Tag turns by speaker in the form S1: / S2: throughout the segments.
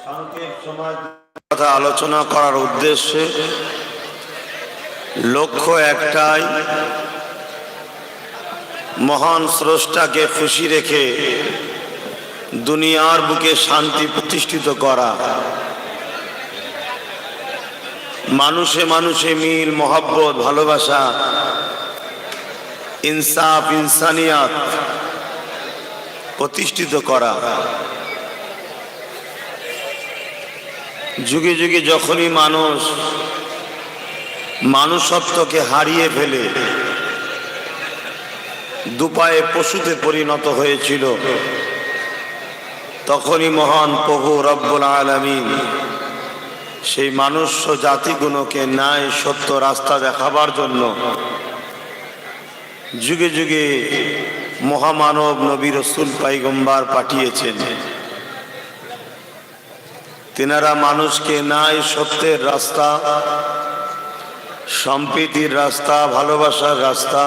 S1: সংক্ষেপ সময় কথা আলোচনা করার উদ্দেশ্যে লক্ষ্য একটাই, মহান স্রষ্টাকে খুশি রেখে দুনিয়ার বুকে শান্তি প্রতিষ্ঠিত করা, মানুষে মানুষে মিল মহব্বত ভালোবাসা ইনসাফ ইনসানিয়াত প্রতিষ্ঠিত করা। যুগে যুগে যখনই মানুষ মানুষত্বকে হারিয়ে ফেলে দুপায়ে পশুতে পরিণত হয়েছিল, তখনই মহান প্রভু রব্বুল আলামিন সেই মনুষ্য জাতিগুলোকে ন্যায় সত্য রাস্তা দেখাবার জন্য যুগে যুগে মহামানব নবী রাসূল পয়গম্বর পাঠিয়েছেন। তিনারা মানুষকে ন্যায় সত্যের রাস্তা, সম্প্রীতির রাস্তা, ভালোবাসার রাস্তা,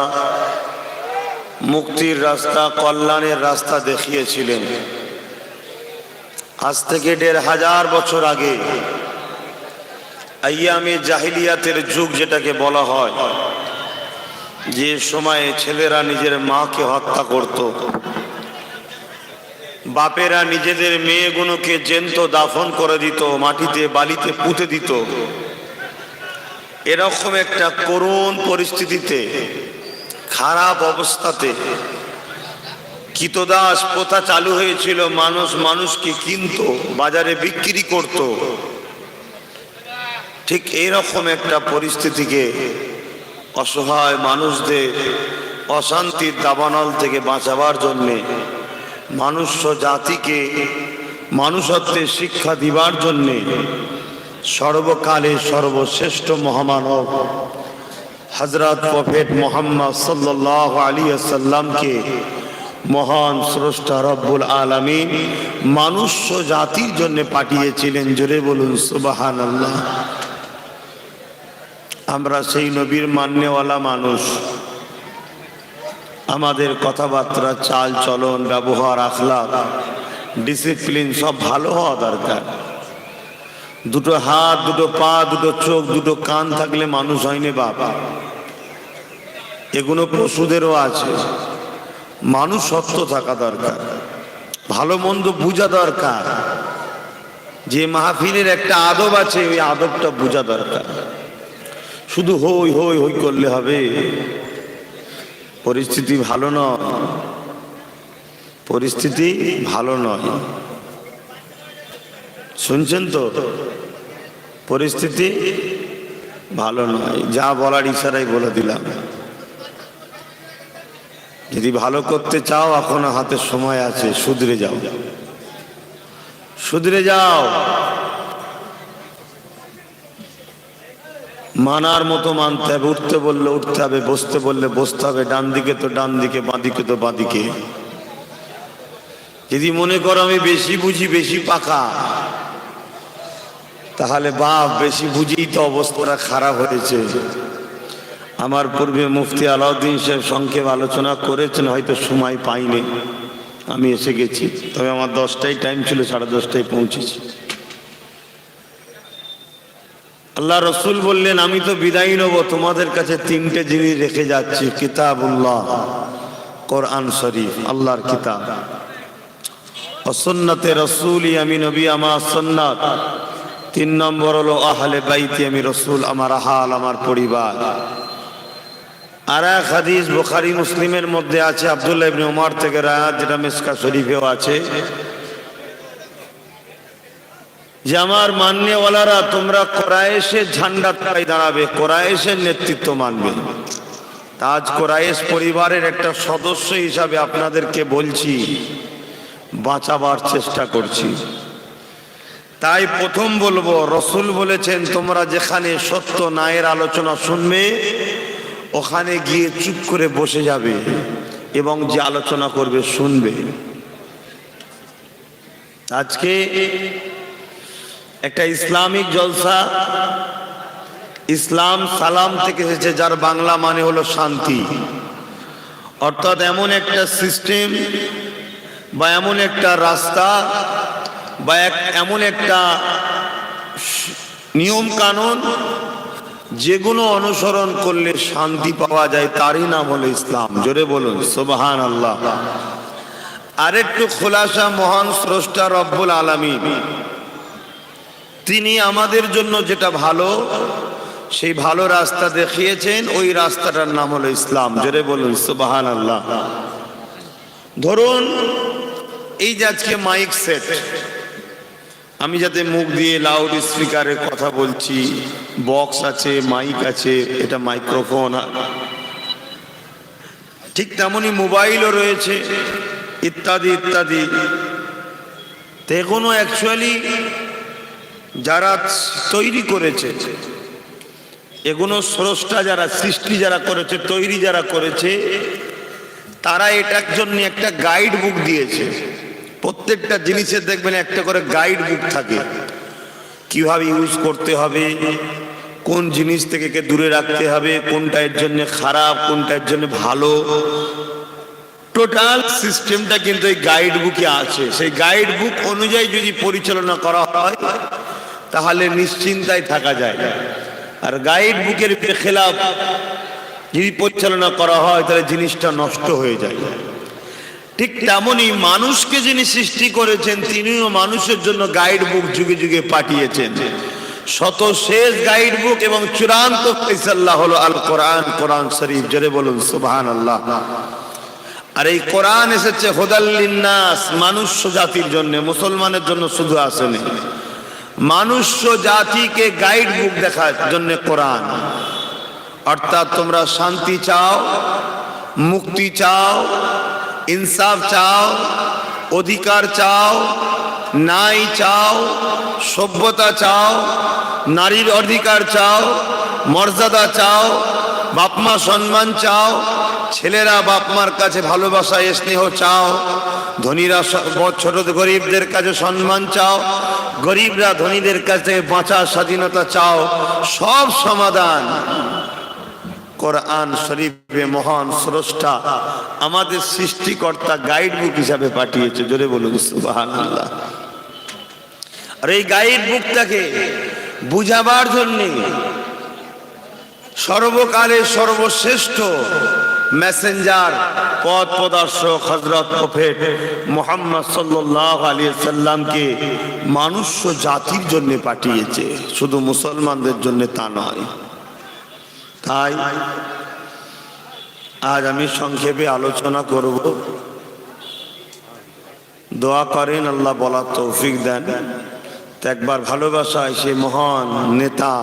S1: মুক্তির রাস্তা, কল্যাণের রাস্তা দেখিয়েছিলেন। আজ থেকে ১৫০০ বছর আগে আইয়ামে জাহিলিয়াতের যুগ যেটাকে বলা হয়, যে সময়ে ছেলেরা নিজের মাকে হত্যা করত, বাপেরা নিজেদের মেয়েগুলোকে জ্যান্ত দাফন করে দিত, মাটিতে বালিতে পুঁতে দিত। এরকম একটা করুণ পরিস্থিতিতে, খারাপ অবস্থাতে কৃতদাস প্রথা চালু হয়েছিল। মানুষ মানুষকে কিনত, বাজারে বিক্রি করত। ঠিক এইরকম একটা পরিস্থিতিকে অসহায় মানুষদের অশান্তির দাবানল থেকে বাঁচাবার জন্যে, মনুষ্য জাতিকে মানুষত্বের শিক্ষা দিবার জন্যে সর্বকালে সর্বশ্রেষ্ঠ মহামানব হযরত প্রফেট মুহাম্মদ সাল্লাল্লাহু আলাইহি ওয়াসাল্লামকে মহান স্রষ্টা রব্বুল আলামিন মনুষ্য জাতির জন্য পাঠিয়েছিলেন। জোরে বলুন সুবহানাল্লাহ। আমরা সেই নবীর মান্যওয়ালা মানুষ। আমাদের কথাবার্তা, চাল চলন, ব্যবহার, আখলাক, ডিসিপ্লিন সব ভালো হওয়া দরকার। দুটো হাত, দুটো পা, দুটো চোখ, দুটো কান থাকলে মানুষ হয়নি বাবা। এগুলো পশুদেরও আছে। মানুষ সত্য থাকা দরকার, ভালো মন্দ বুঝা দরকার। যে মাহফিলের একটা আদব আছে, ওই আদবটা বুঝা দরকার। শুধু হই হই হই করলে হবে? পরিস্থিতি ভালো নয়, পরিস্থিতি ভালো নয়। শুনছেন তো? পরিস্থিতি ভালো নয়। যা বলার ইশারাই বলে দিলাম। যদি ভালো করতে চাও, এখনো হাতে সময় আছে, শুধরে যাও, শুধরে যাও। মানার মতো মানতে হবে, উঠতে বললে উঠতে হবে, বসতে বললে বসতে হবে, ডান দিকে তো ডান দিকে, বাঁ দিকে তো বাঁ দিকে। যদি মনে করো আমি বেশি বুঝি, বেশি পাকা, তাহলে বাপ বেশি বুঝেই তো অবস্থাটা খারাপ হয়েছে। আমার পূর্বে মুফতি আলাউদ্দিন সাহেব সংক্ষেপ আলোচনা করেছেন, হয়তো সময় পাইনি, আমি এসে গেছি। তবে আমার 10টায় টাইম ছিল, 10:30টায় পৌঁছেছি। আল্লাহ রসুল বললেন, আমি তো বিদায় নেব, তোমাদের কাছে 3টে জিনিস রেখে যাচ্ছি। কিতাবুল্লাহ, কোরআন শরীফ, আল্লাহর কিতাব, ও সুন্নতে রাসূলি, আমি নবী আমার সুন্নাত। 3 নম্বর হলো আহলে বাইতি, আমি রসুল, আমার আহাল, আমার পরিবার। আর এক হাদিস বুখারী মুসলিমের মধ্যে আছে, আব্দুল্লাহ ইবনে উমর থেকে রায়াত, যেটা মিশকাত শরীফেও আছে, যে আমার মান্যওয়ালারা, তোমরা কোরাইশের ঝান্ডা তলায় দাঁড়াবে, কোরাইশের নেতৃত্ব মানবে। আজ কোরাইশ পরিবারের একটা সদস্য হিসাবে আপনাদেরকে বলছি, বাঁচাবার চেষ্টা করছি। তাই প্রথম বলবো, রসুল বলেছেন তোমরা যেখানে সত্য ন্যায়ের আলোচনা শুনবে, ওখানে গিয়ে চুপ করে বসে যাবে এবং যে আলোচনা করবে শুনবে। আজকে একটা ইসলামিক জলসা, ইসলাম সালাম থেকে এসেছে, যার বাংলা মানে হলো শান্তি। অর্থাৎ এমন একটা সিস্টেম বা এমন একটা রাস্তা বা এমন একটা নিয়ম কানুন যেগুলো অনুসরণ করলে শান্তি পাওয়া যায়, তারই নাম হলো ইসলাম। জোরে বলুন সুবহানাল্লাহ। আরেকটু খোলাসা, মহান স্রষ্টা রব্বুল আলামিন তিনি আমাদের জন্য যেটা ভালো, সেই ভালো রাস্তা দেখিয়েছেন, ওই রাস্তাটার নাম হলো ইসলাম। জোরে বলুন সুবহানাল্লাহ। ধরুন এই যে আজকে মাইক সেট, আমি যাতে মুখ দিয়ে লাউড স্পিকারে কথা বলছি, বক্স আছে, মাইক আছে, এটা মাইক্রোফোন, ঠিক তেমনি মোবাইলও রয়েছে, ইত্যাদি ইত্যাদি। তো এগুলো অ্যাকচুয়ালি যারা তৈরি করেছে, এগুলো স্রষ্টা যারা, সৃষ্টি যারা করেছে, তৈরি যারা করেছে, তারা এটার জন্য একটা গাইড বুক দিয়েছে। প্রত্যেকটা জিনিসের দেখবেন একটা করে গাইড বুক থাকে, কিভাবে ইউজ করতে হবে, কোন জিনিস থেকে দূরে রাখতে হবে, কোনটা এর জন্য খারাপ, কোনটা এর জন্য ভালো, টোটাল সিস্টেমটা কিন্তু এই গাইড বুকে আছে। সেই গাইড বুক অনুযায়ী যদি পরিচালনা করা হয় তাহলে নিশ্চিন্তায় থাকা যায়। আর গাইড বুকের খেলাফ যদি পরিচালনা করা হয় তাহলে জিনিসটা নষ্ট হয়ে যায়। ঠিক তেমনই মানুষকে যিনি সৃষ্টি করেছেন তিনিও মানুষের জন্য গাইড বুক যুগে যুগে পাঠিয়েছেন। শত শেষ গাইড বুক এবং চূড়ান্ত ফয়সালা হলো আল কোরআন, কোরআন শরীফ। জোরে বলুন সুবহানাল্লাহ। আর এই কোরআন এসেছে হুদাল লিন্নাস, মানুষ জাতির জন্য, মুসলমানের জন্য শুধু আসেনি, মানুষ জাতিকে গাইড বুক দেখার জন্য কোরআন। অর্থাৎ তোমরা শান্তি চাও, মুক্তি চাও, ইনসাফ চাও, অধিকার চাও, ন্যায় চাও, সভ্যতা চাও, নারীর অধিকার চাও, মর্যাদা চাও, বাপমা সম্মান চাও, ছেলেরা বাপমার কাছে ভালোবাসা স্নেহ চাও, ধনীরা ছোট গরিবদের কাছে সম্মান চাও, গরিবরা ধনীদের কাছে বাঁচার স্বাধীনতা চাও, সব সমাধান কোরআন শরীফে মহান স্রষ্টা আমাদের সৃষ্টিকর্তা গাইড বুক হিসাবে পাঠিয়েছে। জোরে বলুন সুবহানাল্লাহ। আর এই গাইড বুকটাকে বুঝাবার জন্য সর্বকালের সর্বশ্রেষ্ঠ মেসেঞ্জার, পথ প্রদর্শক হযরত প্রফেট মুহাম্মদ সাল্লাল্লাহু আলাইহি সাল্লামকে মানুষ জাতির জন্য পাঠিয়েছে, শুধু মুসলমানদের জন্য তা নয়। তাই আজ আমি সংক্ষেপে আলোচনা করব। দোয়া করেন আল্লাহ বলার তৌফিক দেন। তো একবার ভালোবাসায় সে মহান নেতা,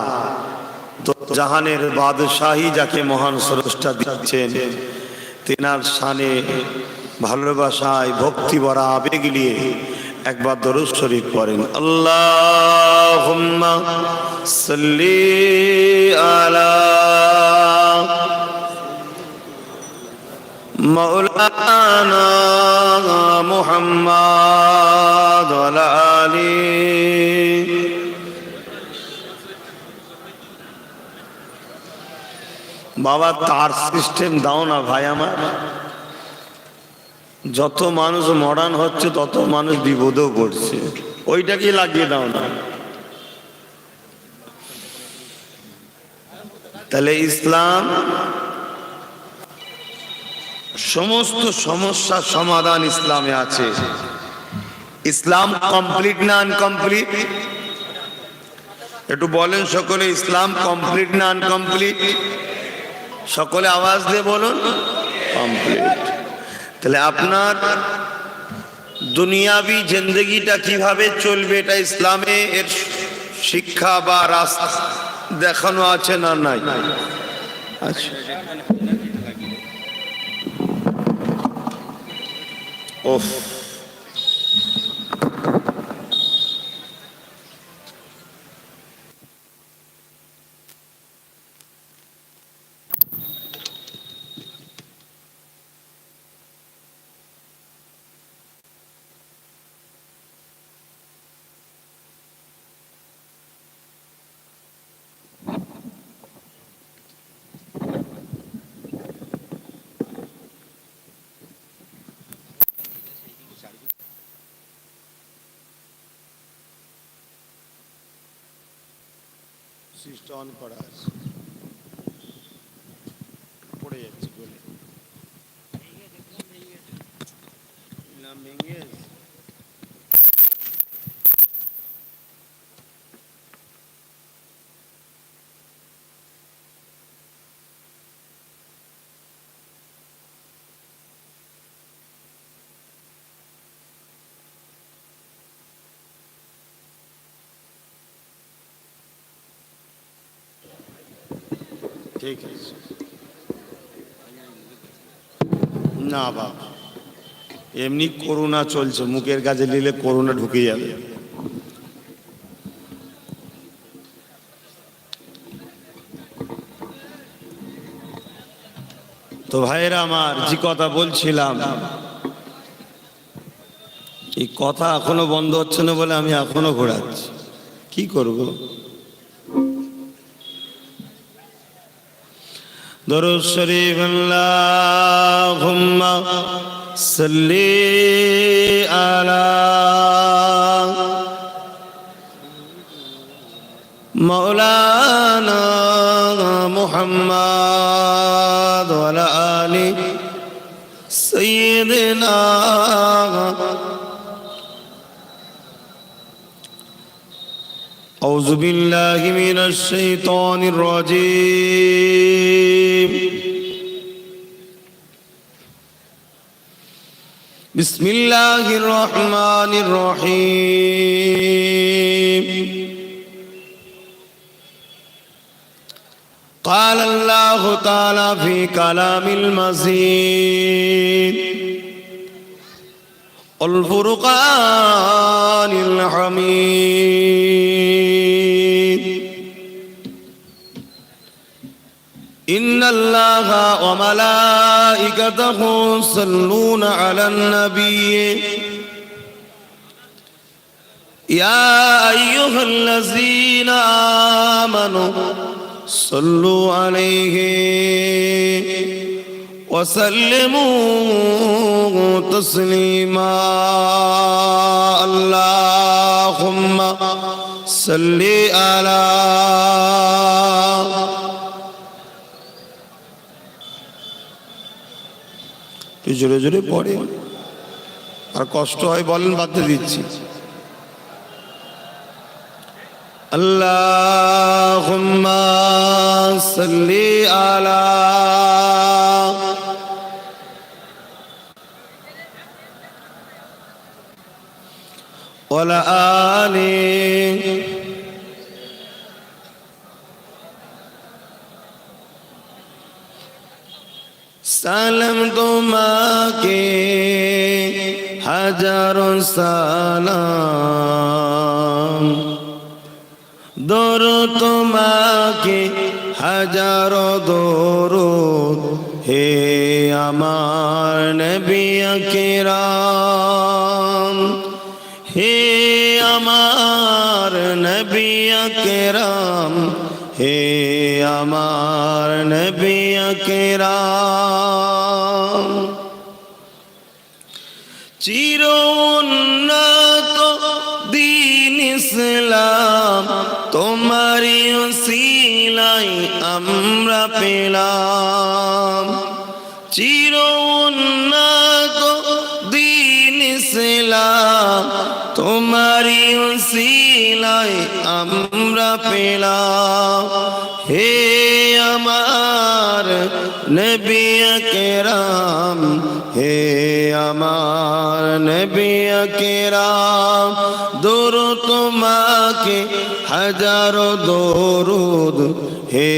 S1: জাহানের বাদশাহী যাকে মহান স্রষ্টা দিচ্ছেন, তেনার শানে ভালোবাসায় ভক্তি ভরা আবেগ নিয়ে একবার দরুদ শরীফ পড়েন। আল্লাহুম্মা সাল্লি আলা মাওলানা মুহাম্মদ ওয়া আলা আলি। বাবা তার সিস্টেম দাও না ভাই আমার। যত মানুষ মডার্ন হচ্ছে তত মানুষ বিপদেও পড়ছে, ওইটাকে লাগিয়ে দাও না। তাহলে ইসলাম সমস্ত সমস্যার সমাধান ইসলামে আছে। ইসলাম কমপ্লিট না আনকমপ্লিট? একটু বলেন সকলে, ইসলাম কমপ্লিট না আনকমপ্লিট? সকলে আওয়াজ দিয়ে বলুন কমপ্লিট। তাহলে আপনার দুনিয়াবি জিন্দেগিটা কিভাবে চলবে এটা ইসলামে এর শিক্ষা বা রাস্তা দেখানো আছে না নাই? আচ্ছা, ওফ, সুইচটা অন করা আছে, পড়ে যাচ্ছে বলে না ভেঙে গেছে। ঠিক আছে না বাবা, এমনি করোনা চলছে, মুখের কাছে নিলে করোনা ঢুকে যাবে। তো ভাইরা আমার, যে কথা বলছিলাম, এই কথা এখনো বন্ধ হচ্ছে না বলে আমি এখনো ঘোরাচ্ছি, কি করব। দরুদ শরীফ আল্লাহুম্মা সাল্লি আলা মাওলানা মুহাম্মদ ওয়া আলা আলি সাইয়্যিদিনা। أعوذ بالله من الشيطان الرجيم. بسم الله الرحمن الرحيم. قال الله تعالى في كلام المزيد الفرقان الحميد. إن الله وملائكته يصلون على النبي يا أيها الذين آمنوا صلوا عليه وسلموا تسليما. اللهم صل على জোরে জোরে পড়ে, আর কষ্ট হয় বলেন, বাধ্য দিচ্ছি। আল্লাহুম্মা সাল্লি আলা ওয়া আলা আলি সালাম তোমাকে হাজারো সালাম, দরুদ তোমাকে হাজারো দরুদ, হে আমার নবী আকরাম, হে আমার নবী আকরাম, হে আমার নবী আকরাম। চির উন্নত দ্বীন ইসলাম তোমারি উসিলায় আমরা পেলাম। চির উন্নত দ্বীন ইসলাম তোমারি উসিলায় আমরা পেলাম। হে আমার নবী আকরাম, হে আমার নবী আকরাম, দরুদ তোমাকে হাজারো দরুদ, হে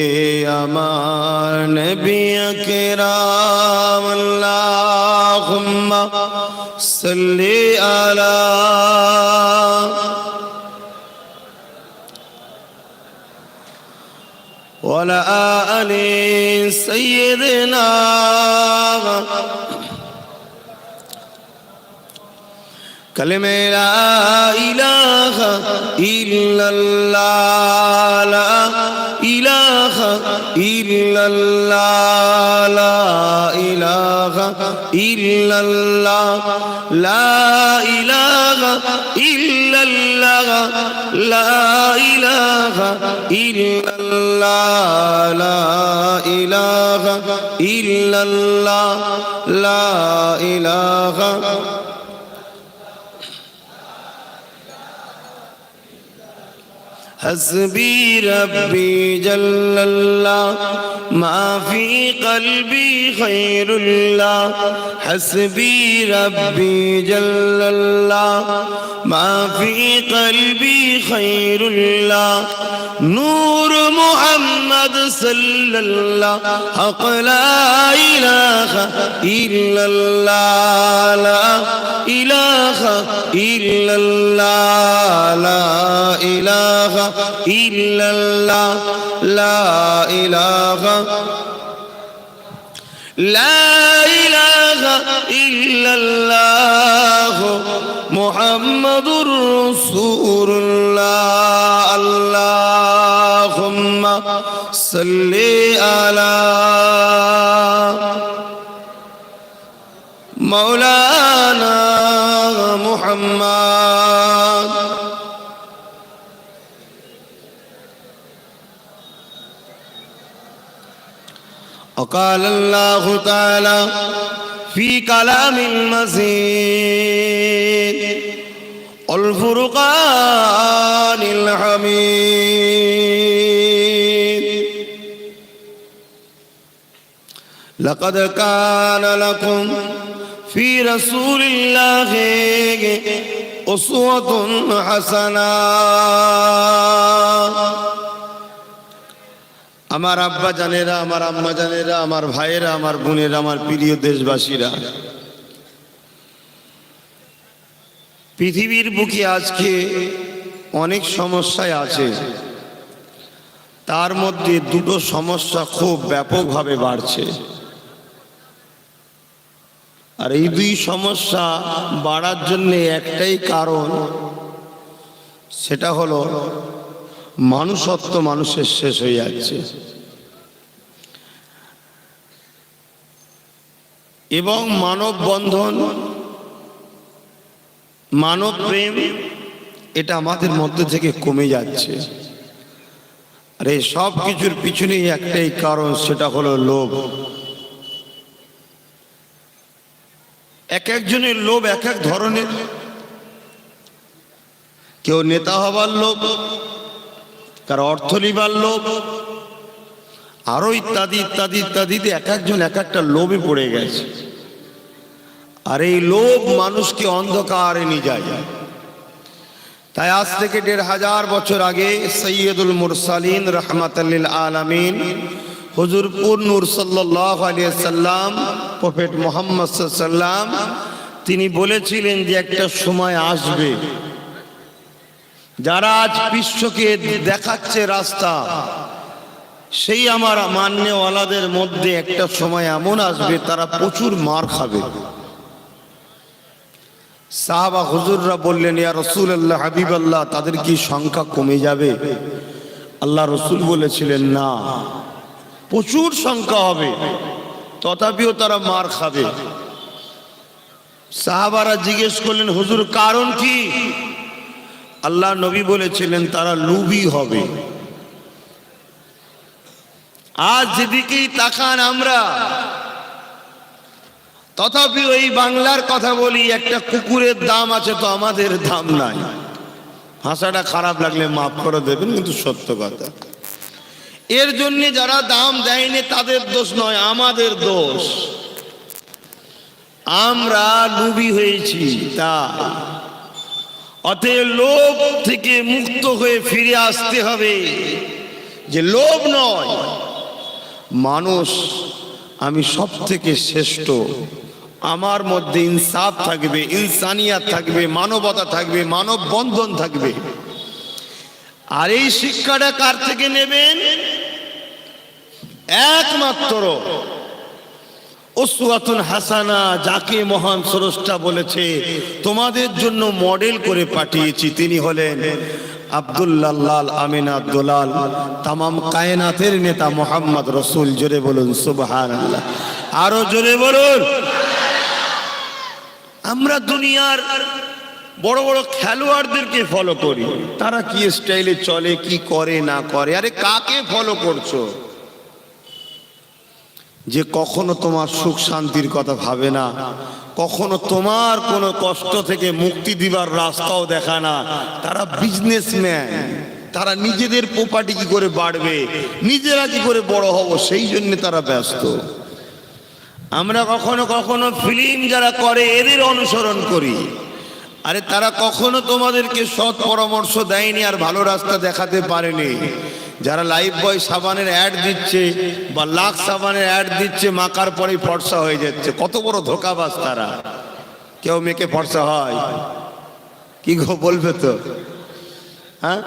S1: আমার নবী আকরাম। আল্লাহুম্মা সাল্লি আলা ওয়া আলা আলি সাইয়্যিদিনা। কালিমে লা ইলাহা ইল্লাল্লাহ, লা ইলাহা ইল্লাল্লাহ, লা ইলাহা ইল্লাল্লাহ, লা ইলাহা ইল্লাল্লাহ, ইল্লাল্লাহ লা ইলাহা ইল্লাল্লাহ লা ইলাহা ইল্লাল্লাহ লা ইলাহা حسبي ربي جل الله ما في قلبي خير الله حسبي ربي جل الله ما في قلبي خير الله نور محمد صلى الله حق لا إله إلا الله لا إله إلا الله لا إله إلا الله لا إله لا إله إلا الله محمد رسول الله اللهم صل على مولانا محمد وقال الله تعالى في كلام المزيد والفرقان الحميد لقد كان لكم في رسول الله أسوة حسنة আমার আব্বা জানেরা, আমার আম্মা জানেরা, আমার ভাইয়েরা, আমার বোনেরা, আমার প্রিয় দেশবাসীরা, পৃথিবীর বুকে আজকে অনেক সমস্যায় আছে। তার মধ্যে দুটো সমস্যা খুব ব্যাপকভাবে বাড়ছে। আর এই দুই সমস্যা বাড়ার জন্য একটাই কারণ, সেটা হলো মানুষত্ব মানুষের শেষ হয়ে যাচ্ছে এবং মানব বন্ধন, মানব প্রেম এটা আমাদের মধ্যে থেকে কমে যাচ্ছে। আর এই সব কিছুর পিছনেই একটাই কারণ, সেটা হলো লোভ। এক একজনের লোভ এক এক ধরনের। কেউ নেতা হবার লোভ, কারো অর্থ নিবার লোভ, আরো ইত্যাদি ইত্যাদি ইত্যাদিতে এক একজন এক একটা লোভে পড়ে গেছে। আর এই লোভ মানুষকে অন্ধকারে নিয়ে যায়। তাই আজ থেকে 1500 বছর আগে সৈয়দুল মুরসালিন রহমাতুল লিল আলামিন হুজুর পুর নূর সাল্লাল্লাহু আলাইহি সাল্লাম, প্রফেট মুহাম্মদ সাল্লাল্লাহু আলাইহি সাল্লাম, তিনি বলেছিলেন যে একটা সময় আসবে যারা আজ বিশ্বকে দেখাচ্ছে রাস্তা, সেই আমার মান্যওয়ালাদের মধ্যে একটা সময় এমন আসবে তারা প্রচুর মার খাবে। সাহাবা হুজুররা বললেন, ইয়া রাসূলুল্লাহ, হাবিবাল্লাহ, তাদের কি সংখ্যা কমে যাবে? আল্লাহ রসুল বলেছিলেন, না, প্রচুর সংখ্যা হবে, তথাপিও তারা মার খাবে। সাহাবারা জিজ্ঞেস করলেন, হুজুর কারণ কি? আল্লাহ নবী বলেছিলেন, তারা লোভী হবে। আজ যেদিকেই তাকান আমরা, তথাপিও এই বাংলার কথা বলি, একটা কুকুরের দাম আছে তো আমাদের দাম নাই। ভাষাটা খারাপ লাগলে মাফ করে দেবেন, কিন্তু সত্য কথা। এর জন্য যারা দাম দেয়নি তাদের দোষ নয়, আমাদের দোষ। আমরা লোভী হয়েছি। তা অতএব লোভ থেকে মুক্ত হয়ে ফিরে আসতে হবে, যে লোভ নয়, মানুষ আমি সব থেকে শ্রেষ্ঠ, আমার মধ্যে ইনসাফ থাকবে, ইনসানিয়াত থাকবে, মানবতা থাকবে, মানব বন্ধন থাকবে। আর এই শিক্ষাটা কার থেকে নেবেন? একমাত্র উসওয়াতুন হাসানা, যাকে মহান স্রষ্টা বলেছে তোমাদের জন্য মডেল করে পাঠিয়েছি, তিনি হলেন আব্দুল্লাহ আমিনা দুলাল, তামাম কায়নাতের নেতা মোহাম্মদ রসুল। জোরে বলুন সুবহানাল্লাহ, আরো জোরে বলুন। আমরা দুনিয়ার বড় বড় খেলোয়াড়দেরকে ফলো করি, তারা কি স্টাইলে চলে, কি করে না করে। আরে কাকে ফলো করছো যে কখনো তোমার সুখ শান্তির কথা ভাবে না, কখনো তোমার কোনো কষ্ট থেকে মুক্তি দিবার রাস্তাও দেখায় না। তারা বিজনেসম্যান, তারা নিজেদের প্রপার্টি কি করে বাড়বে, নিজেরা কি করে বড় হব, সেই জন্য তারা ব্যস্ত। আমরা কখনো কখনো ফিল্ম যারা করে এদের অনুসরণ করি। আরে তারা কখনো তোমাদেরকে সৎ পরামর্শ দেয়নি আর ভালো রাস্তা দেখাতে পারেনি। যারা লাইফ বয় সাবানের অ্যাড দিচ্ছে বা লাক্স সাবানের অ্যাড দিচ্ছে, মাখার পরেই ফর্সা হয়ে যাচ্ছে, কত বড় ধোঁকাবাজ তারা। কেউ মেয়েকে ফর্সা হয় কি গো, বলবে তো? হ্যাঁ,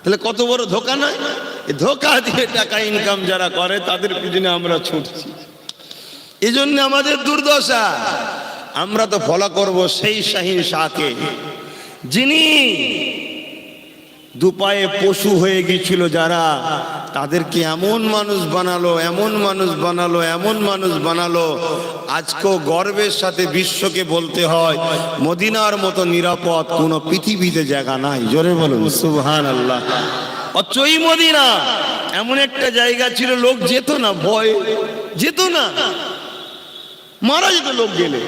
S1: তাহলে কত বড় ধোঁকা নয়? ধোঁকা দিয়ে টাকা ইনকাম যারা করে তাদের পিছনে আমরা ছুটছি, এজন্য আমাদের দুর্দশা। আমরা তো ফলো করব সেই শাহিন শাহকে, যিনি দুপায়ে পশু হয়ে গিয়েছিল, যারা তাদেরকে এমন মানুষ বানালো, এমন মানুষ বানালো, এমন মানুষ বানালো। আজকেও গর্বের সাথে বিশ্বকে বলতে হয়, মদিনার মতো নিরাপদ কোনো পৃথিবীতে জায়গা নাই। জোরে বলুন সুবহানাল্লাহ। অচই মদিনা এমন একটা জায়গা ছিল, লোক যেত না, ভয় যেত না, মারা যেত লোক গেলে।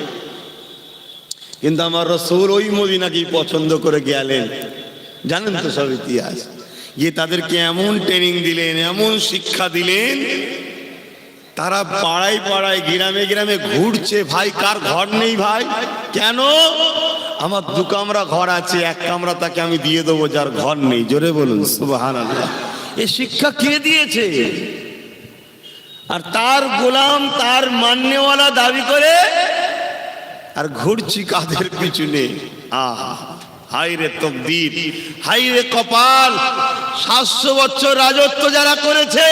S1: কিন্তু আমার রাসূল ওই মদিনাকেই পছন্দ করে গেলেন। জানেন তো সব ইতিহাস, যে তাদেরকে এমন ট্রেনিং দিলেন, এমন শিক্ষা দিলেন, তারা পাড়ায় পাড়ায় গ্রামে গ্রামে ঘুরছে। ভাই কার ঘর নেই ভাই? কেন? আমার 2 কামরা ঘর আছে, 1 কামরা তাকে আমি দিয়ে দেবো যার ঘর নেই। জোরে বলুন সুবহানাল্লাহ। এই শিক্ষা কে দিয়েছে? আর তার গোলাম, তার মান্যওয়ালা দাবি করে আর ঘুরছি কাদের পিছনে। আহা, হাই রে তকদীর, হাই রে কপাল। 700 বছর রাজত্ব যারা করেছে,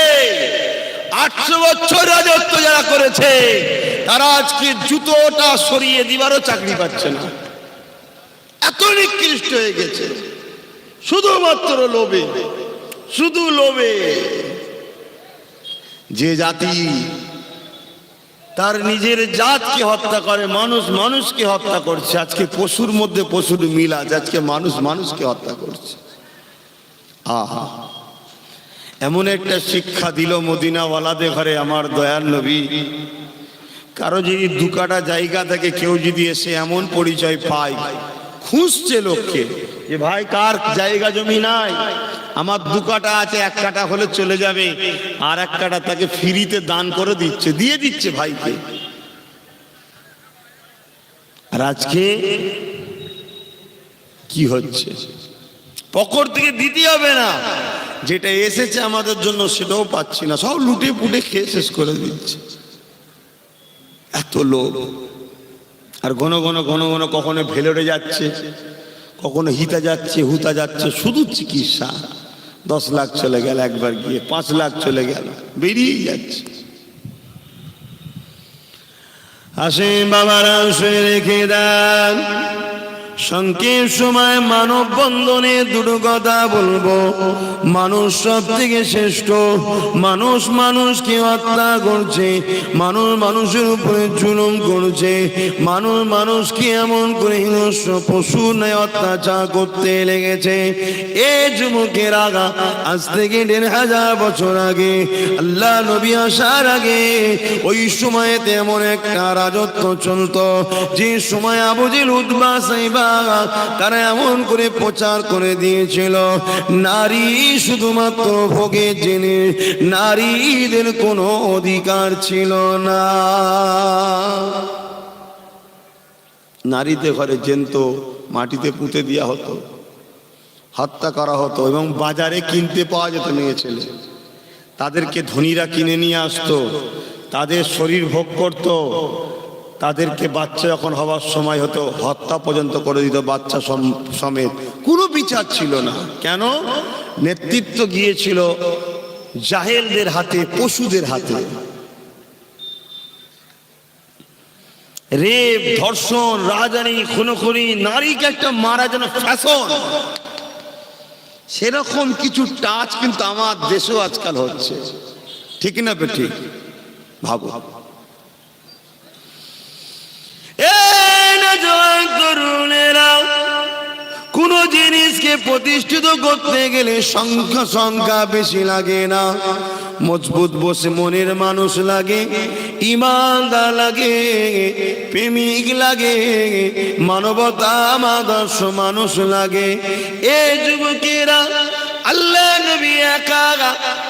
S1: 800 বছর রাজত্ব যারা করেছে, তারা আজকে জুতোটা সরিয়ে দিবারও চাকরি পাচ্ছে না। এত নিকৃষ্ট হয়ে গেছে, শুধুমাত্র লোভে, শুধু লোভে। যে জাতি তার নিজের জাতকে হত্যা করে, মানুষ মানুষকে হত্যা করছে। আজকে পশুর মধ্যে পশুর মিল আছে, আজকে মানুষ মানুষকে হত্যা করছে। আহা, এমন একটা শিক্ষা দিল মদিনাওয়ালাদের ঘরে আমার দয়াল নবী। কারো যদি 2 কাঠা জায়গা থেকে কেউ যদি এসে এমন পরিচয় পায়, খুঁজছে লোককে যে ভাই কার জায়গা জমি নাই, আমার 2 কাঠা আছে, 1 কাঠা হলে চলে যাবে, আর 1 কাঠা তাকে ফ্রিতে দান করে দিচ্ছে, দিয়ে দিচ্ছে ভাইকে। আর আজকে কি হচ্ছে? পকর থেকে দিতে হবে না, যেটা এসেছে আমাদের জন্য সেটাও পাচ্ছি না, সব লুটে পুটে খেয়ে শেষ করে দিচ্ছে। এত লোক। আর ঘন ঘন ঘন ঘন কখনো ভেলোরে যাচ্ছে, কখনো হিতা যাচ্ছে, হুতা যাচ্ছে, শুধু চিকিৎসা। 10 লাখ চলে গেল একবার গিয়ে, 5 লাখ চলে গেল, বেরিয়ে যাচ্ছে। আসেন বাবারা, শুয়ে রেখে দেন। সংক্ষেপ সময় মানব বন্ধনে 2 কথা বলবো। মানুষ সব থেকে শ্রেষ্ঠ। মানুষ মানুষকে হত্যা করছে, মানুষ মানুষের উপরে জুলুম করছে, মানুষ মানুষকে এমন করে হিংস্র পশু ন্যায় অত্যাচার করতে লেগেছে। এ যুবকের আগা আজ থেকে 1500 বছর আগে, আল্লাহ নবী আসার আগে, ওই সময়ে তেমন একটা রাজত্ব চলতো, যে সময় আবু জেহেল, উতবা, সাইবা তারা এমন করে প্রচার করে দিয়েছিল, নারী শুধুমাত্র ভোগের জিনিস, নারীদের কোনো অধিকার ছিল না। নারীদের ঘরে জ্যান্ত মাটিতে পুঁতে দেওয়া হতো, হত্যা করা হতো, এবং বাজারে কিনতে পাওয়া যেত মেয়ে ছেলে। তাদেরকে ধনীরা কিনে নিয়ে আসতো, তাদের শরীর ভোগ করত, তাদেরকে বাচ্চা যখন হওয়ার সময় হতো হত্যা পর্যন্ত করে দিত, বাচ্চা সমেত। কোনো বিচার ছিল না। কেন? নেতৃত্ব গিয়েছিল জাহেলদের হাতে, পশুদের হাতে। রেপ, ধর্ষণ, রাজানি, খুনোখুনি, নারীকে একটা মারা যেন ফ্যাশন, সেরকম কিছু টাচ কিন্তু আমার দেশেও আজকাল হচ্ছে। ঠিক না বেঠিক? ভাবো। জিনিসকে প্রতিষ্ঠিত করতে গেলে সংখ্যা বেশি লাগে না, মজবুত বসে মনের মানুষ লাগে, ইমানদার লাগে, প্রেমিক লাগে, মানবতা আদর্শ মানুষ লাগে। এ যুবকেরা, আল্লাহ নবী একা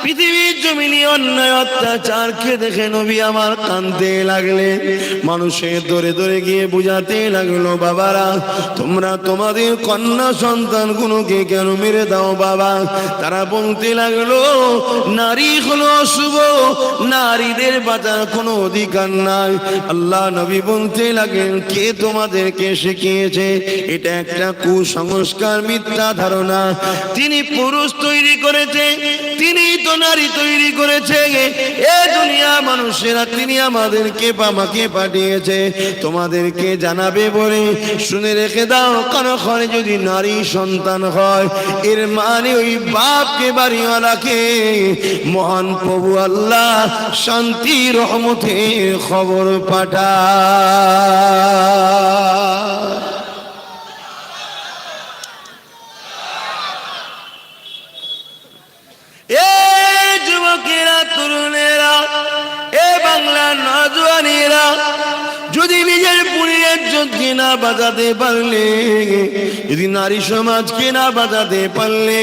S1: পৃথিবীর জমিনে অন্যায় অত্যাচারকে দেখে নবী আমার কাঁদতে লাগলেন। মানুষের দরে দরে গিয়ে বুঝাতে লাগলো, বাবারা তোমরা তোমাদের কন্যা সন্তানগুলোকে কেন মেরে দাও বাবা? তারা বলতে লাগলো, নারী হলো অশুভ, নারীদের বাঁচার কোনো অধিকার নাই। আল্লাহ নবী বলতে লাগলেন, কে তোমাদেরকে শিখিয়েছে? এটা একটা কুসংস্কার, মিথ্যা ধারণা। তিনি পুরুষ তৈরি করেছে, তিনি তো নারী তৈরি করেছে। এ দুনিয়া মানুষেরা তিনি আমাদেরকে আমাকে পাঠিয়েছে তোমাদেরকে জানাবে বলে। শুনে রেখে দাও, কারো ঘরে যদি নারী সন্তান হয়, এর মানে ওই বাপকে বাড়িওয়ালাকে মহান প্রভু আল্লাহ শান্তি রহমতের খবর পাঠায়। এ যুবকেরা, তরুণেরা, এ বাংলার নওজওয়ানেরা, যদি নিজের পুরীর ইজ্জতকে না বাঁচাতে পারলে, যদি নারী সমাজকে না বাঁচাতে পারলে,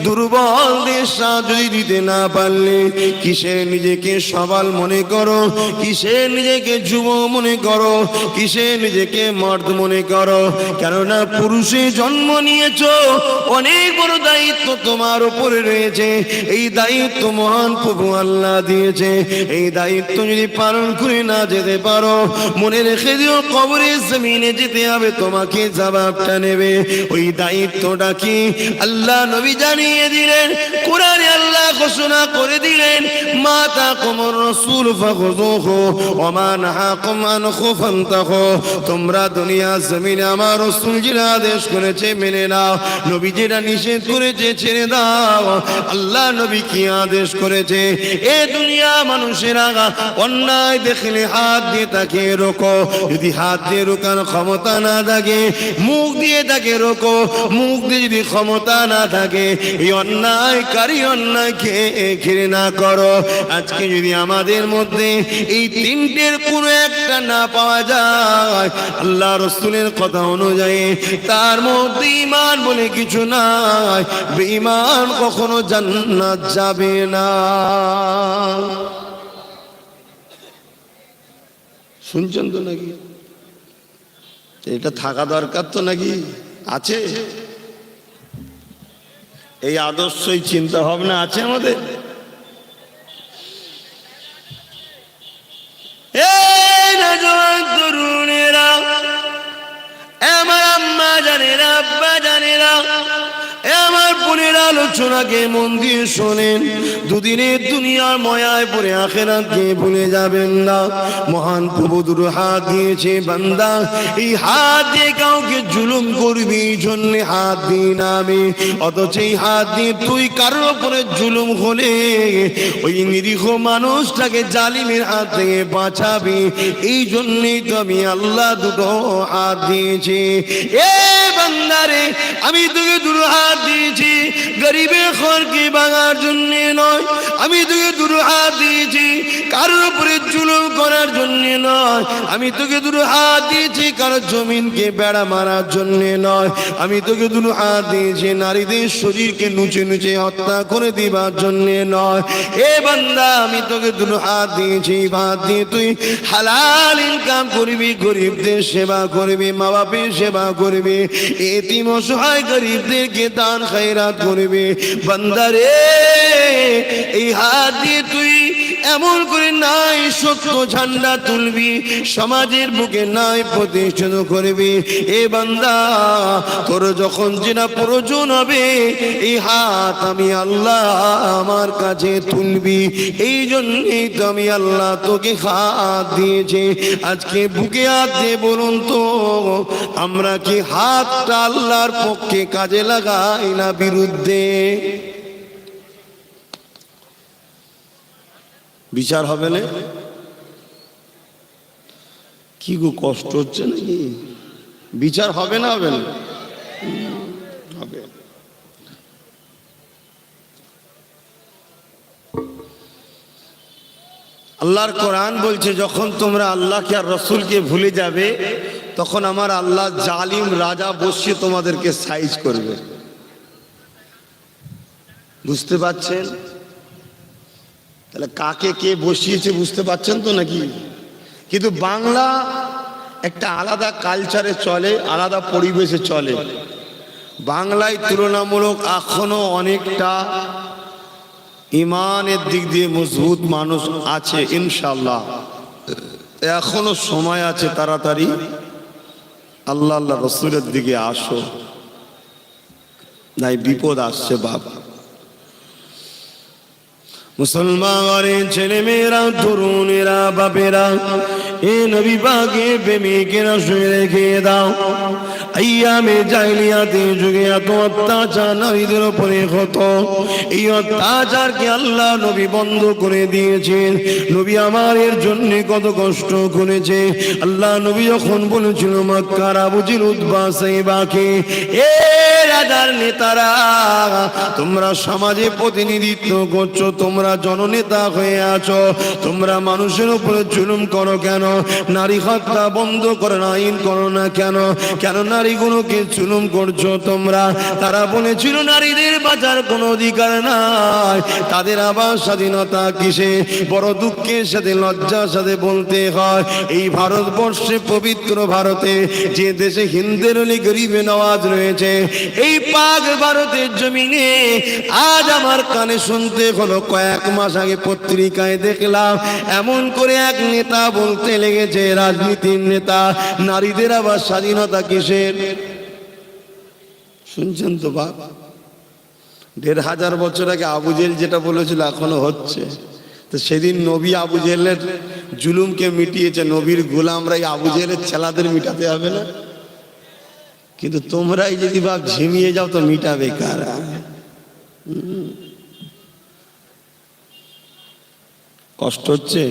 S1: দুর্বল দেশ যদি দিতে না পারলে, কিসের নিজেকে সবল মনে করো, কিসের নিজেকে যুব মনে করো, কিসের নিজেকে মর্দ মনে করো? কেননা পুরুষে জন্ম নিয়েছো, অনেক বড় দায়িত্ব তোমার উপরে রয়েছে। এই দায়িত্ব মহান প্রভু আল্লাহ দিয়েছে। এই দায়িত্ব যদি পালন করে না যেতে পারো, মনে রেখে দিও, কবরের জমিনে যেতে হবে, তোমাকে জবাবটা নেবে। ওই দায়িত্বটা কি আল্লাহ নবী জানিয়ে দিলেন, কোরআনে আল্লাহ ঘোষণা করে দিলেন, মা তাকুমুর রাসূল ফাখুযুহু ওয়া মা নাহাকুম আনহু ফান্তাহু। তোমরা দুনিয়া জমিনে আমার রাসূল যেটা আদেশ করেছে মেনে নাও, নবী যেটা নিষেধ করেছে ছেড়ে দাও। আল্লাহ নবী কি আদেশ করেছে? এ দুনিয়া মানুষেরা অন্যায় দেখলে হাত দিয়ে তাকে রোকো, যদি হাত দিয়ে রোকার ক্ষমতা না থাকে, মুখ দিয়ে তাকে রোকো, মুখ দিয়ে যদি ক্ষমতা না থাকে, এই অন্যায়কারী অন্যায়কে ঘৃণা করো। আজকে যদি আমাদের মধ্যে এই তিনটের কোনো একটা না পাওয়া যায়, আল্লাহ রাসূলের কথা অনুযায়ী, তার মধ্যে ঈমান বলে কিছু নাই, বেঈমান কখনো জান্নাত যাবে না। শুনছেন তো নাকি? এটা থাকা দরকার তো নাকি? আছে এই আদর্শই চিন্তা ভাবনা আছে আমাদের। এই নওজোয়ান তরুণেরা, আমার আম্মা জানেরা, আব্বা জানেরা, আমার বোনের আলোচনাকে মন দিয়ে শোনেন। দুদিনের দুনিয়ার ময়ায় পড়ে আখিরাতকে ভুলে যাবেন না। মহান প্রভু দুটো হাত দিয়েছে, বান্দা এই হাত দিয়ে কাউকে জুলুম করবি জন্য হাত দিই না আমি, অথচ এই হাত দিয়ে তুই কারোর উপরে জুলুম হলে ওই নিরীহ মানুষটাকে জালিমের হাত থেকে বাঁচাবি। এই জন্যই তো আমি আল্লাহ দুটো হাত দিয়েছি। এ বান্দারে, আমি তোকে দুটো হাত দিয়েছি, গরিবের ঘরকে ভাঙার জন্য নয়। আমি তোকে দুটো হাত দিয়েছি কারোর উপরে জুলুম করার জন্য নয়। আমি তোকে দুটো হাত দিয়েছি কারোর জমিনকে বেড়া মারার জন্য নয়। আমি তোকে দুটো হাত দিয়েছি নারীদের শরীরকে নুচে নুচে হত্যা করে দিবার জন্য নয়। এ বান্দা, আমি তোকে দুটো হাত দিয়েছি, হাত দিয়ে তুই হালাল ইনকাম করবি, গরিবদের সেবা করবি, মা বাপের সেবা করবি, এতিম অসহায় গরিবদেরকে দান খায়রাত করবি। বান্দারে, এই হাত দিয়ে তুই এমন করে নাই সত্য ঝান্ডা তুলবি, সমাজের বুকে নাই প্রতিষ্ঠিত করবি। এ বান্দা, তোর যখন যেটা প্রয়োজন হবে, এই হাত আমি আল্লাহ আমার কাছে তুলবি। এই জন্যই তো আমি আল্লাহ তোকে হাত দিয়েছি। আজকে বুকে হাত দিয়ে বলুন তো, আমরা কি হাতটা আল্লাহর পক্ষে কাজে লাগাই না বিরুদ্ধে? বিচার হবে না? কি গো, কষ্ট হচ্ছে নাকি? বিচার হবে না? হবে না? আল্লাহর কোরআন বলছে যখন তোমরা আল্লাহকে আর রসুলকে ভুলে যাবে তখন আমার আল্লাহ জালিম রাজা বসিয়ে তোমাদেরকে সাইজ করবে। বুঝতে পারছেন? তাহলে কাকে কে বসিয়েছে বুঝতে পারছেন তো নাকি? কিন্তু বাংলা একটা আলাদা কালচারে চলে, আলাদা পরিবেশে চলে। বাংলায় তুলনামূলক এখনো অনেকটা ইমানের দিক দিয়ে মজবুত মানুষ আছে ইনশাআল্লাহ। এখনো সময় আছে, তাড়াতাড়ি আল্লাহ আল্লাহ রসুলের দিকে আসো, নাই বিপদ আসছে বাবা। মুসলমানের ছেলে মেয়েরা, তরুণেরা, বাপেরা, এ নবী পাকের প্রেমিকেরা শুয়ে রেখে দাও। আইয়ামে জাহিলিয়াতের যুগে এত অত্যাচার নারীদের উপরে হতো, এই অত্যাচারকে আল্লাহ নবী বন্ধ করে দিয়েছেন। নবী আমার এর জন্য কত কষ্ট করেছে। আল্লাহ নবী যখন বলেছিল মক্কার আবু জিল উতবা সাইবাকে, এ রাজার নেতারা, তোমরা সমাজে প্রতিনিধিত্ব করছো, তোমরা জননেতা হয়ে আছো, তোমরা মানুষের উপরে জুলুম করো কেন? নারী হত্যা বন্ধ করো না, আইন করো না কেন? কেন নারীগুলোকে জুলুম করছো তোমরা? তারা বলেছিল নারীদের বাঁচার কোনো অধিকার নাই, তাদের আবার স্বাধীনতা কিসে? বড় দুঃখের সাথে লজ্জার সাথে বলতে হয়, এই ভারতবর্ষে, পবিত্র ভারতে, যে দেশে হিন্দুদের গরিবে নওয়াজ রয়েছে, এই পাক ভারতের জমিনে আজ আমার কানে শুনতে হলো, কয়েক মাস আগে পত্রিকায় দেখলাম এমন করে এক নেতা বলতে লেগেছে, রাজনীতির নেতা, নারীদের আবার স্বাধীনতা কিসের? শুনছেন তো বাপ? ১৫০০ বছর আগে আবু জেহেল যেটা বলেছিল এখনো হচ্ছে। তো সেদিন নবী আবু জেহেলের জুলুমকে মিটিয়েছে, নবীর গোলামরা এই আবু জেহেলের ছেলাদের মিটাতে হবে না? কিন্তু তোমরাই যদি বাপ ঝিমিয়ে যাও তো মিটাবে কারা? কষ্ট হচ্ছে?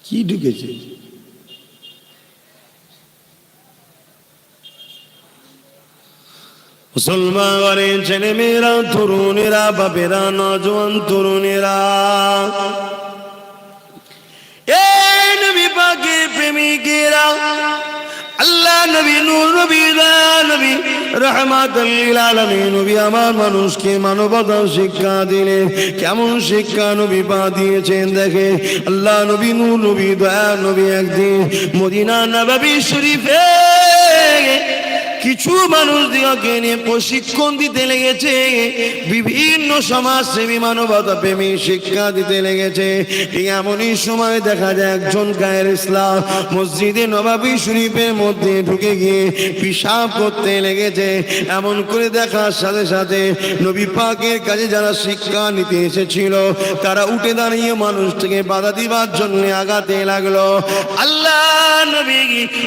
S1: কি ঢুকেছে? মুসলমানের ছেলে মেয়েরা, তরুণেরা, বাপেরা, নজওয়ান তরুণেরা, এই নবী পাকের প্রেমিকেরা, আল্লাহ নবী, নূর নবী, নবী রাহমাতুল লিল আলামিন নবী আমার মানুষকে মানবতার শিক্ষা দিলেন। কেমন শিক্ষা নবী পা দিয়েছেন দেখে। আল্লাহ নবী, নূর নবী, দয়া নবী একদিন মদিনা নববী শরীফে কিছু মানুষ দিকে নিয়ে প্রশিক্ষণ দিতে লেগেছে, বিভিন্ন সমাজসেবী মানবতা প্রেমী শিক্ষা দিতে লেগেছে। এমনই সময় দেখা যায় একজন গায়ের ইসলাম মসজিদে নববী শরীফের মধ্যে ঢুকে গিয়ে পেশাব করতে লেগেছে। এমন করে দেখার সাথে সাথে নবী পাকের কাছে যারা শিক্ষা নিতে এসেছিল তারা উঠে দাঁড়িয়ে মানুষটাকে বাধা দিবার জন্য আগাতে লাগলো। আল্লাহ নবী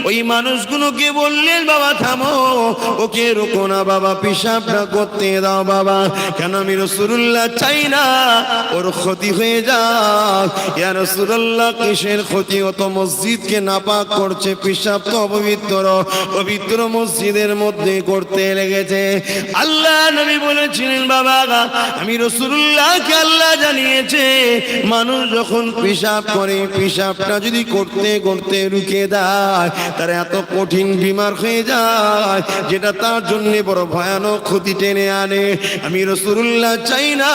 S1: ওই মানুষগুলোকে বললেন, বাবা থামো, ওকে রোকো না বাবা, পেশাবটা করতে দাও বাবা, কেন আমি রাসূলুল্লাহ চাই না ওর ক্ষতি হয়ে যাক। ইয়া রাসূলুল্লাহ কিসের ক্ষতি? ও তো মসজিদকে নাপাক করছে, পেশাব তো অপবিত্র, পবিত্র মসজিদের মধ্যে করতে লেগেছে। আল্লাহ নবী বলেছিলেন, বাবা আমি রাসূলুল্লাহকে আল্লাহ জানিয়েছে মানুষ যখন পেশাব করে, পেশাবটা যদি করতে করতে রুকে দেয় তার এত কঠিন বিমার হয়ে যায় যেটা তার জন্য বড় ভয়ানক ক্ষতি টেনে আনে। আমি রাসূলুল্লাহ চাই না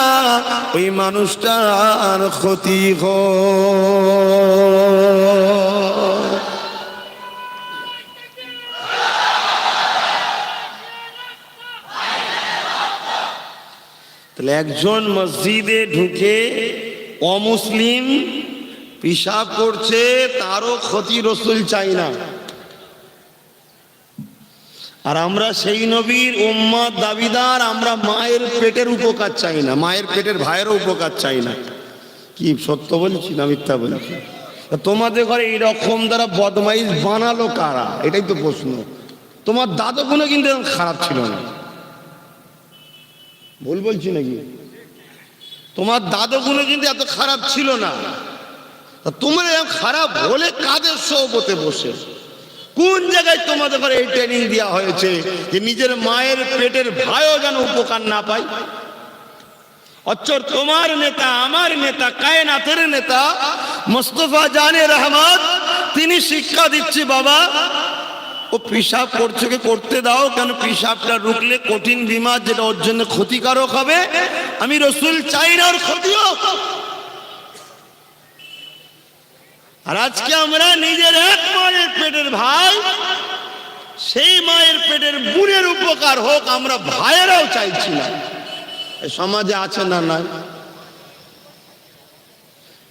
S1: ওই মানুষটার ক্ষতি হোক। তাহলে একজন মসজিদে ঢুকে অমুসলিম পেশাব করছে, তারও ক্ষতি রাসূল চাই না। আর আমরা সেই নবীর উম্মত দাবিদার, আমরা মায়ের পেটের উপকার চাই না, মায়ের পেটের ভাইয়েরও উপকার চাই না। কি সত্য বলছি না মিথ্যা বলছি? তোমাদের ঘরে এইরকম দ্বারা বদমাইশ বানালো কারা? এটাই তো প্রশ্ন। তোমার দাদুগুলো কিন্তু খারাপ ছিল না, ভুল বলছি নাকি? তোমার দাদুগুলো কিন্তু এত খারাপ ছিল না। তোমরা খারাপ হলে কাদের সোহবতে বসে? কোন জায়গায় তোমাদের ঘরে এই ট্রেনিং দেওয়া হয়েছে যে নিজের মায়ের পেটের ভাইও যেন উপকার না পায়? অচ্চর তোমার নেতা, আমার নেতা, কায়নাতের নেতা মুস্তাফা জানে রহমত, তিনি শিক্ষা দিচ্ছে, বাবা ও পেশাব করছে করতে দাও, কেন পেশাবটা রুখলে কঠিন বিমার, যেটা ওর জন্য ক্ষতিকারক হবে। আমি রসুল চাই না ওর ক্ষতি হোক। আর আজকে আমরা নিজের এক মায়ের পেটের ভাই, সেই মায়ের পেটের বোনের উপকার হোক, আমরা ভাইয়েরাও চাইছি না। সমাজে আছে না নাই?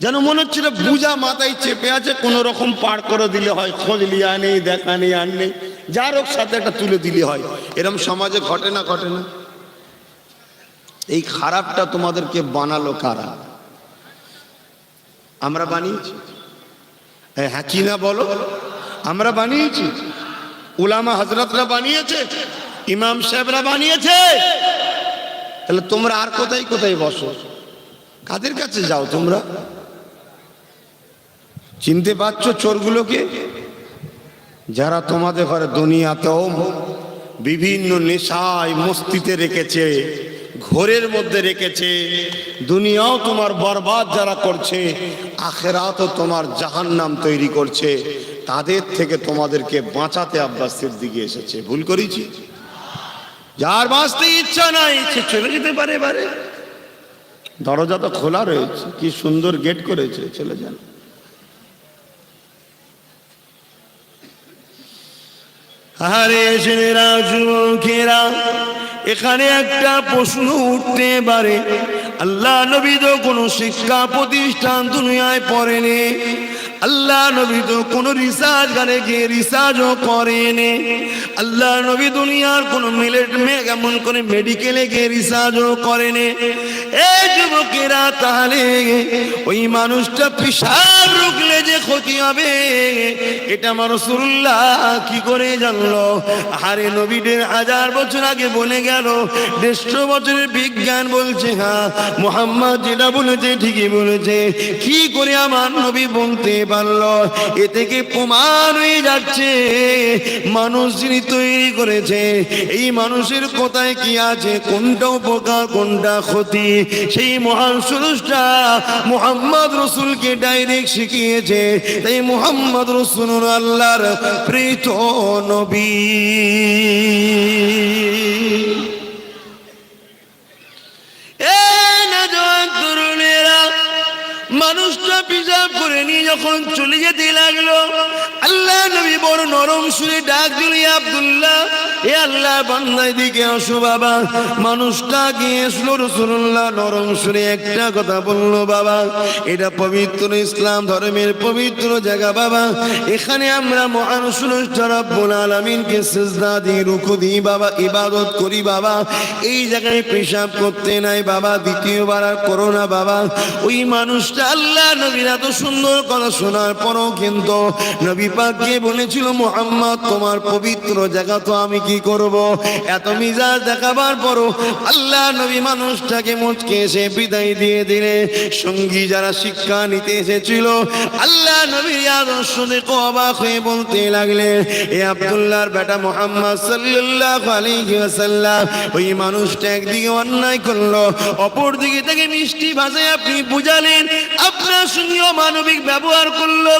S1: যেন মনে হচ্ছে বুঝা মাথায় চেপে আছে, কোন রকম পার করে দিলে হয়, খোঁজ লিয়া নেই, দেখা নেই, আর নেই, যার হোক সাথে একটা তুলে দিলে হয়। এরকম সমাজে ঘটে না? ঘটে না? এই খারাপটা তোমাদেরকে বানালো কারা? আমরা বানিয়েছি? হ্যাঁ কি না বলো? আমরা বানিয়েছি? উলামা হযরতরা বানিয়েছে? ইমাম সাহেবরা বানিয়েছে? তাহলে তোমরা আর কোথায় কোথায় বসো? কাদের কাছে যাও তোমরা? চিনতে পারছো চোরগুলোকে? যারা তোমাদের ঘরে দুনিয়াতেও বিভিন্ন নেশায় মস্তিতে রেখেছে, ঘোরের মধ্যে রেখেছে, দুনিয়াও তোমার বরবাদ যারা করছে, আখিরাতও তোমার জাহান্নাম তৈরি করছে, তাদের থেকে তোমাদেরকে বাঁচাতে আব্বাস সিদ্দিকী এসেছে। ভুল করেছি? যার বাঁচতে ইচ্ছা নাই সে চলে যেতে পারে, বারে দরজা তো খোলা রয়েছে, কি সুন্দর গেট করেছে, চলে যান। আরে ছেলেরা, যুবকেরা, এখানে একটা প্রশ্ন উঠতে পারে, আল্লাহ নবী তো কোনো শিক্ষা প্রতিষ্ঠান দুনিয়ায় পড়েনি, আল্লাহ নবী তো কোনো রিসার্চগারে গিয়ে রিসার্চও করেনি, আল্লাহ নবী দুনিয়ার কোনো এমন কোনো মেডিকেলে গিয়ে রিসার্চও করেনি। এই যুবকেরা, তাহলে ওই মানুষটা পেশাব রুখলে যে ক্ষতি হবে এটা আমার রাসূলুল্লাহ কি করে জানলো? আরে নবী 1000 বছর আগে বলে গেল, 150 বছরের বিজ্ঞান বলছে হ্যাঁ মুহাম্মদ যেটা বলেছে ঠিকই বলেছে। কি করে আমার নবী বলতে পারলো? এ থেকে প্রমাণ হয়ে যাচ্ছে মানুষ যিনি তৈরি করেছে, এই মানুষের কোথায় কি আছে, কোনটা উপকার কোনটা ক্ষতি, সেই মহান স্রষ্টা মুহাম্মদ রাসূলকে ডাইরেক্ট শিখিয়েছে। তাই মুহাম্মদ রাসূল আল্লাহর প্রিয় নবী। মানুষটা পেশাব করে নিয়ে যখন চলে যেতে লাগলো, আল্লাহ নবী বড় নরম সুরে ডাক দিল, আব্দুল্লাহ, এ আল্লাহ বান্দা দিকে আসো বাবা। মানুষটা গিয়ে আসলো, রাসূলুল্লাহ নরম সুরে একটা কথা বললো, বাবা এটা পবিত্র ইসলাম ধর্মের পবিত্র জায়গা বাবা, এখানে আমরা মহান স্রষ্টা রব্বুল আলামিনকে সিজদা দিই, রুকু দিই বাবা, ইবাদত করি বাবা, এই জায়গায় পেশাব করতে নাই বাবা, দ্বিতীয়বার আর করো না বাবা। ওই মানুষটা আল্লাহ নবীর এত সুন্দর কথা শোনার পরও কিন্তু নবী পাককে বলেছিল, মুহাম্মদ তোমার পবিত্র জায়গা তো আমি কি করব? এত মিজাজ দেখাবার পরও আল্লাহ নবী মানুষটাকে মুচকে এসে বিদায় দিয়ে দিলে, সঙ্গী যারা শিক্ষা নিতে এসেছিল আল্লাহ নবীর আদর্শ দেখে অবাক হয়ে বলতে লাগলে, এ আব্দুল্লাহর বেটা মুহাম্মদ সাল্লাল্লাহু আলাইহি ওয়াসাল্লাম, ওই মানুষটা একদিকে অন্যায় করলো, অপর দিকে তাকে মিষ্টি ভাষায় আপনি বুঝালেন, আপনার সঙ্গে অমানবিক ব্যবহার করলো,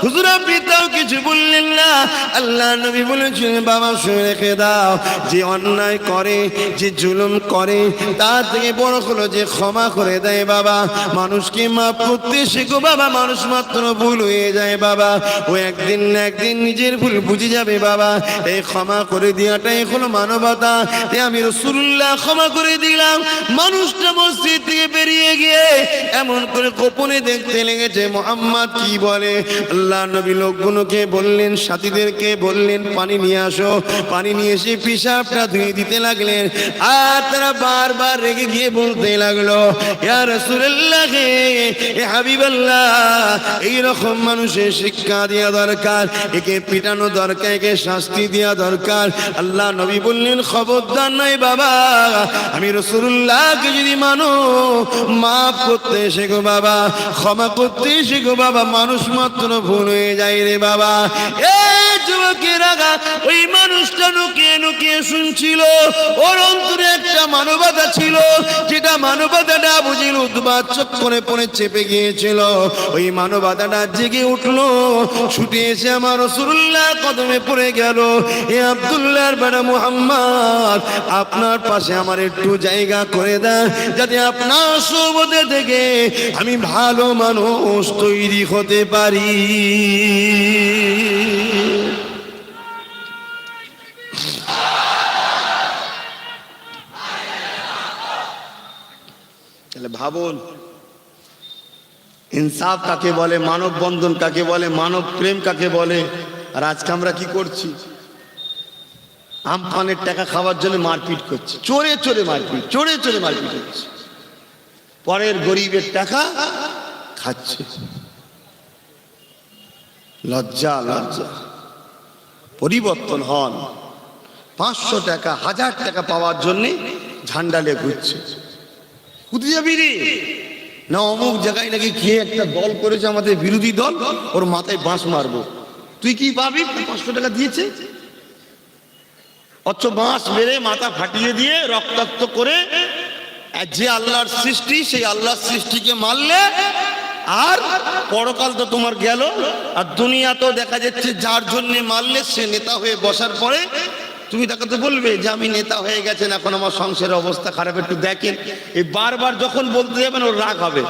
S1: হুজুর আপনি তাও কিছু বললেন না। আল্লাহ নবী বলেছিলেন, বাবা শুনে রেখে দাও, যে অন্যায় করে, যে জুলুম করে, তার থেকে বড় হলো যে ক্ষমা করে দেয় বাবা। মানুষকে মাফ করতে শেখো বাবা, মানুষ মাত্র ভুল হয়ে যায় বাবা, ও একদিন না একদিন নিজের ভুল বুঝে যাবে বাবা। এই ক্ষমা করে দেওয়াটাই হলো মানবতা। আমি রাসূলুল্লাহ ক্ষমা করে দিলাম। মানুষটা মসজিদ থেকে বেরিয়ে গিয়ে এমন করে গোপনে দেখতে লেগেছে মুহাম্মদ কি বলে। আল্লাহ নবী লোকগুলোকে বললেন, সাথীদেরকে বললেন, পানি নিয়ে আসো। পানি নিয়ে এসে পেশাবটা ধুয়ে দিতে লাগলেন। আর তারা বারবার রেগে গিয়ে বলতে লাগলো, ইয়া রাসূলুল্লাহ, এ হাবিবাল্লাহ, এইরকম মানুষের শিক্ষা দেওয়া দরকার, একে পিটানো দরকার, একে শাস্তি দেওয়া দরকার। আল্লাহ নবী বললেন, খবরদার নাই বাবা, আমি রাসূলুল্লাহকে যদি মানো, মাফ করতে শেখো বাবা, ক্ষমা করতে শিখো বাবা, মানুষ মাত্র ভুল হয়ে যায় রে বাবা। যুবকেরা, ওই মানুষটা লুকিয়ে লুকিয়ে শুনছিল, ওর অন্তরে একটা মানবতা ছিল, যেটা মানবতাটা বুঝিল উদ্বাদ চক্করে পড়ে চেপে গিয়েছিল। ওই মানবতাটা জেগে উঠলো, ছুটে এসে আমার রাসূলুল্লাহর কদমে পড়ে গেল। এ আব্দুল্লাহর বেটা মুহাম্মদ, আপনার পাশে আমার একটু জায়গা করে দেন, যাতে আপনার সোহবতে থেকে আমি ভালো মানুষ তৈরি হতে পারি। ভাবুন, ইনসাফ কাকে বলে, মানব বন্ধন কাকে বলে, মানব প্রেম কাকে বলে। আর আজকে আমরা কি করছি? আমফানের টাকা খাওয়ার জন্য মারপিট করছি, চোরে চোরে মারপিট, চোরে চোরে মারপিট হচ্ছে, পরের গরিবের টাকা খাচ্ছে। লজ্জা লজ্জা। পরিবর্তন হন। 500 টাকা 1000 টাকা পাওয়ার জন্যে ঝান্ডালে ঘুরছে। কোথায় যাবি রে? না অমুক জায়গায় নাকি খেয়ে একটা দল করেছে আমাদের বিরোধী দল, ওর মাথায় বাঁশ মারবো। তুই কি পাবি? 500 টাকা দিয়েছে, অথচ বাঁশ মেরে মাথা ফাটিয়ে দিয়ে রক্তাক্ত করে যে আল্লাহর সৃষ্টি, সেই আল্লাহর সৃষ্টিকে মারলে আর পরকাল তো তোমার গেল। আর দুনিয়া তো দেখা যাচ্ছে যার জন্য মারলে সে নেতা হয়ে বসার পরে তুমি তাকে তো বলবে যে আমি নেতা হয়ে গেছেন, এখন আমার সংসারের অবস্থা খারাপ, একটু দেখেন। এই বারবার যখন বলতে যাবেন ওর রাগ হবে,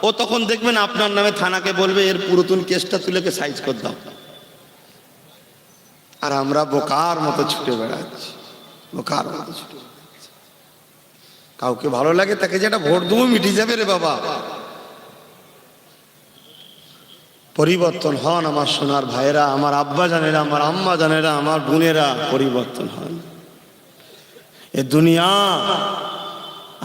S1: ও তখন দেখবেন আপনার নামে থানাকে বলবে এর পুরাতন কেসটা তুলেকে সাইজ করে দাও। আর আমরা বোকার মতো ছুটে বেড়াচ্ছি, বোকার মতো ছুটে বেড়াচ্ছি। কাউকে ভালো লাগে তাকে যেটা ভোট দেবো মিটে যাবে রে বাবা। পরিবর্তন হন আমার সোনার ভাইয়েরা, আমার আব্বা জানেরা, আমার আম্মা জানেরা, আমার বোনেরা, পরিবর্তন হন। এ দুনিয়া,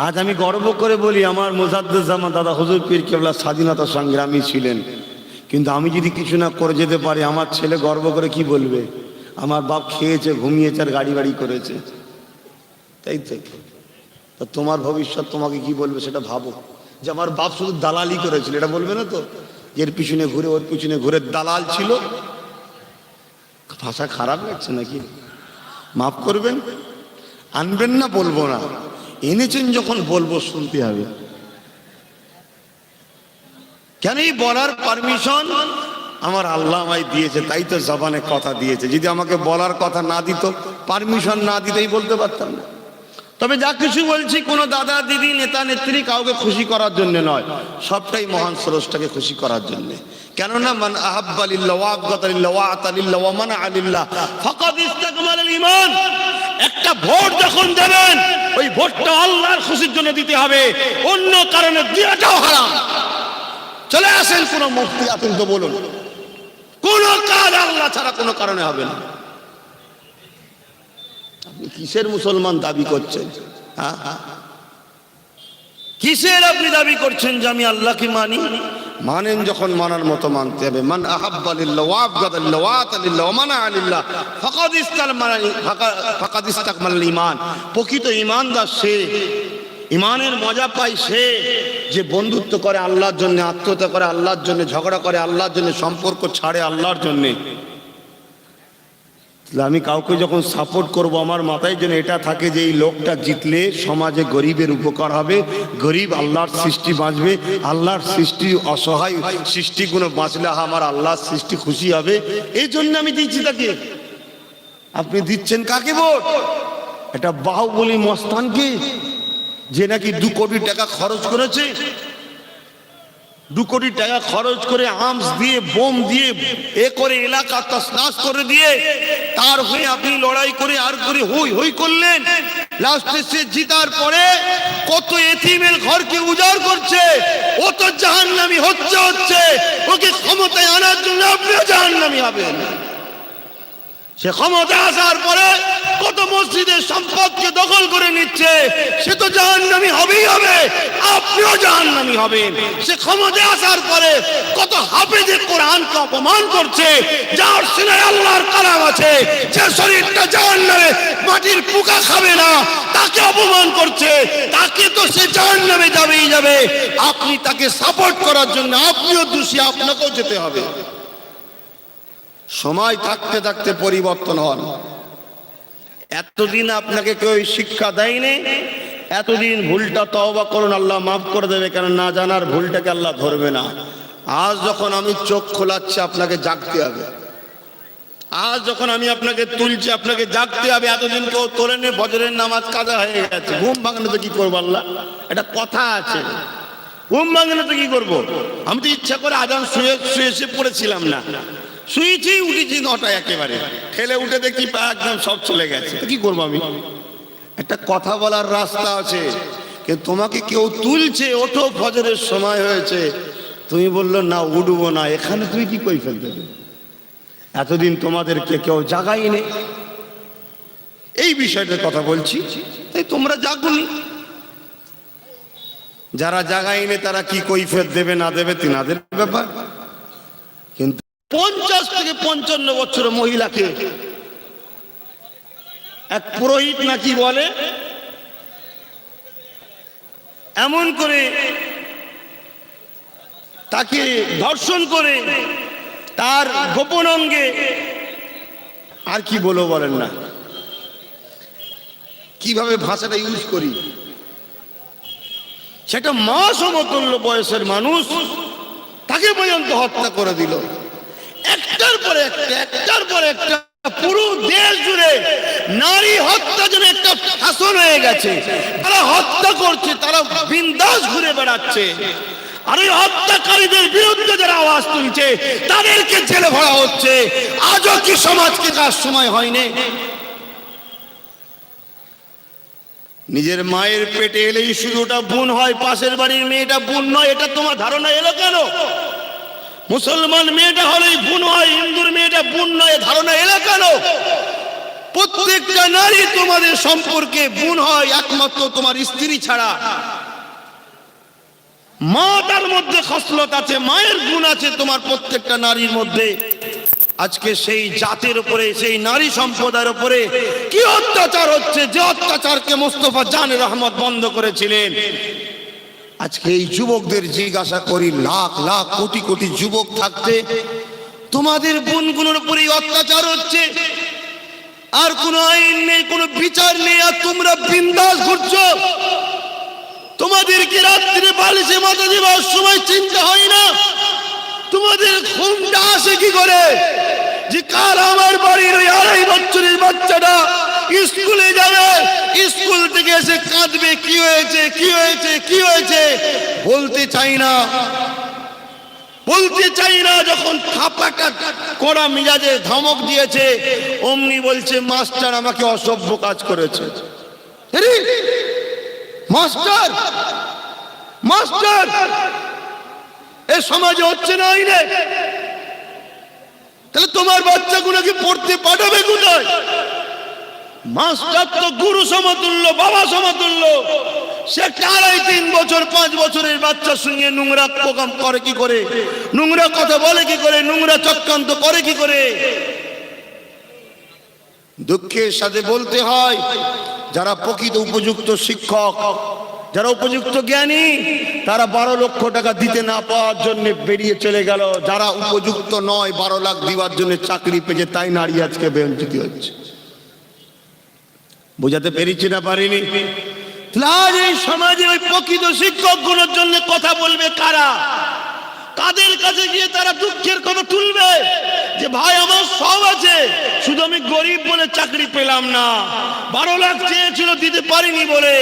S1: আজ আমি গর্ব করে বলি আমার মুজাদ্দেদুজ্জামান দাদা হুজুর পীর কেবলা স্বাধীনতা সংগ্রামী ছিলেন, কিন্তু আমি যদি কিছু না করে যেতে পারি আমার ছেলে গর্ব করে কি বলবে? আমার বাপ খেয়েছে, ঘুমিয়েছে আর গাড়ি বাড়ি করেছে, তাই তো তোমার ভবিষ্যৎ তোমাকে কি বলবে সেটা ভাবো। যে আমার বাপ শুধু দালালি করেছিল এটা বলবে না তো, এর পিছনে ঘুরে ওর পিছনে ঘুরে দালাল ছিল। ভাষা খারাপ লাগছে নাকি? মাফ করবেন, আনবেন না বলবো না, এনেছেন যখন বলবো শুনতে হবে। কেন এই বলার পারমিশন আমার আল্লাহ আমায় দিয়েছে, তাই তো জবানে কথা দিয়েছে। যদি আমাকে বলার কথা না দিত, পারমিশন না দিতেই বলতে পারতাম না। তবে যা কিছু বলছি কোনো দাদা দিদি নেতা নেত্রী কাউকে খুশি করার জন্য নয়, সবটাই মহান স্রষ্টাকে খুশি করার জন্য। কেননা মান আহাব্বা লিল্লাহ ওয়া আবগাদা লিল্লাহ ওয়া আতা লিল্লাহ ওয়া মানাআ লিল্লাহ ফাকাদ ইসতাকমালাল ঈমান। একটা ভোট যখন দেবেন ওই ভোটটা আল্লাহর খুশির জন্য দিতে হবে, অন্য কারণে দেওয়াটাও হারাম। চলে আসেন কোন মুফতি আছেন তো বলুন, কোন কাজ আল্লাহ ছাড়া কোনো কারণে হবে না। আপনি কিসের মুসলমান দাবি করছেন? কিসের আপনি দাবি করছেন যে আমি আল্লাহকে মানি? মানেন যখন মানার মতো মানতে হবে। মান আহাব্বা লিল্লাহ ওয়া আবগাদা লিল্লাহ ওয়া আতা লিল্লাহ ওয়া মানাআ লিল্লাহ ফাকাদ ইসতাকমালাল ঈমান। প্রকৃত ঈমানদার সে, ঈমানের মজা পায় সে যে বন্ধুত্ব করে আল্লাহর জন্য, আত্মীয়তা করে আল্লাহর জন্য, ঝগড়া করে আল্লাহর জন্য, সম্পর্ক ছাড়ে আল্লাহর জন্য। আমি কাউকে যখন সাপোর্ট করব আমার মাথায় যেন এটা থাকে যে এই লোকটা জিতলে সমাজে গরিবের উপকার হবে, গরিব আল্লাহর সৃষ্টি বাঁচবে, আল্লাহর সৃষ্টি অসহায় সৃষ্টিগুলো বাঁচলে আমার আল্লাহর সৃষ্টি খুশি হবে, এই জন্য আমি দিচ্ছি তাকে। আপনি দিচ্ছেন কাকে ভোট? এটা বাহুবলী মস্তানকে, যে নাকি 2 কোটি টাকা খরচ করেছে, 2 কোটি টাকা খরচ করে আর্মস দিয়ে, বোম দিয়ে এ করে এলাকা তছনছ করে দিয়ে তার হয়ে আপনি লড়াই করে আর করে হই হই করলেন। লাস্টে সে জিতার পরে কত এতিমের ঘরকে উজাড় করছে, ও তো জাহান্নামী হচ্ছে। ওকে ক্ষমতায় আনার জন্য আপনিও জাহান্নামী হবেন। সে ক্ষমতা আসার পরে কত মসজিদের সম্পদকে দখল করে নিচ্ছে, সে তো জাহান্নামী হবেই হবে, আপনিও জাহান্নামী হবেন। সে ক্ষমতা আসার পরে কত হাফেজে কোরআনকে অপমান করছে, যার সিনায় আল্লাহর কালাম আছে, যে শরীরটা জাহান্নামে মাটির পোকা খাবে না, তাকে অপমান করছে, তাকে তো সে জাহান্নামে যাবেই যাবে। আপনি তাকে সাপোর্ট করার জন্য আপনিও দোষী, আপনাকেও যেতে হবে। সময় থাকতে থাকতে পরিবর্তন হন। এতদিন আপনাকে কেউ শিক্ষা দেয়নি, এতদিন ভুলটা তওবা করুন, আল্লাহ মাফ করে দেবে, কারণ না জানার ভুলটাকে আল্লাহ ধরবে না। আজ যখন আমি চোখ খোলাচ্ছি আপনাকে জাগতে হবে, আজ যখন আমি আপনাকে তুলছি আপনাকে জাগতে হবে। এতদিন কেউ তোলেনি, ফজরের নামাজ কাজা হয়ে গেছে, ঘুম ভাঙলে তো কি করবো আল্লাহ, এটা কথা আছে, ঘুম ভাঙলে তো কি করবো। আমি তো ইচ্ছা করে আজান শুয়ে শুয়ে পড়েছিলাম না, শুয়েছি উঠেছি 9টায়, একেবারে ঠেলে উঠে দেখি পা একদম সব চলে গেছে, কি করবো আমি। একটা কথা বলার রাস্তা আছে, কিন্তু তোমাকে কেউ তুলছে, ওঠো ফজরের সময় হয়েছে, তুমি বললো না উঠবো না, এখানে তুমি কি কই ফেলতে। এতদিন তোমাদেরকে কেউ জাগাইনি, এই বিষয়টার কথা বলছি, তাই তোমরা জাগুনি। যারা জাগাইনি তারা কি কৈফিয়ত দেবে না দেবে তিনাদের ব্যাপার। কিন্তু 50 থেকে 55 বছরের মহিলাকে এক পুরোহিত নাকি বলে এমন করে তাকে ধর্ষণ করে তার গোপন অঙ্গে, আর কি বলবো বলেন না, কিভাবে ভাষাটা ইউজ করি, সেটা মা সমতুল্য বয়সের মানুষ, তাকে পর্যন্ত হত্যা করে দিল। একটার পরে একটা পুরো দেশ জুড়ে নারী হত্যা যেন একটা শাসন হয়ে গেছে। তারা হত্যা করছে, তারা বিন্দাস ঘুরে বেড়াচ্ছে, আর ওই হত্যাকারীদের বিরুদ্ধে যারা আওয়াজ তুলছে তাদেরকে জেলে ভরা হচ্ছে। আজও কি সমাজকে কাজ সময় হয়নি? নিজের মায়ের পেটে এলেই শুধু ওটা বোন হয়, পাশের বাড়ির মেয়েটা বোন নয়, এটা তোমার ধারণা এলো কেন? মুসলমান মেয়েটা হলেই বোন হয়, হিন্দুর মেয়েটা বোন নয়, ধারণা এলো কেন? প্রত্যেকটা নারী তোমাদের সম্পর্কে বোন হয়, একমাত্র তোমার স্ত্রী ছাড়া। মা তার মধ্যে খসলত আছে, মায়ের গুণ আছে তোমার প্রত্যেকটা নারীর মধ্যে। আজকে সেই জাতের উপরে, সেই নারী সম্প্রদায়ের উপরে কি অত্যাচার হচ্ছে, যে অত্যাচারকে মোস্তফা জান রহমত বন্ধ করেছিলেন। আজকে এই যুবকদের জিজ্ঞাসা করি, লাখ লাখ কোটি কোটি যুবক থাকতে তোমাদের বোনগুলোর উপরে অত্যাচার হচ্ছে, আর কোনো আইন নেই, কোনো বিচার নেই, আর তোমরা বিন্দাস ঘুরছো। তোমাদেরকে রাত্রে বালিশে মাথা দেওয়ার সময় চিন্তা হয় না? তোমাদের ঘুমটা আসে কি করে যে কাল আমার বাড়ির ওই 2.5 বছরের বাচ্চাটা স্কুলে যাবে, স্কুল থেকে এসে কাঁদবে, কি হয়েছে কি হয়েছে কি হয়েছে, বলতে চাই না, বলতে চাই না। যখন থাপাটা কড়া মিজাজে ধমক দিয়েছে, অমনি বলছে মাস্টার আমাকে অসভ্য কাজ করেছে। মাস্টার মাস্টার এ সমাজে হচ্ছে না আইনে, তাহলে তোমার বাচ্চাগুলোকে পড়তে পাঠাবে কোথায়? মাস্টার তো গুরু সমতুল্য, বাবা সমতুল্য। সে 2.5-3 বছর 5 বছরের বাচ্চার সঙ্গে নোংরা প্রোগ্রাম করে কি করে, নোংরা কথা বলে কি করে, নোংরা চক্রান্ত করে কি করে। দুঃখের সাথে বলতে হয়, যারা প্রকৃত উপযুক্ত শিক্ষক, যারা উপযুক্ত জ্ঞানী, তারা 12 লক্ষ টাকা দিতে না পাওয়ার জন্য বেরিয়ে চলে গেল। যারা উপযুক্ত নয়, 12 লাখ দিবার জন্য চাকরি পেয়েছে, তাই নারী আজকে বঞ্চিত হচ্ছে। বোঝাতে পেরেছি না পারিনি? আজ এই সমাজে ওই প্রকৃত শিক্ষকগুলোর জন্য কথা বলবে কারা? কাদের কাছে গিয়ে তারা দুঃখের কথা তুলবে যে ভাই আমার সব আছে, শুধু আমি গরিব বলে চাকরি পেলাম না, 12 লাখ চেয়েছিল দিতে পারিনি বলে।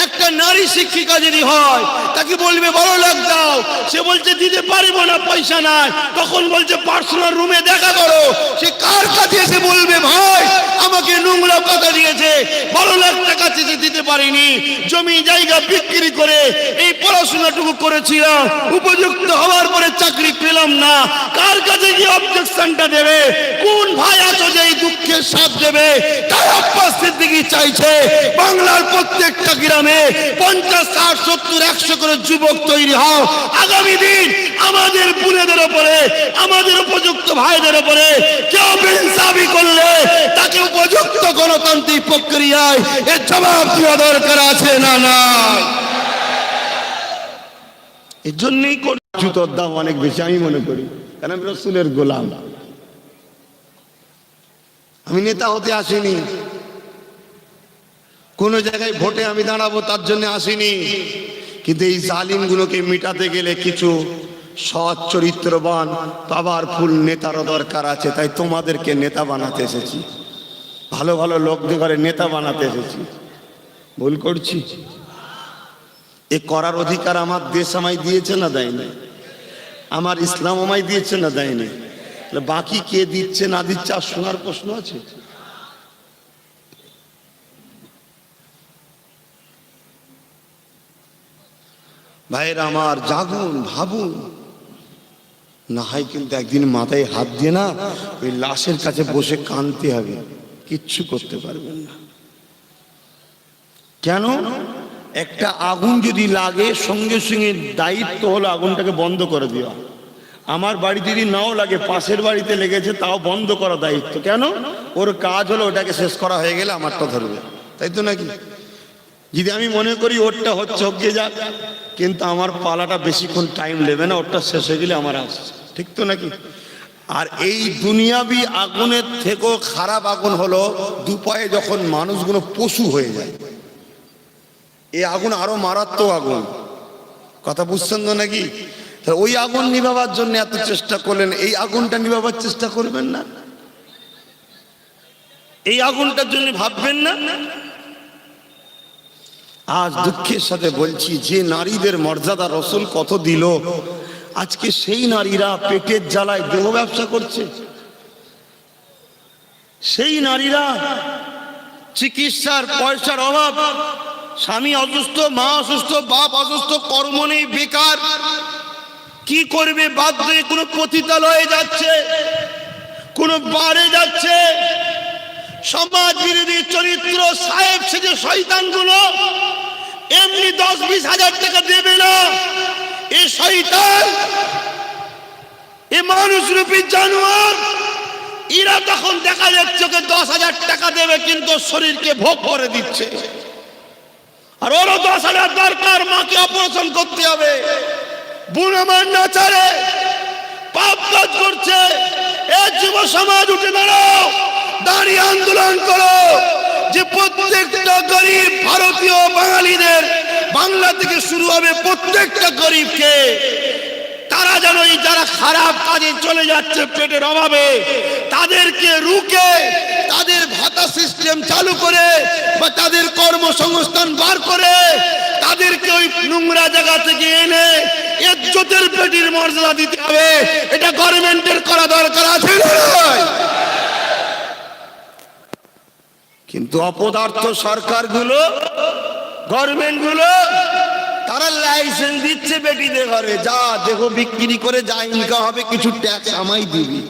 S1: একটা নারী শিক্ষিকা যদি হয়, তাকে বলবে 12 লাখ দাও, সে বলছে দিতে পারবো না, পয়সা নাই, তখন বলছে পার্সোনাল রুমে দেখা করো। সে কার কাছে এসে বলবে ভাই আমাকে নোংরা কথা দিয়েছে, 12 লাখ টাকা চেয়ে দিতে পারিনি, জমি জায়গা বিক্রি করে এই পড়াশোনাটুকু করেছিলাম, উপযুক্ত হওয়ার পরে চাকরি পেলাম না, কার কাছে গিয়ে অবজেকশনটা দেবে? কোন ভাই আছো যে
S2: এই দুঃখের সাথ দেবে। তাই আব্বাস সিদ্দিকী চাইছে বাংলার প্রত্যেকটা গ্রামে 50, 60, 70, 100 করে যুবক তৈরি হও। আগামী দিন আমাদের বুনেদের উপরে, আমাদের উপযুক্ত ভাইদের উপরে কেউ বেইনসাফি করলে তাকে উপযুক্ত গণতান্ত্রিক প্রক্রিয়ায় এর জবাব দেওয়া দরকার আছে না নাই?
S1: এর জন্যই জুতোর দাম অনেক বেশি আমি মনে করি, কারণ আমি রাসূলের গোলাম। আমি নেতা হতে আসিনি, কোন জায়গায় ভোটে আমি দাঁড়াবো তার জন্য আসিনি, কিন্তু এই জালিমগুলোকে মিটাতে গেলে কিছু সৎ চরিত্রবান পাওয়ারফুল নেতারও দরকার আছে। তাই তোমাদেরকে নেতা বানাতে এসেছি, ভালো ভালো লোকদের ঘরে নেতা বানাতে এসেছি। ভুল করছি? এ করার অধিকার আমার দেশ আমায় দিয়েছে না দেয়নি? আমার ইসলাম আমায় দিয়েছে না দেয়নি? বাকি কে দিচ্ছে না দিচ্ছে আর শোনার প্রশ্ন আছে? ভাইরা আমার, জাগুন, ভাবুন। না হয় কিন্তু একদিন মাথায় হাত দিয়ে না ওই লাশের কাছে বসে কাঁদতে হবে, কিচ্ছু করতে পারবেন না। কেন? একটা আগুন যদি লাগে সঙ্গে সঙ্গে দায়িত্ব হলো আগুনটাকে বন্ধ করে দেওয়া। আমার বাড়ি যদি নাও লাগে, পাশের বাড়িতে লেগেছে, তাও বন্ধ করা দায়িত্ব। কেন? ওর কাজ হলো ওটাকে শেষ করা হয়ে গেলে আমারটা ধরবে, তাই তো নাকি? যদি আমি মনে করি ওরটা হচ্ছে হয়ে যাক, কিন্তু আমার পালাটা বেশিক্ষণ টাইম নেবে না, ওরটা শেষ হয়ে গেলে আমার আসছে, ঠিক তো নাকি? আর এই দুনিয়াবি আগুনের থেকেও খারাপ আগুন হলো দুপায়ে যখন মানুষগুলো পশু হয়ে যায়। এই আগুন আরো মারাত্মক আগুন, কথা বুঝছেন তো নাকি? ওই আগুন নিভাবার জন্য এত চেষ্টা করলেন, এই আগুনটা নিভাবার চেষ্টা করবেন না? এই আগুনটার জন্য ভাববেন না? আজ দুঃখের সাথে বলছি, যে নারীদের মর্যাদা রসুল কত দিল, আজকে সেই নারীরা পেটের জ্বালায় দেহ ব্যবসা করছে। সেই নারীরা চিকিৎসার পয়সার অভাব, স্বামী অসুস্থ, মা অসুস্থ, বাপ অসুস্থ, কর্ম নেই, বেকার, কি করবে বাধ্য হয়ে কোনো পতিতালয়ে যাচ্ছে, কোনো বারে যাচ্ছে। সমাজ বিরোধী চরিত্র সাহেব সেজে শয়তানগুলো এমনি 10-20 হাজার টাকা দেবে না। এ শয়তান, এ মানুষরূপী জানোয়ার, এরা তখন দেখা যাচ্ছে ওকে 10,000 টাকা দেবে, কিন্তু শরীরকে ভোগ করে দিচ্ছে। আর ওরও 10,000 দরকার, মাকে অপারেশন করতে হবে, বুন আমার নাচারে পাপ কাজ করছে। এ যুব সমাজ উঠে দাঁড়াও, দাঁড়িয়ে আন্দোলন করো যে প্রত্যেকটা গরিব ভারতীয় বাঙালিদের, বাংলা থেকে শুরু হবে প্রত্যেকটা গরিবকে, তারা যেন এই যারা খারাপ কাজে চলে যাচ্ছে পেটের অভাবে, তাদেরকে রুখে তাদের ভাতা সিস্টেম চালু করে বা তাদের কর্মসংস্থান বার করে তাদেরকে ওই নোংরা জায়গা থেকে এনে ইজ্জতের পেটির মর্যাদা দিতে হবে। এটা গভর্নমেন্টের করা দরকার আছে না? কিন্তু অপদার্থ সরকারগুলো, গভর্নমেন্টগুলো, তারা লাইসেন্স দিচ্ছে বেটিদের ঘরে, যা দেখো বিক্রি করে যা ইনকাম হবে কিছু ট্যাক্স আমায় দিবি।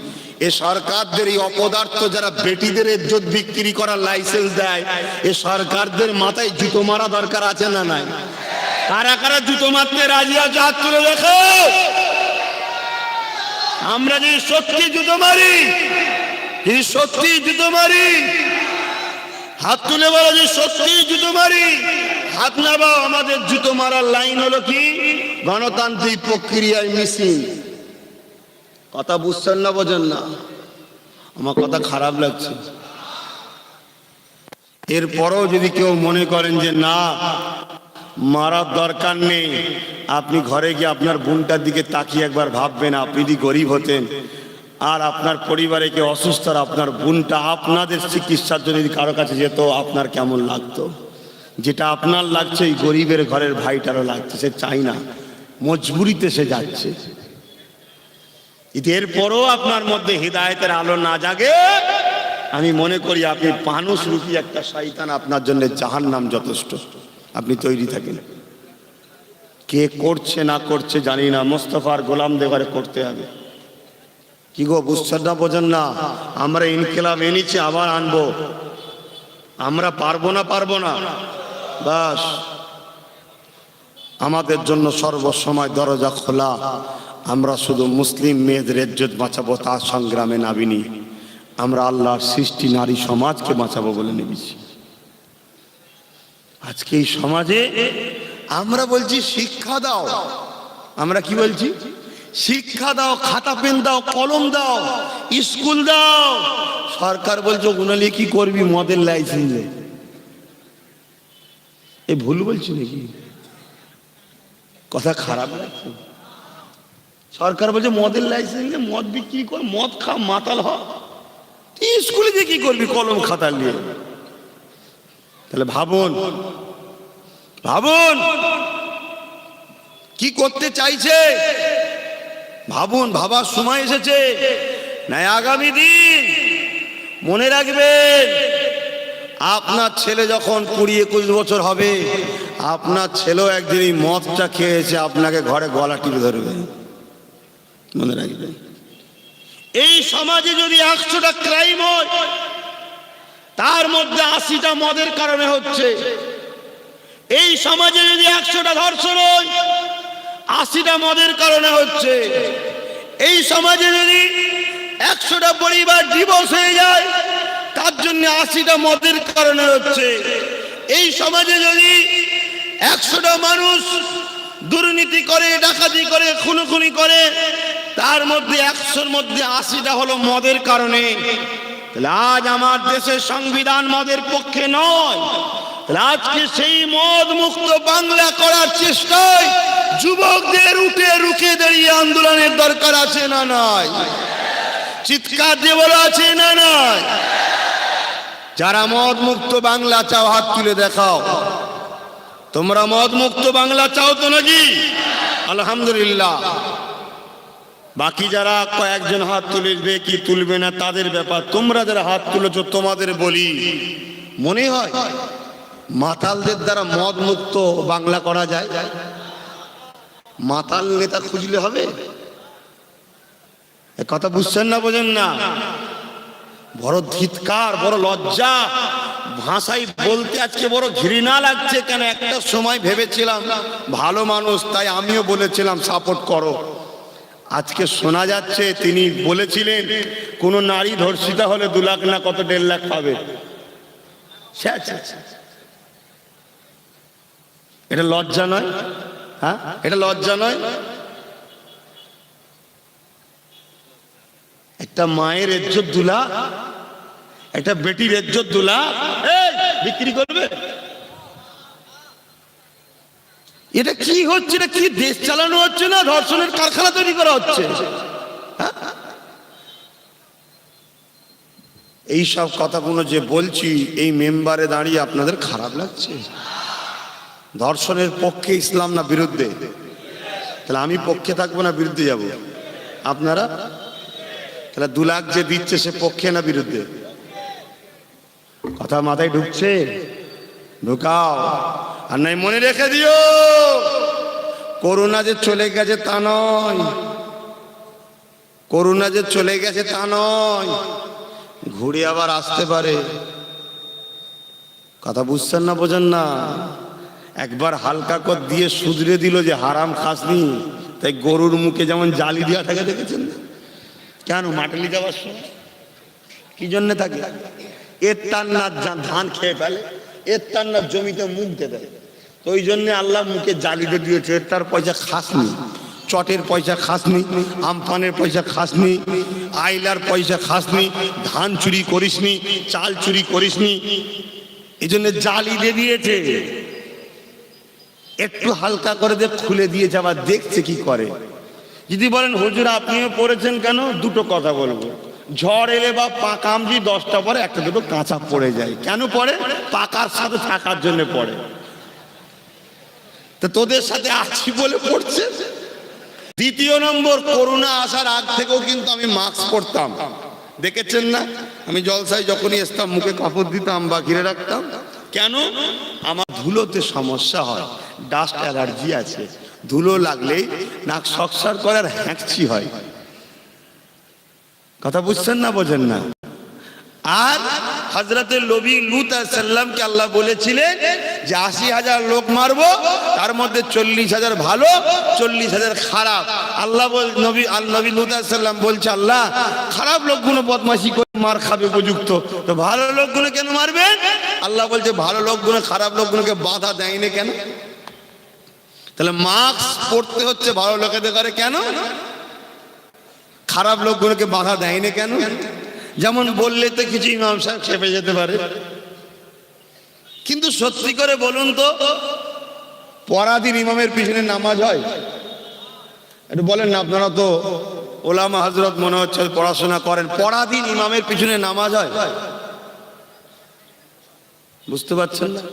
S1: এ সরকারদের এই অপদার্থ যারা বেটিদের ইজ্জত বিক্রি করার লাইসেন্স দেয়, এ সরকারদের মাথায় জুতো মারা দরকার আছে না নাই? কারা কারা জুতো মারতে রাজি আছে হাত তুলে দেখো। আমরা যদি সত্যি জুতো মারি, যদি সত্যি জুতো মারি, হাত তুলে বলো যে সত্যি জুতো মারি। হাত নামাও। আমাদের জুতো মারার লাইন হলো কি? গণতান্ত্রিক প্রক্রিয়ায় মিছিল। কথা বুঝছেন না বোঝেন না? আমার কথা খারাপ লাগছে। এরপরও যদি কেউ মনে করেন যে না মারার দরকার নেই, আপনি ঘরে গিয়ে আপনার বোনটার দিকে তাকিয়ে একবার ভাববেন, আপনি যদি গরিব হতেন আর আপনার পরিবারে কেউ অসুস্থ, আর আপনার বোনটা আপনাদের চিকিৎসার জন্য যদি কারো কাছে যেত, আপনার কেমন লাগতো? যেটা আপনার লাগছে এই গরিবের ঘরের ভাইটারও লাগছে। সে চাই না, মজবুরিতে সে যাচ্ছে। এরপরও আপনার মধ্যে হিদায়েতের আলো না জাগে, আমি মনে করি আপনি মানুষ রূপী একটা শয়তান, আপনার জন্য জাহান্নাম যথেষ্ট। আপনি তৈরি থাকেন। কে করছে না করছে জানি না, মোস্তফার গোলামদের ঘরে করতে হবে। কি গো, বুঝছেন না, বোঝেন না? আমরা ইনকিলাব এনেছি, আবার আনবো। আমরা পারবো না বাস। আমাদের জন্য সর্বসময় দরজা খোলা। আমরা শুধু মুসলিম মেয়েদের ইজ্জত বাঁচাবো তার সংগ্রামে নামিনি। আমরা আল্লাহর সৃষ্টি নারী সমাজকে বাঁচাবো বলে নেমেছি। আজকে এই সমাজে আমরা বলছি শিক্ষা দাও। আমরা কি বলছি? শিক্ষা দাও, খাতা পেন দাও, কলম দাও, স্কুল দাও। সরকার বলছে ওগুলো নিয়ে কি করবি? মদের লাইসেন্স। এ ভুল বলছি নাকি? কথা খারাপ লাগছে? সরকার বলছে মদের লাইসেন্স, মদ বিক্রি কর, মদ খা, মাতাল হ। স্কুলে যে কি করবি কলম খাতা নিয়ে? তাহলে ভাবুন কি করতে চাইছে, ভাবুন। ভাবার সময় এসেছে না? আগামী দিন মনে রাখবেন, আপনার ছেলে যখন 20-21 বছর হবে, আপনার ছেলেও একদিন এই মদটা খেয়েছে, আপনাকে ঘরে গলা টিপে ধরবে। মনে রাখবেন, এই সমাজে যদি 100টা ক্রাইম হয়, তার মধ্যে 80টা মদের কারণে হচ্ছে। এই সমাজে যদি 100টা ধর্ষণ হয়, 80টা মদের কারণে হচ্ছে। এই সমাজে যদি 100টা পরিবার ডিভোর্স হয়ে যায়, তার জন্য 80টা মদের কারণে হচ্ছে। এই সমাজে যদি 100টা মানুষ দুর্নীতি করে, ডাকাতি করে, খুনোখুনি করে, তার মধ্যে 100-র মধ্যে 80টা হলো মদের কারণে। তাহলে আজ আমার দেশের সংবিধান মদের পক্ষে নয়। তাহলে আজকে সেই মদ মুক্ত বাংলা করার চেষ্টায় যুবকদের রুখে দাঁড়িয়ে আন্দোলনের দরকার আছে না নয়? চিৎকার দিয়ে বলা আছে না নয়? যারা মদ মুক্ত বাংলা চাও হাত তুলে দেখাও। তোমরা মদ মুক্ত বাংলা চাও তো নাকি? আলহামদুলিল্লাহ। বাকি যারা কয়েকজন হাত তুলবে কি তুলবে না তাদের ব্যাপার। তোমরা যারা হাত তুলেছো তোমাদের বলি, মনে হয় মাতালদের দ্বারা মদ মুক্ত বাংলা করা যায়? মাতাল নেতা খুঁজলে হবে? এ কথা বুঝছেন না, বোঝেন না? বড় ধিৎকার, বড় লজ্জা, ভাষায় বলতে আজকে বড় ঘৃণা লাগছে। কেন? একটা সময় ভেবেছিলাম ভালো মানুষ, তাই আমিও বলেছিলাম সাপোর্ট করো। আজকে শোনা যাচ্ছে তিনি বলেছিলেন কোন নারী ধর্ষিতা হলে 2 লাখ না কত 1.5 লাখ পাবে। এটা লজ্জা নয়? হ্যাঁ, এটা লজ্জা নয়? একটা মায়ের ইজ্জত 2 লাখ, একটা বেটির ইজ্জত 2 লাখ বিক্রি করবে? এটা কি হচ্ছে? এটা কি দেশ চালানো হচ্ছে না ধর্ষণের কারখানা তৈরি করা হচ্ছে? এই সব কথাগুলো যে বলছি এই মেম্বারে দাঁড়িয়ে আপনাদের খারাপ লাগছে? ধর্ষণের পক্ষে ইসলাম না বিরুদ্ধে? তাহলে আমি পক্ষে থাকবো না বিরুদ্ধে যাব? আপনারা তাহলে 2 লাখ যে দিচ্ছে সে পক্ষে না বিরুদ্ধে? কথা মাথায় ঢুকছে? ঢুকাও। আর নাই মনে রেখে দিও, করোনা যে চলে গেছে তা নয়। করোনা যে চলে গেছে তা নয়, ঘুরে আবার আসতে পারে। কথা বুঝছেন না, বোঝেন না? একবার হালকা করে দিয়ে শুধরে দিল যে হারাম খাসনি, তাই গরুর মুখে যেমন জালি দেওয়া থাকে, দেখেছেন না? কেন? মাটালি যাওয়ার সময় কি জন্য থাকে? এর টান্না ধান খেয়ে ফেলে, এর টান্নার জমিতে মুখ দিয়ে দেয়, তো ওই জন্য আল্লাহ মুখে জালি দিয়ে দিয়েছে। এর তার পয়সা খাসনি, চটের পয়সা খাসনি, আমফানের পয়সা খাসনি, আইলার পয়সা খাসনি, ধান চুরি করিসনি, চাল চুরি করিসনি, এই জন্য জালি দিয়ে দিয়েছে। একটু হালকা করে দিয়ে খুলে দিয়েছে, আবার দেখছে কি করে। যদি বলেন হুজুর আপনিও পড়েছেন কেন, 2টো কথা বলবো। ঝড় এলে বা পাকা আমজি 10টা পরে 1-2 কাঁচা পড়ে যায়। কেন পড়ে? পাকার সাথে থাকার জন্য পড়ে। তো তোদের সাথে আছি বলে পড়ছে। দ্বিতীয় নম্বর, করোনা আসার আগ থেকেও কিন্তু আমি মাস্ক পরতাম, দেখেছেন না? আমি জলসায় যখনই আসতাম মুখে কাপড় দিতাম বা ঘিরে রাখতাম। কেন? আমার ধুলোতে সমস্যা হয়, ডাস্ট অ্যালার্জি আছে। ধুলো লাগলেই নাক সকসার করে আর হ্যাঁকছি হয়। কথা বুঝছেন না বোঝেন না? আর হযরতে নবী লূত আলাইহিস সালামকে আল্লাহ বলেছিলেন যে ৮০,০০০ লোক মারবো, তার মধ্যে ৪০,০০০ ভালো, ৪০,০০০ খারাপ। আল্লাহ নবী লূত আলাইহিস সালাম বলছে, আল্লাহ খারাপ লোকগুলো বদমাশি করে মার খাবে উপযুক্ত, তো ভালো লোকগুলো কেন মারবেন? আল্লাহ বলছে ভালো লোকগুলো খারাপ লোকগুলোকে বাধা দেয়নি কেন? তাহলে মাস্ক পড়তে হচ্ছে ভালো লোকেদের করে, কেন খারাপ লোকগুলোকে বাধা দেয়নি কেন? যেমন বললে তো কিছু ইমাম সাহেব খেপে যেতে পারে, কিন্তু সত্যি করে বলুন তো, পরাধীন ইমামের পিছনে নামাজ হয়? একটু বলেন না, আপনারা তো ওলামা হযরত মনে হচ্ছে পড়াশোনা করেন, পরাধীন ইমামের পিছনে নামাজ হয়? বুঝতে পারছেন না?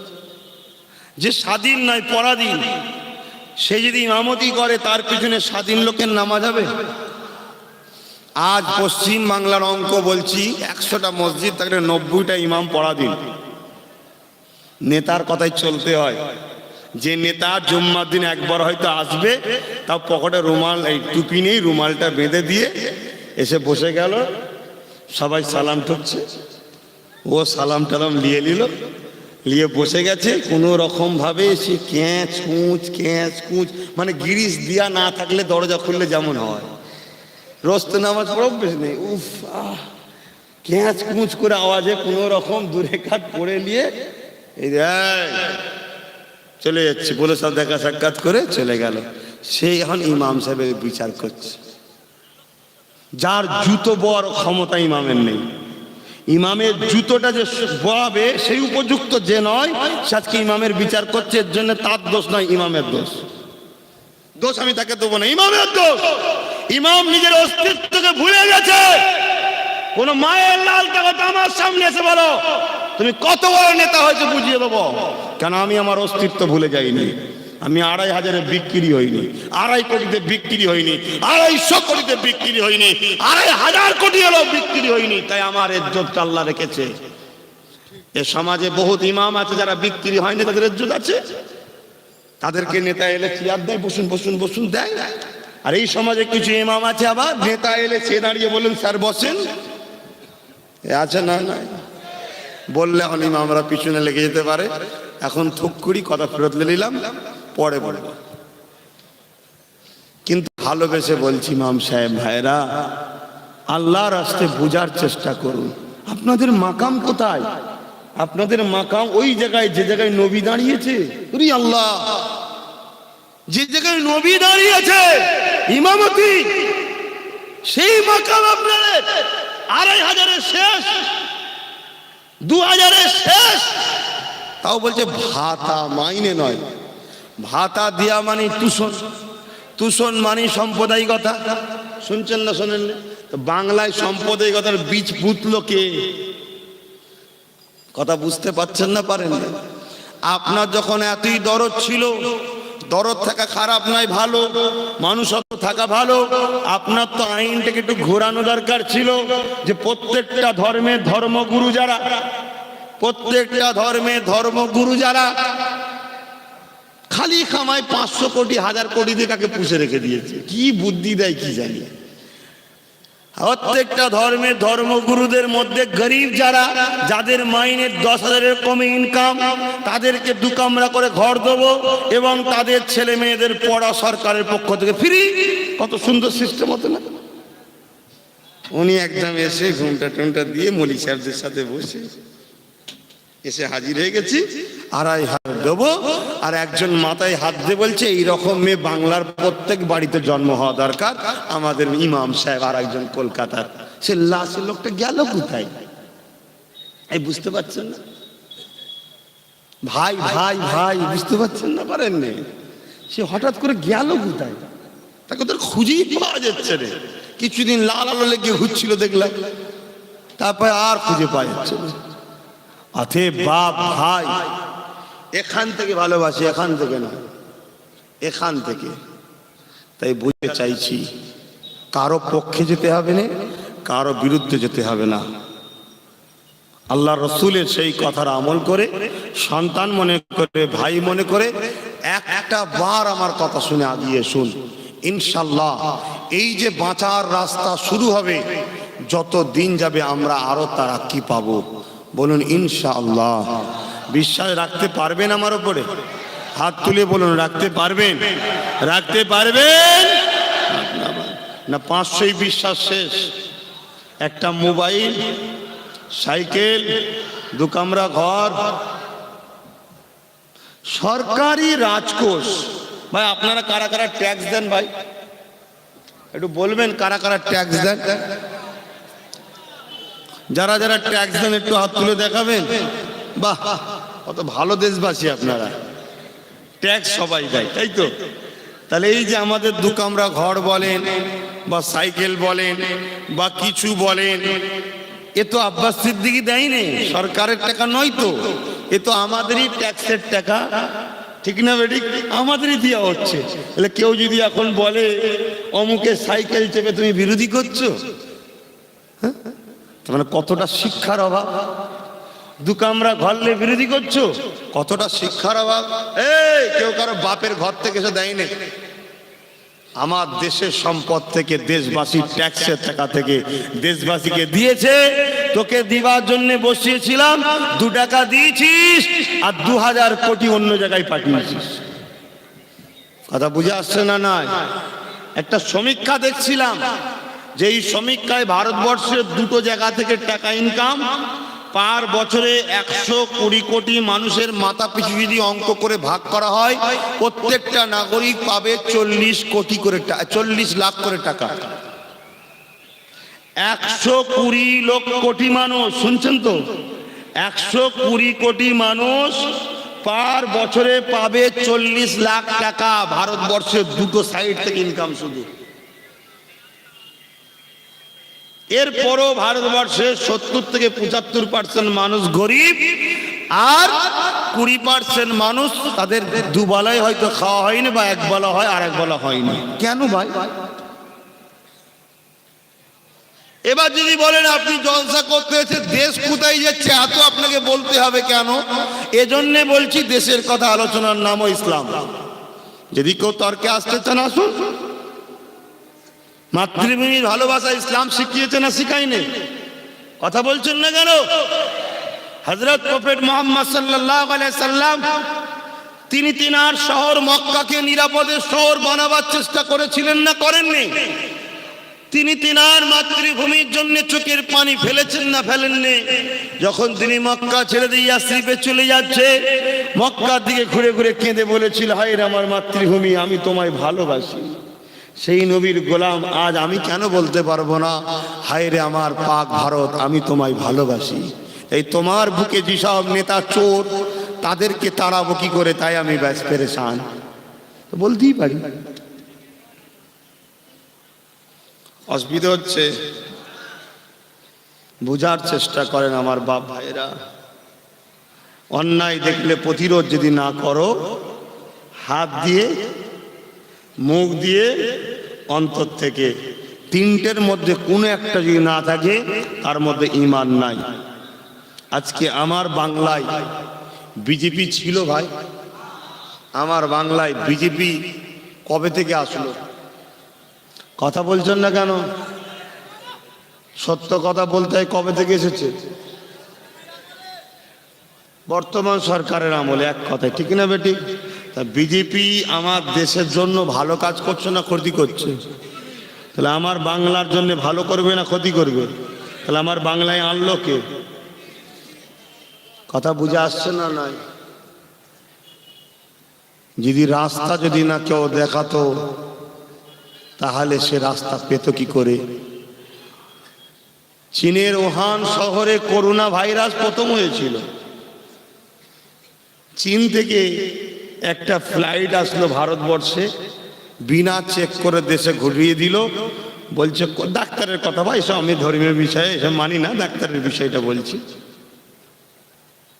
S1: যে স্বাধীন নয় পরাধীন, সে যদি ইমামতি করে তার পিছনে স্বাধীন লোকের নামাজ হবে? আজ পশ্চিম বাংলার অঙ্ক বলছি, ১০০টা মসজিদ থাকলে ৯০টা ইমাম পরাধীন। নেতার কথাই চলতে হয়। যে নেতা জুম্মার দিন একবার হয়তো আসবে, তাও পকেটে রুমাল, এই টুপি নেই, রুমালটা বেঁধে দিয়ে এসে বসে গেল, সবাই সালাম ঠুকছে, ও সালাম টালাম নিয়ে নিল, নিয়ে বসে গেছে। কোনো রকম ভাবে সে ক্যাঁচ কুঁচ, মানে গিরিশ দিয়া না থাকলে দরজা খুললে যেমন হয়, রোজ তো নামাজ পড়া অভ্যেস নেই, উফ ক্যাঁচ কুঁচ করে আওয়াজে কোনো রকম দূরে কাট পড়ে নিয়ে এই চলে যাচ্ছে বলে সব দেখা সাক্ষাৎ করে চলে গেল। সেই এখন ইমাম সাহেবের বিচার করছে। যার জুতো বড় ক্ষমতা ইমামের নেই, ইমামের জুতোটা যে বয়াবে সেই উপযুক্ত যে নয়, সে আজকে ইমামের বিচার করছে। এর জন্য তার দোষ নয়, ইমামের দোষ। দোষ আমি তাকে দেবো না, ইমামের দোষ। ইমাম নিজের অস্তিত্বকে ভুলে গেছে। কোন মায়ের লালটা কথা আমার সামনে এসে বলো, তুমি কত বড় নেতা হয়েছে বুঝিয়ে দেবো। কেন আমি আমার অস্তিত্ব ভুলে যাইনি। আমি ২৫০০০-এ বিক্রি হইনি, ২৫ কোটিতে বিক্রি হইনি, ২৫০ কোটিতে বিক্রি হইনি, ২৫০০ কোটি হলো বিক্রি হইনি। তাই আমার ইজ্জতটা আল্লাহ রেখেছে। এ সমাজে বহুত ইমাম আছে যারা বিক্রি হয়নি, তাদের ইজ্জত আছে। তাদেরকে নেতা এলে চেয়ার দেয়, বসুন বসুন বসুন দেয়। আর এই সমাজে কিছু ইমাম আছে আবার নেতা এলে সে দাঁড়িয়ে বলেন স্যার বসেন, আছে না? না বললে এখন ইমামরা পিছনে লেগে যেতে পারে। এখন থুকুড়ি কথা ফেরত নিলাম, পরে বলবো। কিন্তু ভালোবেসে বলছি ইমাম সাহেব ভাইরা, আল্লাহর রাস্তায় বোঝার চেষ্টা করুন। আপনাদের মাকাম কোথায়? আপনাদের মাকাম ওই জায়গায় যে জায়গায় নবী দাঁড়িয়েছে। আল্লাহ, যে জায়গায় নবী দাঁড়িয়েছে ইমামতি, সেই মাকাম আপনাদের ২৫০০-এর শেষ, ২০০০-এর শেষ। তাও বলছে ভাতা মাইনে নয়, ভাতা দেয়া মানে তুষণ, তুষণ মানে সাম্প্রদায়িকতা। শুনছেন না শোনেন না? তো বাংলায় সাম্প্রদায়িকতার বীজ পুতলো কে? কথা বুঝতে পারছেন না পারেন না? আপনার যখন এতই দরদ ছিল, দরদ থাকা খারাপ নয়, ভালো মানুষ থাকা ভালো। আপনার তো আইনটাকে একটু ঘোরানো দরকার ছিল, যে প্রত্যেকটা ধর্মের ধর্মগুরু যারা, প্রত্যেকটা ধর্মের ধর্মগুরু যারা খালি খামায় ৫০০ কোটি ১০০০ কোটি দিয়ে কাকে পুষে রেখে দিয়েছে, কি বুদ্ধি দেয় কি জানি। প্রত্যেকটা ধর্মের ধর্মগুরুদের মধ্যে গরিব যারা, যাদের মাইনের ১০,০০০-এর কমে ইনকাম, তাদেরকে ২ কামরা করে ঘর দেবো এবং তাদের ছেলে মেয়েদের পড়া সরকারের পক্ষ থেকে ফ্রি। কত সুন্দর সিস্টেম হতো না? উনি একদম এসে ঘুমটা টুমটা দিয়ে মলি সাহেবদের সাথে বসে এসে হাজির হয়ে গেছি, ২৫০০ দেবো। আর একজন মাথায় হাত দিয়ে বলছে এইরকম মেয়ে বাংলার প্রত্যেক বাড়িতে জন্ম হওয়া দরকার, আমাদের ইমাম সাহেব। আর একজন কলকাতার। সে লাশের লোকটা গেল কোথায়? এই বুঝতে পারছেন না ভাই? ভাই ভাই বুঝতে পারছেন না পারেননি? সে হঠাৎ করে গেল কোথায়? তাকে তোর খুঁজেই পাওয়া যাচ্ছে রে। কিছুদিন লাল আলো লেগে ঘুরছিল দেখলাম, তারপরে আর খুঁজে পাওয়া যাচ্ছে না। আথে বাপ ভাই, এখান থেকে ভালোবাসি, এখান থেকে না, এখান থেকে। তাই বুঝতে চাইছি, কারো পক্ষে যেতে হবে না, কারো বিরুদ্ধে যেতে হবে না। আল্লাহ রসুলের সেই কথার আমল করে, সন্তান মনে করে, ভাই মনে করে, একটা বার আমার কথা শুনে আগিয়ে শুন। ইনশাল্লাহ এই যে বাঁচার রাস্তা শুরু হবে, যত দিন যাবে আমরা আরো তারাক্কি পাবো। বলুন ইনশাআল্লাহ। বিশ্বাস রাখতে পারবেন আমার উপরে? হাত তুলে বলুন রাখতে পারবেন? রাখতে পারবেন না? 500 বিশ্বাস শেষ। একটা মোবাইল, সাইকেল, 2 কামরা ঘর, সরকারি রাজকোষ। ভাই আপনারা কারা কারা ট্যাক্স দেন? ভাই একটু বলবেন কারা কারা ট্যাক্স দেন? যারা যারা ট্যাক্স দেন একটু হাত তুলে দেখাবেন। বাহ, কত ভালো দেশবাসী আপনারা। ট্যাক্স সবাই দেয়, তাই তো? তাহলে এই যে আমাদের 2 কামরা ঘর বলেন বা সাইকেল বলেন বা কিছু বলেন, এ তো আব্বাস সিদ্দিকী দেয়নি, সরকারের টাকা নয় তো, এ তো আমাদেরই ট্যাক্সের টাকা, ঠিক না বেঠিক? আমাদেরই দেওয়া হচ্ছে। তাহলে কেউ যদি এখন বলে অমুকের সাইকেল চেপে তুমি বিরোধী করছো, হ্যাঁ, মানে কতটা শিক্ষার অভাব। 2 কামরা ঘরলে বিরোধী করছো, কতটা শিক্ষার অভাব। এই কেউ কারো বাপের ঘর থেকে এসে দেয়নি। আমার দেশের সম্পদ থেকে, দেশবাসীর ট্যাক্সের টাকা থেকে দেশবাসীকে দিয়েছে। তোকে দিবার জন্য বসিয়েছিলাম, 2 টাকা দিয়েছিস আর 2000 কোটি অন্য জায়গায় পাঠিয়েছিস। কথা বুঝে আসছে না? নয়, একটা সমীক্ষা দেখছিলাম, যে এই সমীক্ষায় ভারতবর্ষের 2টো জায়গা থেকে টাকা ইনকাম, পার বছরে 120 কোটি মানুষের মাথা পিছু যদি অঙ্ক করে ভাগ করা হয়, প্রত্যেকটা নাগরিক পাবে 40 কোটি করে, 40 লাখ করে টাকা। 120 কোটি মানুষ, শুনছেন তো? 120 কোটি মানুষ পার বছরে পাবে 40 লাখ টাকা। ভারতবর্ষের 2টো সাইড থেকে ইনকাম শুধু। এরপরও ভারতবর্ষে 70 থেকে 75% মানুষ গরিব, আর 20% মানুষ তাদের 2 বেলায় হয়তো খাওয়া হয়নি, বা 1 বেলা হয় আর 1 বেলা হয়নি। কেন ভাই? এবার যদি বলেন আপনি জলসা করতে এসে দেশ কোথায় যাচ্ছে এত আপনাকে বলতে হবে কেন? এজন্যে বলছি, দেশের কথা আলোচনার নামও ইসলাম। যদি কেউ তর্কে আসতে চান আসুন। মাতৃভূমির ভালোবাসা ইসলাম শিখিয়েছে না শিখায়নি? কথা বলছেন না কেন? হযরত প্রফেট মুহাম্মদ সাল্লাল্লাহু আলাইহি সাল্লাম তিনি তিনার শহর মক্কাকে নিরাপদের শহর বানাবার চেষ্টা করেছিলেন না করেননি? তিনি তিনার মাতৃভূমির জন্য চোখের পানি ফেলেছেন না ফেলেননি? যখন তিনি মক্কা ছেড়ে দিয়ে ইয়াসরিবে চলে যাচ্ছে, মক্কার দিকে ঘুরে ঘুরে কেঁদে বলেছিল, হায় রে আমার মাতৃভূমি, আমি তোমায় ভালোবাসি। সেই নবীর গোলাম আজ আমি কেন বলতে পারবো না, হায় রে আমার পাক ভারত, আমি তোমায় ভালোবাসি? এই তোমার বুকে যেসব নেতা চোর, তাদেরকে তাড়াবো কি করে, তাই আমি ব্যাস পেরেশান। তো বলতেই পারি। অসুবিধা হচ্ছে, বোঝার চেষ্টা করেন আমার বাপ ভাইরা। অন্যায় দেখলে প্রতিরোধ যদি না করো, হাত দিয়ে, মুখ দিয়ে, অন্তর থেকে, 3টের মধ্যে কোনো একটা যদি না থাকে, তার মধ্যে ঈমান নাই। আজকে আমার বাংলায় বিজেপি ছিল ভাই, আমার বাংলায় বিজেপি কবে থেকে আসলো? কথা বলছেন না কেন? সত্য কথা বলতে হয়, কবে থেকে এসেছে? বর্তমান সরকারের আমলে, এক কথায়, ঠিক না বেটি? তা বিজেপি আমার দেশের জন্য ভালো কাজ করছে না ক্ষতি করছে? তাহলে আমার বাংলার জন্য ভালো করবে না ক্ষতি করবে? তাহলে আমার বাংলায় আনলো কে? কথা বুঝে আসছে না? নাই, যদি রাস্তা যদি না কেউ দেখাতো, তাহলে সে রাস্তা পেত কি করে? চীনের উহান শহরে করোনা ভাইরাস প্রথম হয়েছিল। চীন থেকে একটা ফ্লাইট আসলো ভারতবর্ষে, বিনা চেক করে দেশে ঘুরিয়ে দিল। বলছে ডাক্তারের কথা, ভাই সব আমি ধর্মীয় বিষয়ে এসব মানি না, ডাক্তারের বিষয়টা বলছি।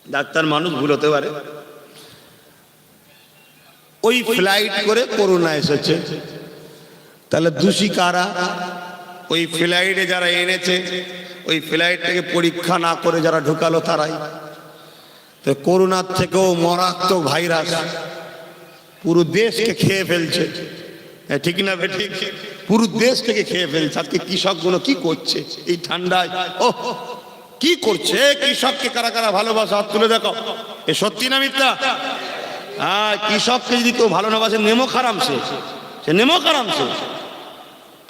S1: ডাক্তার মানুষ ভুল হতে পারে। ওই ফ্লাইট করে করোনা এসেছে। তাহলে দোষী কারা? ওই ফ্লাইটে যারা এনেছে, ওই ফ্লাইটটাকে পরীক্ষা না করে যারা ঢুকালো তারাই। তো করোনার থেকেও মারাত্মক ভাইরাস পুরো দেশকে খেয়ে ফেলছে, ঠিক না? ঠিক।
S2: পুরো দেশ থেকে খেয়ে ফেলছে। আজকে কৃষকগুলো কি করছে এই ঠান্ডায়? ও কি করছে? কৃষককে কারা কারা ভালোবাসা হাত তুলে দেখো। এ সত্যি না মিথ্যা? হ্যাঁ, কৃষককে যদি কেউ ভালো না বাসে নেমো খারাম, সে নেমো খারাম।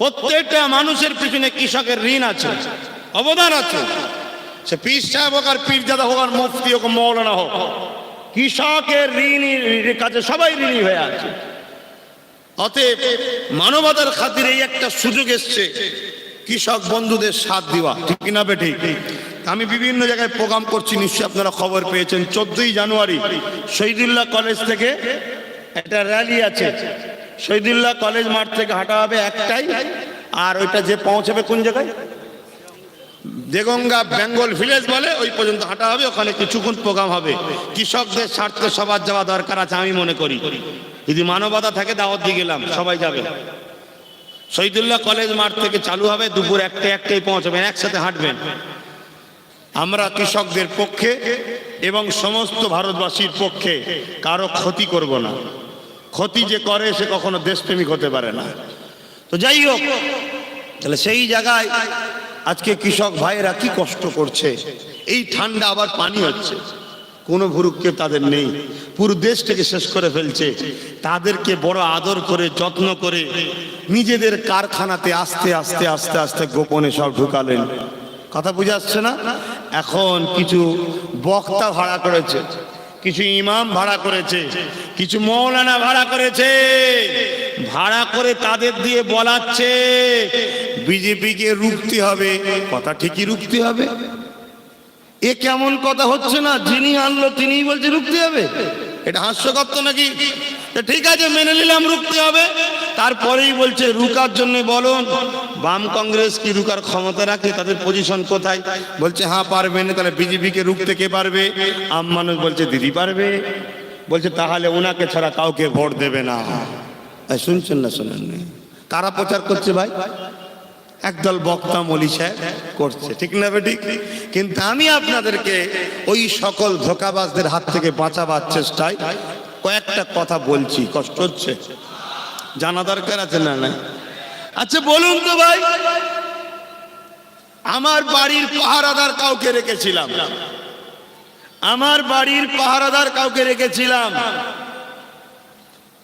S2: প্রত্যেকটা মানুষের পিছনে কৃষকের ঋণ আছে, অবদান আছে। সে পীর সাহেব হোক আর পীরজাদা হোক আর মুফতি হোক মৌলানা হোক, কৃষকের ঋণের কাছে সবাই ঋণী হয়ে আছে। অতএব মানবতার খাতিরে এই একটা সুযোগ এসছে কৃষক বন্ধুদের সাথ দেওয়া, ঠিক কিনা বেঠিক? আমি বিভিন্ন জায়গায় প্রোগ্রাম করছি, নিশ্চয়ই আপনারা খবর পেয়েছেন। 14ই জানুয়ারি শহীদুল্লাহ কলেজ থেকে একটা র্যালি আছে। শহীদুল্লাহ কলেজ মাঠ থেকে হাঁটা হবে একটাই, আর ওইটা যে পৌঁছাবে কোন জায়গায়, দেগঙ্গা বেঙ্গল ভিলেজ বলে, ওই পর্যন্ত হাঁটা হবে। ওখানে কিছুক্ষণ প্রোগ্রাম হবে। কৃষকদের স্বার্থে সবার যাওয়া দরকার আছে আমি মনে করি। যদি মানবতা থাকে দাওয়াত দিয়ে গেলাম, সবাই যাবে। শহীদুল্লাহ কলেজ মাঠ থেকে চালু হবে, দুপুর একটাই পৌঁছাবেন, একসাথে হাঁটবেন। আমরা কৃষকদের পক্ষে এবং সমস্ত ভারতবাসীর পক্ষে কারো ক্ষতি করব না। ক্ষতি যে করে সে কখনো দেশপ্রেমিক হতে পারে না। তো যাই হোক, তাহলে সেই জায়গায় আজকে কৃষক ভাইয়েরা কি কষ্ট করছে। এই ঠান্ডা আবার পানি হচ্ছে, কোনো ভুরুক্ষেপ তাদের নেই, পুরো দেশটাকে শেষ করে ফেলছে। তাদেরকে বড় আদর করে যত্ন করে নিজেদের কারখানাতে আস্তে আস্তে আস্তে আস্তে গোপনে সব ঢুকালেন। কথা বুঝে আসছে না? এখন কিছু বক্তা ভাড়া করেছে, কিছু ইমাম ভাড়া করেছে, কিছু মৌলানা ভাড়া করেছে, ভাড়া করে তাদের দিয়ে বলাচ্ছে বিজেপিকে রুখতে হবে। কথা ঠিকই, রুখতে হবে। এ কেমন কথা হচ্ছে না? যিনি আনলো তিনিই বলছে রুখতে হবে। এটা হাস্যকর তো নাকি? ঠিক আছে, মেনে নিলাম রুখতে হবে। তারপরেই বলছে রুকার জন্য বলুন বাম কংগ্রেস কি রুকার ক্ষমতা রাখে, তাদের পজিশন কোথায়? বলছে হ্যাঁ পারবে না। তাহলে বিজেপিকে রুখতে কে পারবে? আম মানুষ বলছে দিদি পারবে। বলছে তাহলে ওনাকে ছাড়া কাউকে ভোট দেবে না। শুনছেন না? শোনেন, কারা প্রচার করছে ভাই? একদল বক্তা মলি সাহেব করছে, ঠিক না বেঠিক? কিন্তু আমি আপনাদেরকে ওই সকল ধোঁকাবাজদের হাত থেকে বাঁচাবার চেষ্টায় কয়েকটা কথা বলছি। কষ্ট হচ্ছে? জানা দরকার আছে না? না? আচ্ছা বলুন তো ভাই, আমার বাড়ির পাহারাদার কাউকে রেখেছিলাম, আমার বাড়ির পাহারাদার কাউকে রেখেছিলাম,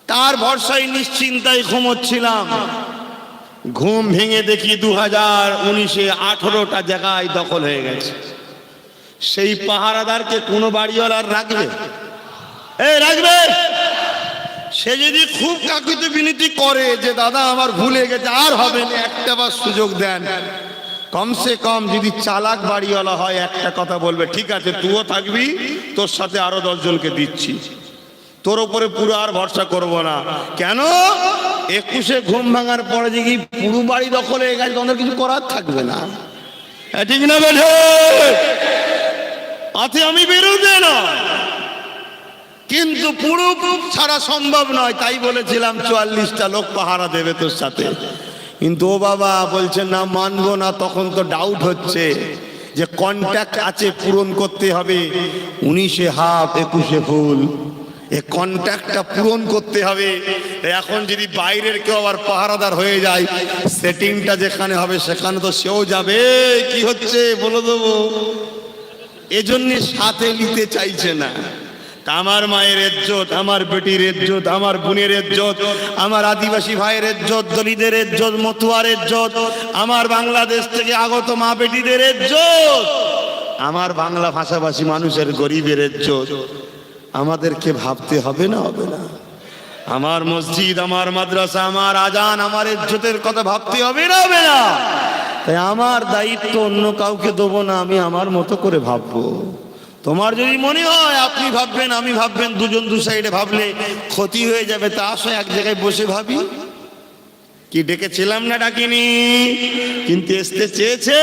S2: তার ভরসায় নিশ্চিন্তায় ঘুমোচ্ছিলাম। ঘুম ভেঙে দেখি 2019-এ 18টা জায়গায় দখল হয়ে গেছে। সেই পাহারাদারকে কোনো বাড়িওয়ালার রাখবে? রাখবে? সে যদি খুব কাকুতি বিনতি করে যে দাদা আমার ভুলে গেছে, আর হবে না, একটা বার সুযোগ দেন। কমসে কম যদি চালাক বাড়িওয়ালা হয় একটা কথা বলবে, ঠিক আছে তুইও থাকবি, তোর সাথে আরো 10 জনকে দিচ্ছি, তোর উপরে পুরো আর ভরসা করব না। কেন? 21-এ ঘুম ভাঙার পরে যে কি পুরো বাড়ি দখল হয়ে গেছে, তোমাদের কিছু করার থাকবে না। ঠিক না বেঠে? আতে আমি বিরুদ্ধে নয়, কিন্তু পুরো ছাড়া সম্ভব নয়। তাই বলেছিলাম 44টা লোক পাহারা দেবে তোর সাথে। কিন্তু ও বাবা বলছে না, মানবো না। তখন তো ডাউট হচ্ছে যে কন্ট্যাক্ট আছে, পূরণ করতে হবে। 19-এ হাফ 21-এ ফুল, এ কন্ট্যাক্টটা পূরণ করতে হবে। এখন যদি বাইরের কেউ আবার পাহারাদার হয়ে যায়, সেটিংটা যেখানে হবে সেখানে তো সেও যাবে। কি হচ্ছে বলে দেবো। এজন্য সাথে নিতে চাইছে না। আমার মায়ের ইজ্জত, আমার বেটির ইজ্জত, আমার বোনের ইজ্জত, আমার আদিবাসী ভাইয়ের ইজ্জত, দলিতদের ইজ্জত, মতুয়ার ইজ্জত, আমার বাংলাদেশ থেকে আগত মা বেটিদের ইজ্জত, আমার বাংলা ভাষাভাষী মানুষের গরিবের ইজ্জত আমাদেরকে ভাবতে হবে না? হবে না? আমার মসজিদ, আমার মাদ্রাসা, আমার আজান, আমার ইজ্জতের কথা ভাবতে হবে না? হবে না? তাই আমার দায়িত্ব অন্য কাউকে দেবো না, আমি আমার মতো করে ভাববো। তোমার যদি মনে হয় আপনি ভাববেন আমি ভাববেন, দুজন দু সাইডে ভাবলে ক্ষতি হয়ে যাবে, তা আসো এক জায়গায় বসে ভাবি। কি ডেকেছিলাম না? ডাকিনি, কিন্তু আসতে চেয়েছে,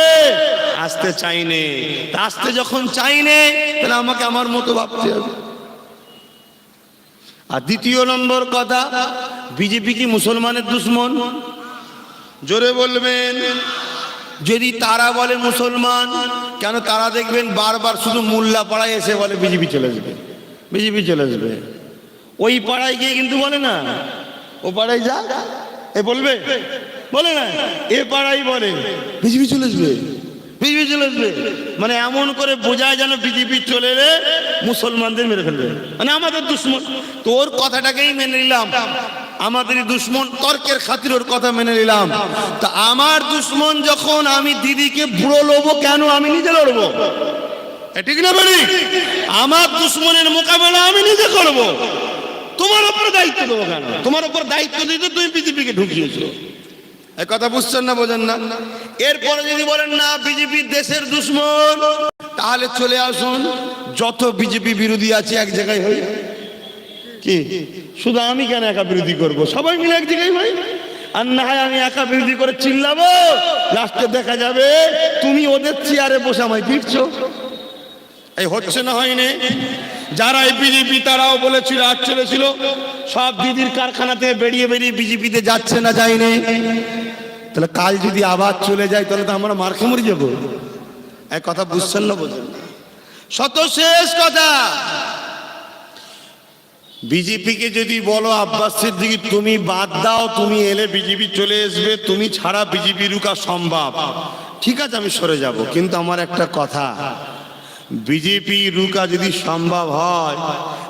S2: আসতে চাইনে। আসতে যখন চাইনে তাহলে আমাকে আমার মতো ভাবতে হবে। আর দ্বিতীয় নম্বর কথা, বিজেপি কি মুসলমানের দুশ্মন? জোরে বলবেন। যদি তারা বলে মুসলমান, কেন তারা দেখবেন বারবার শুধু মোল্লা পাড়ায় এসে বলে বিজেপি চলে আসবে, বিজেপি চলে আসবে। ওই পাড়ায় গিয়ে কিন্তু বলে না, ও পাড়ায় যা এ বলবে বলে না, এ পাড়াই বলে বিজেপি চলে আসবে, বিজেপি চলে আসবে, মানে এমন করে বোঝায় যেন বিজেপি চলে এলে মুসলমানদের মেরে ফেলবে, মানে আমাদের দুশ্মন। তোর কথাটাকেই মেনে নিলাম, আমাদেরই দুশ্মন, তর্কের খাতির ওর কথা মেনে নিলাম। তা আমার দুশ্মন যখন, আমি দিদিকে বুড়ো লড়বো কেন? আমি নিজে লড়বো, ঠিক না বলি? আমার দুশ্মনের মোকাবেলা আমি নিজে করব। তোমার উপরে দায়িত্ব দেবো কেন? তোমার উপর দায়িত্ব দিতে তুমি বিজেপিকে ঢুকিয়েছো, এই কথা বুঝছেন না, বোঝেন না? এরপরে যদি বলেন না বিজেপি দেশের দুশ্মন, তাহলে চলে আসুন, যত বিজেপি বিরোধী আছে এক জায়গায় হই। কি শুধু আমি কেন একা বিরোধী করব? সবাই মিলে এক জায়গায় ভাই। আর না হয় আমি একা বিরোধী করে চিল্লাবো, লাস্টে দেখা যাবে তুমি ওদের চেয়ারে বসে আমায় পিটছো। এই হচ্ছে না, হয়নি? যারা এই বিজেপি তারাও বলেছিল, আজ চলেছিল, সব দিদির কারখানা থেকে বেরিয়ে বেরিয়ে বিজেপিতে যাচ্ছে না, যায়নি? তাহলে কাল যদি আবার চলে যায় তাহলে তো আমরা মার খেয়ে মরে যাবো। এক কথা বুঝছেন না, বোঝেন না? শত শেষ কথা, বিজেপিকে যদি বলো আব্বাস সিদ্দিকী তুমি বাদ দাও, তুমি এলে বিজেপি চলে আসবে, তুমি ছাড়া বিজেপি রুকা সম্ভব, ঠিক আছে আমি সরে যাব, কিন্তু আমার একটা কথা, বিজেপি রুকা যদি সম্ভব হয়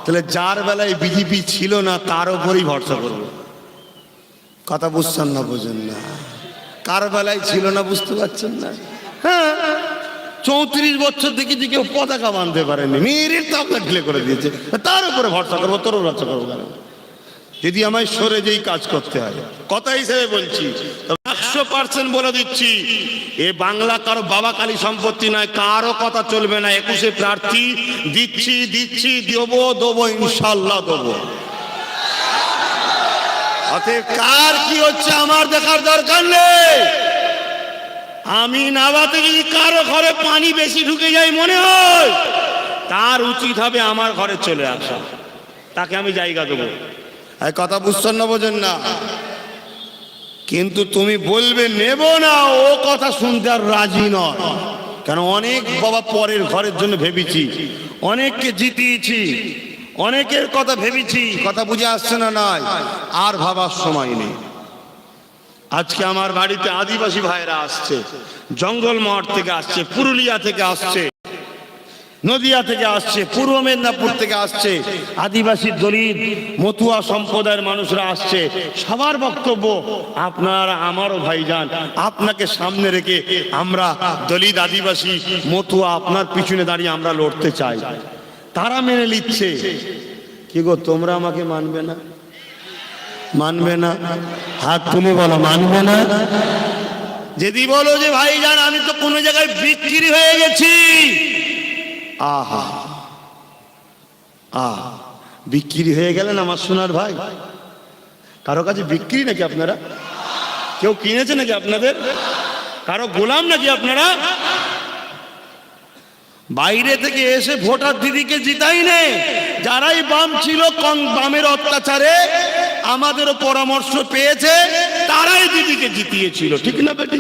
S2: তাহলে যার বেলায় বিজেপি ছিল না তার উপরেই ভরসা করবো। কথা বুঝছেন না, বোঝেন না? কার বেলায় ছিল না বুঝতে পারছেন না? হ্যাঁ, 34 বছর দেখেছি কেউ পতাকা বাঁধতে পারেনি, মেয়ের তো আপনার ঢিলে করে দিয়েছে, তার উপরে ভরসা করবো, তোর ভরসা করবো কেন? যদি আমায় সরে যেই কাজ করতে হয়, কথা হিসেবে বলছি, 100% বলে দিচ্ছি, এ বাংলা কারো বাবা কালী সম্পত্তি নয়, কারো কথা চলবে না। 21-এ প্রার্থী দিচ্ছি, দিচ্ছি, দেবো, ইনশাল্লাহ দেবো। অতএব কার কি হচ্ছে আমার দেখার দরকার নেই। আমি নাবাতে যদি কারো ঘরে পানি বেশি ঢুকে যায় মনে হয়, তার উচিত হবে আমার ঘরে চলে আসা, তাকে আমি জায়গা দেবো। এই কথা বুঝছেন না, বোঝেন না? কিন্তু তুমি বলবে নেব না, ও কথা শুনতে আর রাজি নয়। কেন? অনেক বাবা পরের ঘরের জন্য ভেবেছি, অনেককে জিতিয়েছি, অনেকের কথা ভেবেছি, কথা বুঝে আসছে না? নয়, আর ভাবার সময় নেই। আজকে আমার বাড়িতে আদিবাসী ভাইরা আসছে, জঙ্গলমহল থেকে আসছে, পুরুলিয়া থেকে আসছে, নদিয়া থেকে আসছে, পূর্ব মেদিনীপুর থেকে আসছে, আদিবাসী দলিত মতুয়া সম্প্রদায়ের মানুষরা আসছে। সবার বক্তব্য আপনারা আমারও ভাইজান, আপনাকে সামনে রেখে আমরা দলিত আদিবাসী মতুয়া আপনার পিছনে দাঁড়িয়ে আমরা লড়তে চাই। তারা মেনে নিচ্ছে। কি গো, তোমরা আমাকে মানবে না? মানবে না? হাত তুলে বলো মানবে না। যদি বলো যে ভাইজান আমি তো কোনো জায়গায় বিক্রি হয়ে গেছি, আহা বিক্রি হয়ে গেলেন আমার সোনার ভাই। কারো কাছে বিক্রি নাকি আপনারা? কেউ কিনেছে নাকি আপনাদের? কারো গোলাম নাকি আপনারা? বাইরে থেকে এসে ভোটার দিদিকে জিতাই নেই। যারাই বাম ছিল, বামের অত্যাচারে আমাদেরও পরামর্শ পেয়েছে, তারাই দিদিকে জিতিয়েছিল, ঠিক না বেটি?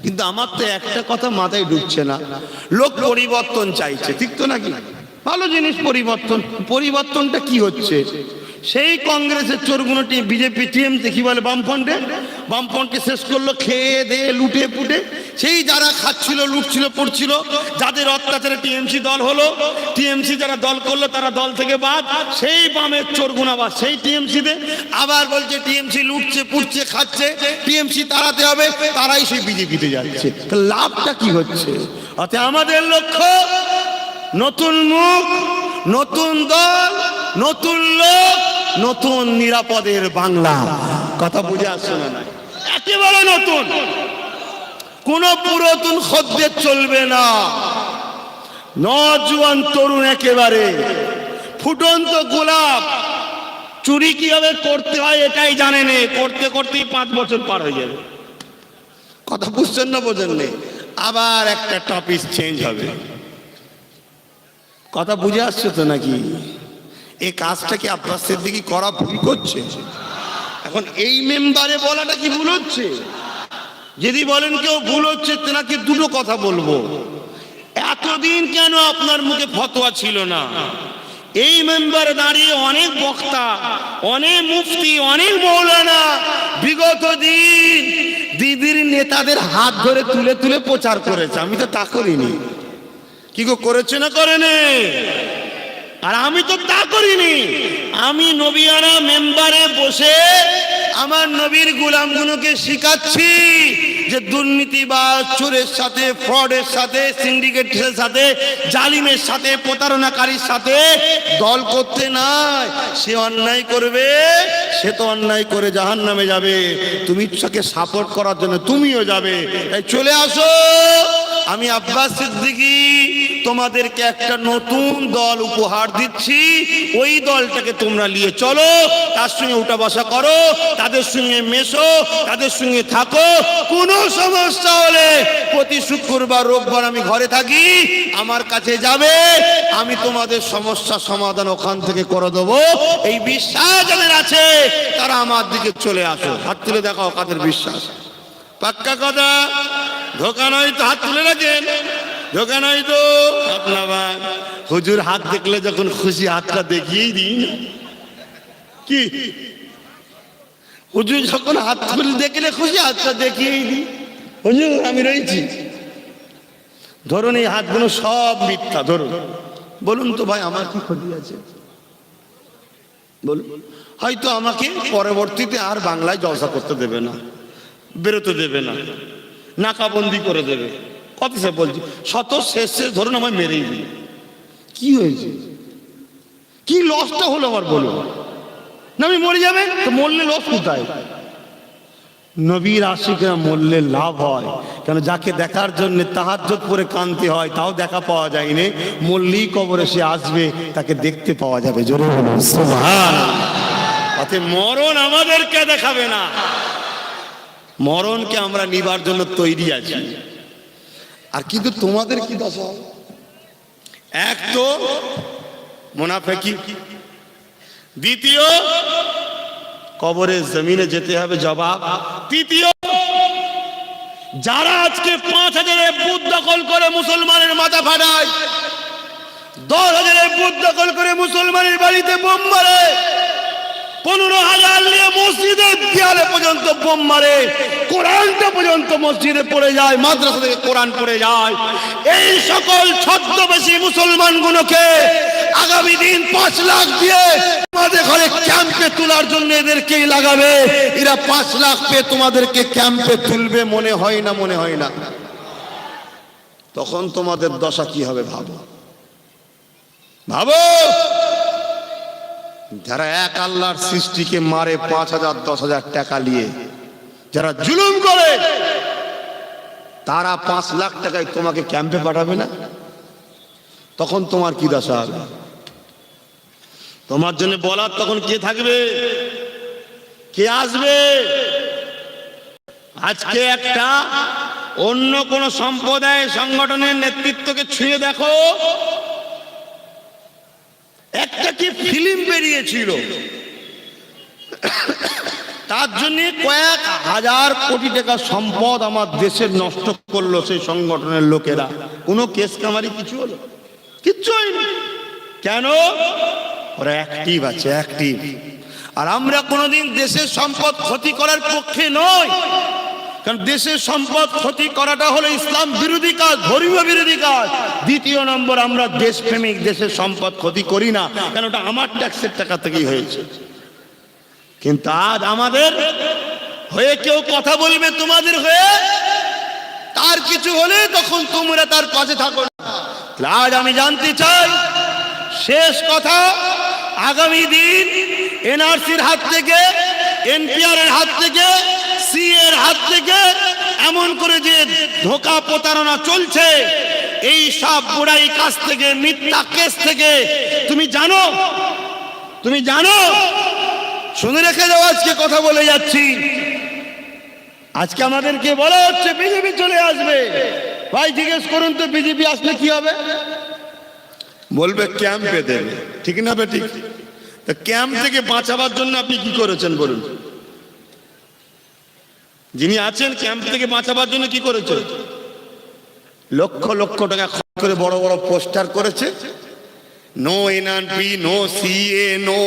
S2: কিন্তু আমার তো একটা কথা মাথায় ঢুকছে না, লোক পরিবর্তন চাইছে, ঠিক তো নাকি? ভালো জিনিস পরিবর্তন, পরিবর্তনটা কি হচ্ছে? সেই কংগ্রেসের চোরগুলো বিজেপি টিএমসি কি বলে বামফ্রন্টকে শেষ করলো, খেয়ে দিয়ে লুটে পুটে। সেই যারা খাচ্ছিল, লুটছিল, পড়ছিল, যাদের অত্যাচারে টিএমসি দল হলো, টিএমসি যারা দল করলো তারা দল থেকে বাদ, সেই বামের চোরগুনা বা সেই টিএমসিতে আবার বলছে টিএমসি লুটছে, পুড়ছে, খাচ্ছে, টিএমসি তাড়াতে হবে, তারাই সেই বিজেপিতে যাচ্ছে। লাভটা কি হচ্ছে? অর্থাৎ আমাদের লক্ষ্য নতুন মুখ, নতুন দল, নতুন লোক, নতুন নিরাপদের বাংলা। কথা বুঝে আসছে না? একেবারে নতুন, কোন পুরাতন খদ্দের চলবে না। নজওয়ান তরুণ একেবারে ফুটন্ত গোলাপ। চুরি কিভাবে করতে হয় এটাই জানে না, করতে করতেই 5 বছর পার হয়ে যাবে। কথা বুঝছেন না, বোঝেন না? আবার একটা টপিক চেঞ্জ হবে। কথা বুঝে আসছে তো নাকি? এই কাজটা কি আব্বাস সিদ্দিকী করা ভুল করছে? এখন এই মেম্বারে বলাটা কি ভুল হচ্ছে? যদি বলেন কেউ ভুল হচ্ছে, তেনাকে দুটো কথা বলবো। এতদিন কেন আপনার মুখে ফতোয়া ছিল না? এই মেম্বারে দাঁড়িয়ে অনেক বক্তা, অনেক মুফতি, অনেক মৌলানা বিগত দিন দিদির নেতাদের হাত ধরে তুলে তুলে প্রচার করেছে। আমি তো তা করিনি। কি গো, করেছে না করেনি? আর আমি তো তা করিনি। আমি নবিয়ানা মেম্বারে বসে আমার নবীর গোলামগুলোকে শিখাচ্ছি যে দুর্নীতিবাজ, চোরের সাথে, ফ্রডের সাথে, সিন্ডিকেটের সাথে, জালিমের সাথে, প্রতারণাকারীর সাথে দল করতে নাই। সে অন্যায় করবে, সে তো অন্যায় করে জাহান্নামে যাবে। তুমি তাকে সাপোর্ট করার জন্য তুমিও যাবে। তাই চলে আসো। আমি আব্বাস সিদ্দিকী তোমাদেরকে একটা নতুন দল উপহার দিচ্ছি। ওই দলটাকে তোমরা নিয়ে চলো, তার সঙ্গে উঠা বসা করো, তাদের সঙ্গে মেশো, তাদের সঙ্গে থাকো। কোনো সমস্যা হলে প্রতি শুক্রবার রোববার আমি ঘরে থাকি, আমার কাছে যাবে, আমি তোমাদের সমস্যা সমাধান ওখান থেকে করে দেবো। এই বিশ্বাস যাদের আছে তারা আমার দিকে চলে আসো। হাত তুলে দেখাও কাদের বিশ্বাস। পাক্কা কথা, ধোকা নয় তো? হাত তুলে রাখেন, ধোকা নয় তো? আপনার হুজুর হাত দেখলে যখন খুশি হাতটা দেখিয়েই দিই। কি হুজুর যখন হাত তুলে দেখলে খুশি হাতটা দেখিয়েই দিই। হুজুর আমি রয়েছি। ধরুন এই হাতগুলো সব মিথ্যা। ধরুন, বলুন তো ভাই আমার কি ক্ষতি আছে? বলুন। হয়তো আমাকে পরবর্তীতে আর বাংলায় জলসা করতে দেবে না, বেরোতে দেবে না, নাকাবন্দি করে দেবে। কত সে বলছি, শত শেষ শেষ ধরুন আমায় মেরেই দিই। কি হয়েছে? কি লসটা হলো আমার? বলুন না, আমি মরে যাবে তো মরলে লস কোথায়? নবীর আশিকরা মরলে লাভ হয়। কেন? যাকে দেখার জন্য তাহাজ্জুদ পরে কাঁদতে হয়, তাও দেখা পাওয়া যায়নি। মরলেই কবরে সে আসবে, তাকে দেখতে পাওয়া যাবে। জোরে বলুন সুবহানাল্লাহ। অতএব মরণ আমাদেরকে দেখাবে না, মরণকে আমরা নিবার জন্য তৈরি আছি। আর কিন্তু তোমাদের কি দশা? এক তো মুনাফিকি, দ্বিতীয় কবরের জমিনে যেতে হবে জবাব, তৃতীয় যারা আজকে 5,000 বুথ দখল করে মুসলমানের মাথা ফাটায়, 10,000 বুথ দখল করে মুসলমানের বাড়িতে বোম মারে, 15,000 নিয়ে মসজিদের দেয়ালে পর্যন্ত বোম মারে, কোরআনটা পর্যন্ত মসজিদে পড়ে যায়, মাদ্রাসা থেকে কোরআন পড়ে যায়। এই সকল ছদ্মবেশী মুসলমানগুলোকে আগামী দিন 5 লাখ দিয়ে তোমাদের ঘরে ক্যাম্পে তোলার জন্য এদেরকেই লাগাবে। এরা 5 লাখ পেয়ে তোমাদেরকে ক্যাম্পে তুলবে, মনে হয় না? মনে হয় না? তখন তোমাদের দশা কি হবে ভাবো, ভাবো। যারা এক আল্লাহর সৃষ্টিকে মারে 5,000 10,000 টাকা নিয়ে, যারা জুলুম করে, তারা 5 লাখ টাকায় তোমাকে ক্যাম্পে পাঠাবে না? তখন তোমার কি দশা হবে? তোমার জন্য বলার তখন কে থাকবে? কে আসবে? আজকে একটা অন্য কোন সম্প্রদায় সংগঠনের নেতৃত্বকে ছুঁয়ে দেখো। একটা কি ফিল্ম বেরিয়েছিল, তার জন্য কয়েক হাজার কোটি টাকা সম্পদ আমার দেশের নষ্ট করলো সেই সংগঠনের লোকেরা। কোনো কেস কামারি কিছু হলো? কিচ্ছু হয়নি। কেন? ওরা অ্যাক্টিভ আছে, অ্যাক্টিভ। আর আমরা কোনোদিন দেশের সম্পদ ক্ষতি করার পক্ষে নই। কারণ দেশের সম্পদ ক্ষতি করাটা হলো ইসলাম বিরোধী কাজ, ধর্মীয় বিরোধী কাজ। দ্বিতীয় নম্বর, আমরা দেশপ্রেমিক, দেশের সম্পদ ক্ষতি করি না, কারণ ওটা আমার ট্যাক্সের টাকা থেকেই হয়েছে। কিন্তু আজ আমাদের হয়ে কেউ কথা বলবে তোমাদের হয়ে, তার কিছু হলে তখন তোমরা তার পাশে থাকো না। আজ আমি জানতে চাই, শেষ কথা, আগামী দিন এনআরসির হাত থেকে, এনপিআর এর হাত থেকে, সি এর হাত থেকে এমন করে যে ধোঁকা প্রতারণা চলছে, এই সব বুড়াই কাজ থেকে, মিথ্যা কেস থেকে তুমি জানো, তুমি জানো। শুনে রেখে যাও, আজকে কথা বলে যাচ্ছি। আজকে আমাদেরকে বলা হচ্ছে বিজেপি চলে আসবে। ভাই জিজ্ঞেস করুন তো, বিজেপি আসলে কি হবে? বলবে ক্যাম্পে দেবে, ঠিক না বেঠিক? ক্যাম্প থেকে বাঁচাবার জন্য আপনি কি করেছেন বলুন? যিনি আছেন ক্যাম্প থেকে বাঁচাবার জন্য কি করেছেন? লক্ষ লক্ষ টাকা খরচ করে বড় বড় পোস্টার করেছে, no NRP, no CA, no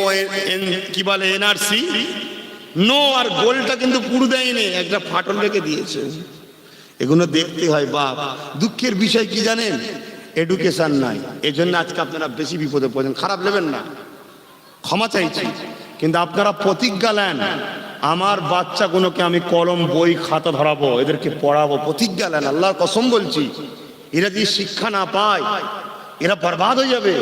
S2: কি বলে এনআরসি, নো, আর গোলটা কিন্তু পুরো দেয়নি, একটা ফাটল রেখে দিয়েছে। এগুলো দেখতে হয় বাপ। দুঃখের বিষয় কি জানেন, এডুকেশন নাই, এজন্য আজকে আপনারা বেশি বিপদে পড়েন। খারাপ নেবেন না, ক্ষমা চাইছি, কিন্তু আপনারা প্রতিজ্ঞা নেন, আমার বাচ্চাগুলোকে আমি কলম বই খাতা ধরাবো, এদেরকে পড়াবো, প্রতিজ্ঞা নেন, আল্লাহর কসম বলছি। এরা যদি শিক্ষা না পায় এরা বরবাদ হয়ে যাবে।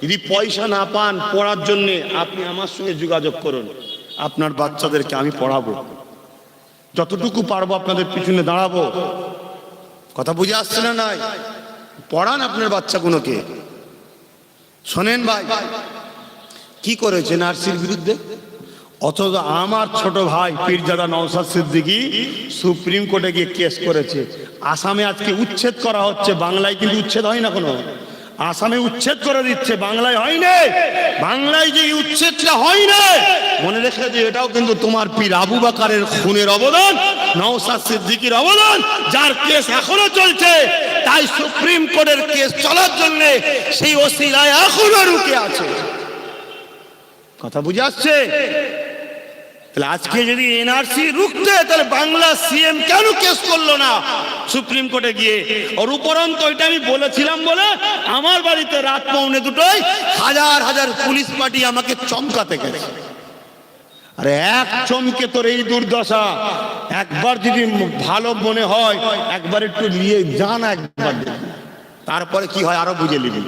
S2: যদি পয়সা না পান পড়ার জন্য, আপনি আমার সঙ্গে যোগাযোগ করুন, আপনার বাচ্চাদেরকে আমি পড়াবো, যতটুকু পারবো আপনাদের পিছনে দাঁড়াবো। কথা বুঝে আসছে না? নাই পড়ান আপনার বাচ্চাগুলোকে। শোনেন ভাই, কি করেছে নার্সির বিরুদ্ধে? অথচ আমার ছোট ভাই পীরজাদা নওশাদ সিদ্দিকী সুপ্রিম কোর্টে গিয়ে কেস করেছে। আসামে আজকে উচ্ছেদ করা হচ্ছে, বাংলায় কিন্তু উচ্ছেদ হয় না কোনো। আসামে উচ্ছেদ করে দিচ্ছে, বাংলায় হয় না। বাংলায় যে উচ্ছেদটা হয় না, মনে রেখে যে এটাও কিন্তু তোমার পীর আবু বকরের খুনের অবদান, নওশাদ সিদ্দিকীর অবদান, যার কেস এখনো চলছে। তাই সুপ্রিম কোর্টের কেস চলার জন্য সেই ওসিলায় এখনো রুকে আছে। কথা বুঝে আসছে? তাহলে আজকে যদি এনআরসি রুখতে, তাহলে বাংলা সিএম কেন কেস করলো না সুপ্রিম কোর্টে গিয়ে? আর উপরন্ত ওইটা আমি বলেছিলাম বলে আমার বাড়িতে রাত 2:45 হাজার হাজার পুলিশ পার্টি আমাকে চমকাতে গেছে। আরে এক চমকে তোর এই দুর্দশা, একবার যদি ভালো মনে হয় একবার একটু নিয়ে যান, একবার তারপরে কি হয় আরো বুঝে নিবি।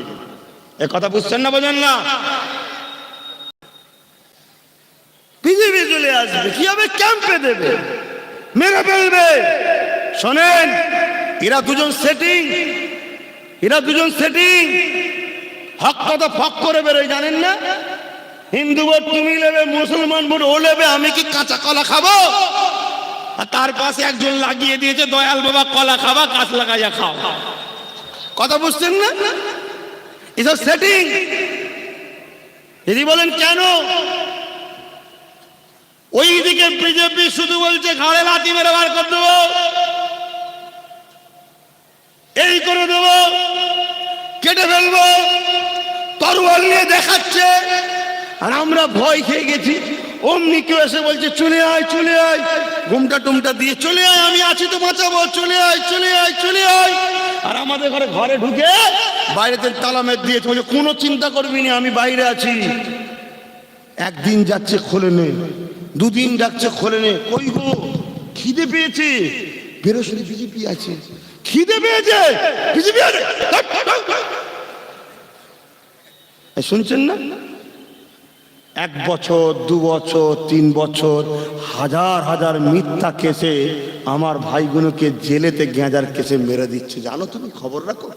S2: এ কথা বুঝছেন না? বোঝেন না? বিজেপি চলে আসবে, কি হবে? ক্যাম্পে দেবে, মেরে ফেলবে। শোনেন, এরা দুজন সেটিং, এরা দুজন সেটিং। হক কথা ফক করে বেরোয়, জানেন না? হিন্দু ভোট তুমি নেবে, মুসলমান ভোট ও নেবে, আমি কি কাঁচা কলা খাবো? আর তার পাশে একজন লাগিয়ে দিয়েছে, দয়াল বাবা কলা খাবা, গাছ লাগাইয়া খাও। কথা বুঝছেন না? এসব সেটিং। যদি বলেন কেন, ওইদিকে বিজেপি শুধু বলছে ঘাড়ে লাথি মেরে বার করে দেবো, এই করে দেবো, কেটে ফেলবো, তরোয়াল নিয়ে দেখাচ্ছে। আর আমরা ভয় খেয়ে গেছি। অমনি কেউ এসে বলছে চলে আয়, চলে আয়, ঘুমটা টুমটা দিয়ে চলে আয়, আমি আছি তো বাঁচাবো, চলে আয়, চলে আয়, চলে আয়। আর আমাদের ঘরে ঢুকে বাইরেতে তালা মেরে দিয়েছে, বলছে কোনো চিন্তা করবি না, আমি বাইরে আছি। একদিন যাচ্ছে খোলে নে, দুদিন যাচ্ছে খোলে নে। কই গো, খিদে পেয়েছে, বেরোসরি বিজেপি আছে, খিদে পেয়েছে বিজেপি আছে। শুনছেন না? 1 বছর, 2 বছর, 3 বছর, হাজার হাজার মিথ্যা কেসে আমার ভাইগুলোকে জেলেতে গেঁজার কেসে মেরে দিচ্ছে। জানো তুমি? খবর রাখো।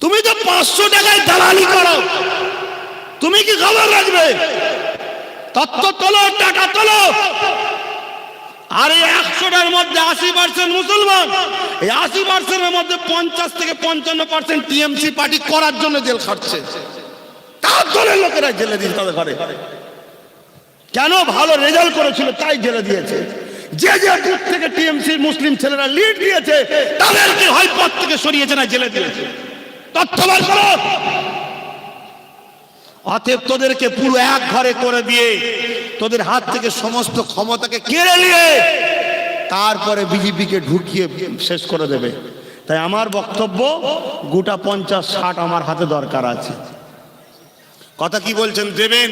S2: তুমি তো 500 টাকায় দালালি করো, তুমি কি খবর রাখবে? তত্ত্ব তোলো, টাকা তোলো। আর এই 100টার মধ্যে 80% মুসলমান, এই 80%-এর মধ্যে 50 থেকে 55% টিএমসি পার্টি করার জন্য জেল খাটছে। তার দলের লোকেরা জেলে দিয়েছে তাদের ঘরে। কেন? ভালো রেজাল্ট করেছিল তাই জেলে দিয়েছে। যে যে বুথ থেকে টিএমসি মুসলিম ছেলেরা লিড দিয়েছে তাদেরকে হয় পদ থেকে সরিয়েছে, না জেলে দিয়েছে। তথ্য বার করো। অতএব তোদেরকে পুরো এক ঘরে করে দিয়ে তোদের হাত থেকে সমস্ত ক্ষমতাকে কেড়ে নিয়ে তারপরে বিজেপিকে ঢুকিয়ে শেষ করে দেবে। তাই আমার বক্তব্য, গোটা 50-60 আমার হাতে দরকার আছে। কথা কি বলছেন? দেবেন?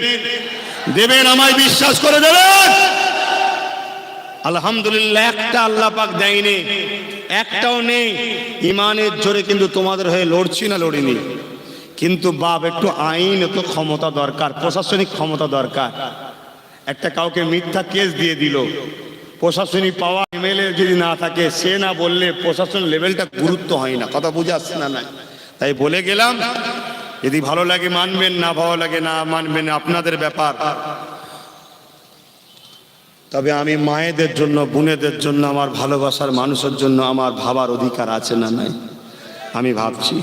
S2: দেবেন? আমায় বিশ্বাস করে দেবেন? আলহামদুলিল্লাহ, একটা আল্লাহ পাক দেয়নি, একটাও নেই। ইমানের জোরে কিন্তু তোমাদের হয়ে লড়ছি না, লড়িনি। কিন্তু বাপ, একটু আইন, একটু ক্ষমতা দরকার, প্রশাসনিক ক্ষমতা দরকার। একটা কাউকে মিথ্যা কেস দিয়ে দিল, প্রশাসনিক পাওয়া এমএলএ যদি না থাকে, সে না বললে প্রশাসন লেভেলটা গুরুত্ব হয় না। কথা বুঝে আসছে না? নাই তাই বলে গেলাম। যদি ভালো লাগে মানবেন, না ভালো লাগে না মানবেন, আপনাদের ব্যাপার। তবে আমি মায়েদের জন্য, বোনেদের জন্য, আমার ভালোবাসার মানুষের জন্য আমার ভাবার অধিকার আছে না নাই? আমি ভাবছি।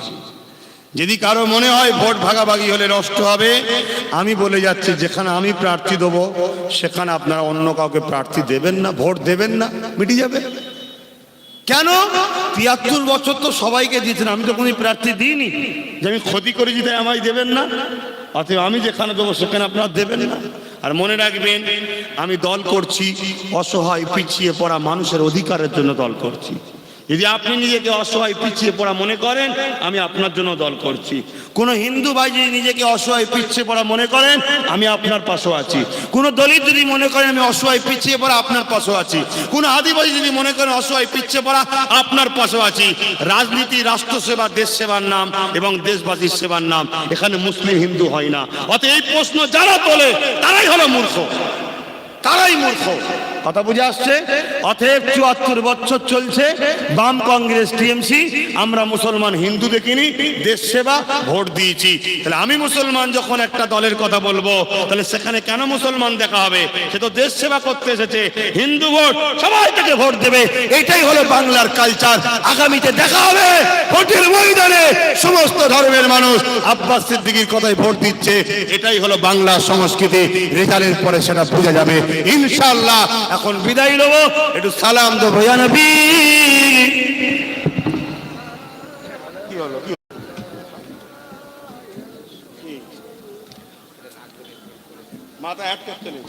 S2: যদি কারো মনে হয় ভোট ভাগাভাগি হলে নষ্ট হবে, আমি বলে যাচ্ছি, যেখানে আমি প্রার্থী দেবো সেখানে আপনারা অন্য কাউকে প্রার্থী দেবেন না, ভোট দেবেন না, মিটে যাবে। কেন? ৭৩ বছর তো সবাইকে দিয়েছেন, আমি তো কোনো প্রার্থী দিইনি যে আমি ক্ষতি করেছি তাই আমায় দেবেন না। অতএব আমি যেখানে দেবো সেখানে আপনারা দেবেন না। আর মনে রাখবেন, আমি দল করছি অসহায় পিছিয়ে পড়া মানুষের অধিকারের জন্য দল করছি। যদি আপনি নিজেকে অসহায় পিছিয়ে পড়া মনে করেন, আমি আপনার জন্য দল করছি। কোনো হিন্দু ভাই যদি নিজেকে অসহায় পিছিয়ে পড়া মনে করেন, আমি আপনার পাশে আছি। কোনো দলিত যদি মনে করেন আমি অসহায় পিছিয়ে পড়া, আপনার পাশে আছি। কোনো আদিবাসী যদি মনে করেন অসহায় পিছিয়ে পড়া, আপনার পাশে আছি। রাজনীতি রাষ্ট্র সেবা, দেশ সেবার নাম এবং দেশবাসীর সেবার নাম। এখানে মুসলিম হিন্দু হয় না। অতএব এই প্রশ্ন যারা তোলে তারাই হলো মূর্খ, তারাই মূর্খ। কথা বুঝে আসছে? অতএব ৭৪ বছর চলছে বাম কংগ্রেস টিএমসি, আমরা মুসলমান হিন্দু দেখিনি, দেশ সেবা ভোট দিয়েছি। তাহলে আমি মুসলমান যখন একটা দলের কথা বলবো, তাহলে সেখানে কেন মুসলমান দেখা হবে? সে তো দেশ সেবা করতে এসেছে। হিন্দু ভোট সবাই তাকে ভোট দেবে, এটাই হলো বাংলার কালচার। আগামীতে দেখা হবে ভোটের ময়দানে সমস্ত ধর্মের মানুষ আব্বাস সিদ্দিকীর কথায় ভোট দিচ্ছে। এটাই হলো বাংলার সংস্কৃতি। রেজাল্টের পরে সেটা বোঝা যাবে ইনশাআল্লাহ। এখন বিদায় নেব, একটু সালাম দেবো ইয়া নবী। কি হলো? মাথা অ্যাড করতে নেই।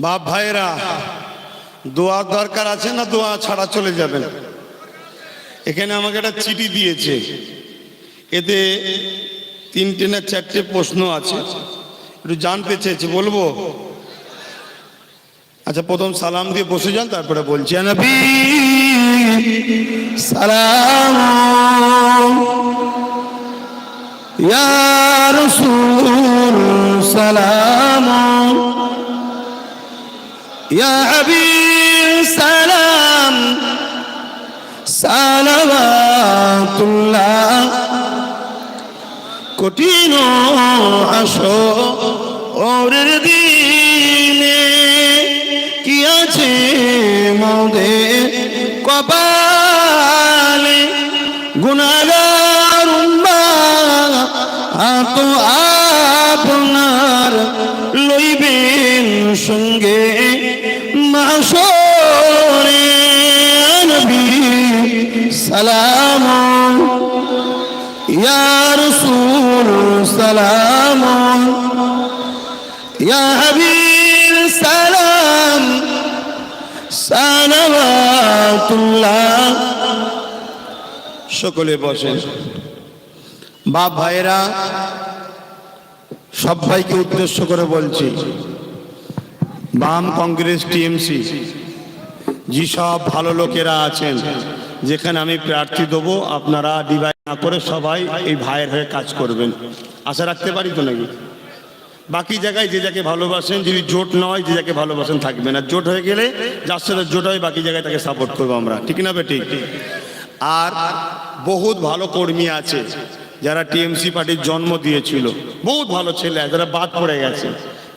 S2: বাপ ভাইরা, দোয়া দরকার আছে না দোয়া ছাড়া চলে যাবেন? এখানে আমাকে একটা চিঠি দিয়েছে, এতে ৩টে না ৪টে প্রশ্ন আছে, একটু জানতে চেয়েছে, বলবো? আচ্ছা, প্রথম সালাম দিয়ে বসে যান, তারপরে বলছি। নবী সালাম ইয়া রাসূল সালাম ইয়া হাবিব সালাম সালাওয়াতুল্লাহ। কঠিন আসরের দিনে কি আছে মোদের কপালে, গুনাহগার উম্মাহ তো আপনার লইবেন সঙ্গে মাশরে। নবী সালাম ইয়া রাসূল সালাম ইয়া হাবিব সালাম সালাওয়াতুল্লাহ। সকলে বসেন। বাপ ভাইরা, সবাইকে উদ্দেশ্য করে বলছি, বাম কংগ্রেস টিএমসি যেসব ভালো লোকেরা আছেন, যেখানে আমি প্রার্থী দেবো, আপনারা ডিভাইড না করে সবাই এই ভাইয়ের হয়ে কাজ করবেন। আশা রাখতে পারি তো নাকি? বাকি জায়গায় যে যাকে ভালোবাসেন, যদি জোট নয় যে যাকে ভালোবাসেন থাকবেন, আর জোট হয়ে গেলে যার সাথে জোট হয় বাকি জায়গায় তাকে সাপোর্ট করবো আমরা, ঠিক না বেঠিক? আর বহুত ভালো কর্মী আছে যারা টিএমসি পার্টির জন্ম দিয়েছিল, বহুত ভালো ছেলে যারা বাদ পড়ে গেছে।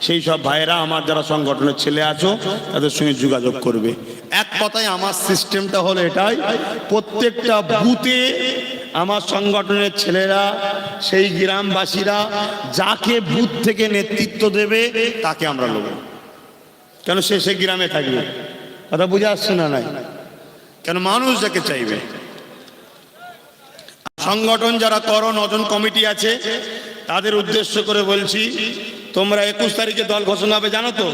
S2: সেই সব ভাইয়েরা আমার যারা সংগঠনের ছেলে আছো তাদের সঙ্গে যোগাযোগ করবে। এক কথায় আমার সিস্টেমটা হলো এটাই, প্রত্যেকটা বুথে আমার সংগঠনের ছেলেরা, সেই গ্রামবাসীরা যাকে বুথ থেকে নেতৃত্ব দেবে তাকে আমরা নেব। কেন? সে সে গ্রামে থাকবে। কথা বুঝে আসছে না? নাই কেন? মানুষ যাকে চাইবে। সংগঠন যারা করো, 9 জন কমিটি আছে, তাদের উদ্দেশ্য করে বলছি, তোমরা 21 তারিখে দল ঘোষণা হবে, জানো তো?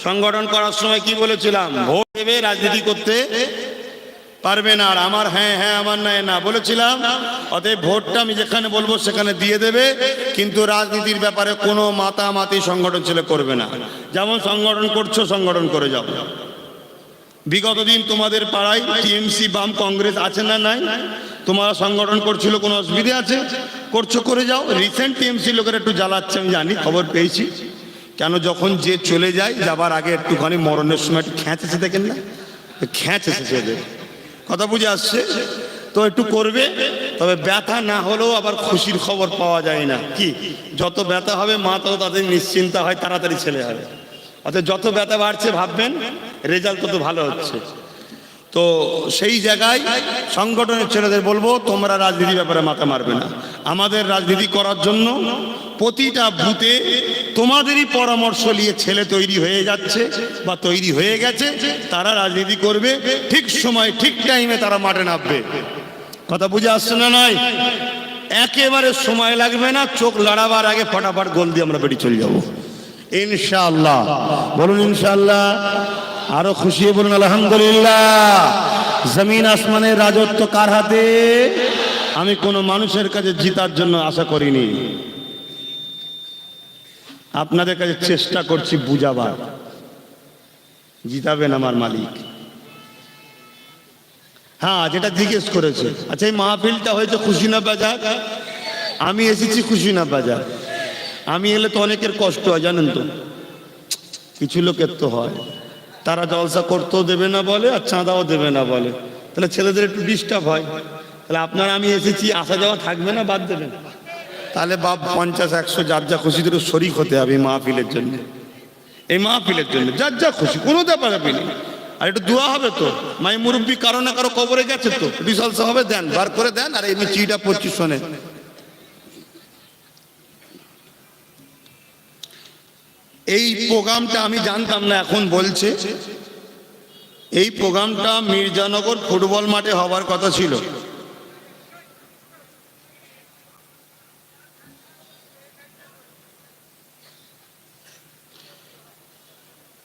S2: সংগঠন করার সময় কি বলেছিলাম? ভোট দেবে, রাজনীতি করতে পারবে না। আর আমার হ্যাঁ হ্যাঁ, আমার না না বলেছিলাম। অতএব ভোটটা আমি যেখানে বলবো সেখানে দিয়ে দেবে, কিন্তু রাজনীতির ব্যাপারে কোনো মাতামাতি সংগঠন ছেলে করবে না। যেমন সংগঠন করছো সংগঠন করে যাও। বিগত দিন তোমাদের পাড়ায় টিএমসি বাম কংগ্রেস আছে না নাই? তোমরা সংগঠন করছিল, কোনো অসুবিধা আছে? করছো, করে যাও। রিসেন্ট টিএমসি লোকেরা একটু জ্বালাচ্ছে, আমি জানি, খবর পেয়েছি। কেন? যখন যে চলে যায়, যাবার আগে একটুখানি মরণের সময় একটু খ্যাঁচ এসে, দেখেন না? খ্যাঁচ এসেছে এদের। কথা বুঝে আসছে তো? একটু করবে, তবে ব্যথা না হলেও আবার খুশির খবর পাওয়া যায় না। কি? যত ব্যথা হবে মা তত তাদের নিশ্চিন্তা হয়, তাড়াতাড়ি ছেলে হবে। অর্থাৎ যত ব্যথা বাড়ছে ভাববেন রেজাল্ট তত ভালো হচ্ছে। তো সেই জায়গায় সংগঠনের ছেলেদের বলবো, তোমরা রাজনীতির ব্যাপারে মাথা মারবে না। আমাদের রাজনীতি করার জন্য প্রতিটা বুথে তোমাদেরই পরামর্শ নিয়ে ছেলে তৈরি হয়ে যাচ্ছে বা তৈরি হয়ে গেছে, তারা রাজনীতি করবে, ঠিক সময় ঠিক টাইমে তারা মাঠে নামবে। কথা বুঝে আসছে না? নয় একেবারে সময় লাগবে না, চোখ লড়াবার আগে ফটাফট গোল দিয়ে আমরা বেরিয়ে চলে যাবো ইনশাআল্লাহ। বলুন ইনশাআল্লাহ, আরো খুশি হয়ে বলুন আলহামদুলিল্লাহ। জমিন আসমানের রাজত্ব কার হাতে? আমি কোনো মানুষের কাছে জিতার জন্য আশা করিনি, আপনাদের কাছে চেষ্টা করছি বুঝাবার। জিতাবেন আমার মালিক। হ্যাঁ, যেটা জিজ্ঞেস করেছে, আচ্ছা এই মাহফিলটা হয়েছে খুশিনা বাজার, আমি এসেছি খুশিনা বাজার। আমি এলে তো অনেকের কষ্ট হয় জানেন তো, কিছু লোকের তো হয়, তারা জলসা করতেও দেবে না বলে আর চাঁদাও দেবে না বলে, তাহলে ছেলেদের একটু ডিস্টার্ব হয়। তাহলে আপনারা আমি এসেছি, আসা যাওয়া থাকবে না, বাদ দেবেন। তাহলে বাপ 50-100 যার যা খুশিদের শরিক হতে হবে এই মাহফিলের জন্য, এই মাহফিলের জন্য যার যা খুশি, কোনো ব্যাপারে পেনি। আর একটু দোয়া হবে তো, মাই মুরব্বী কারো না কারো কবরে গেছে তো, রিসালসা হবে, দেন, বার করে দেন। আর এই চিঠিটা পড়ছি শোনে। এই প্রোগ্রামটা আমি জানতাম না, এখন বলছে এই প্রোগ্রামটা মির্জানগর ফুটবল মাঠে হবার কথা ছিল।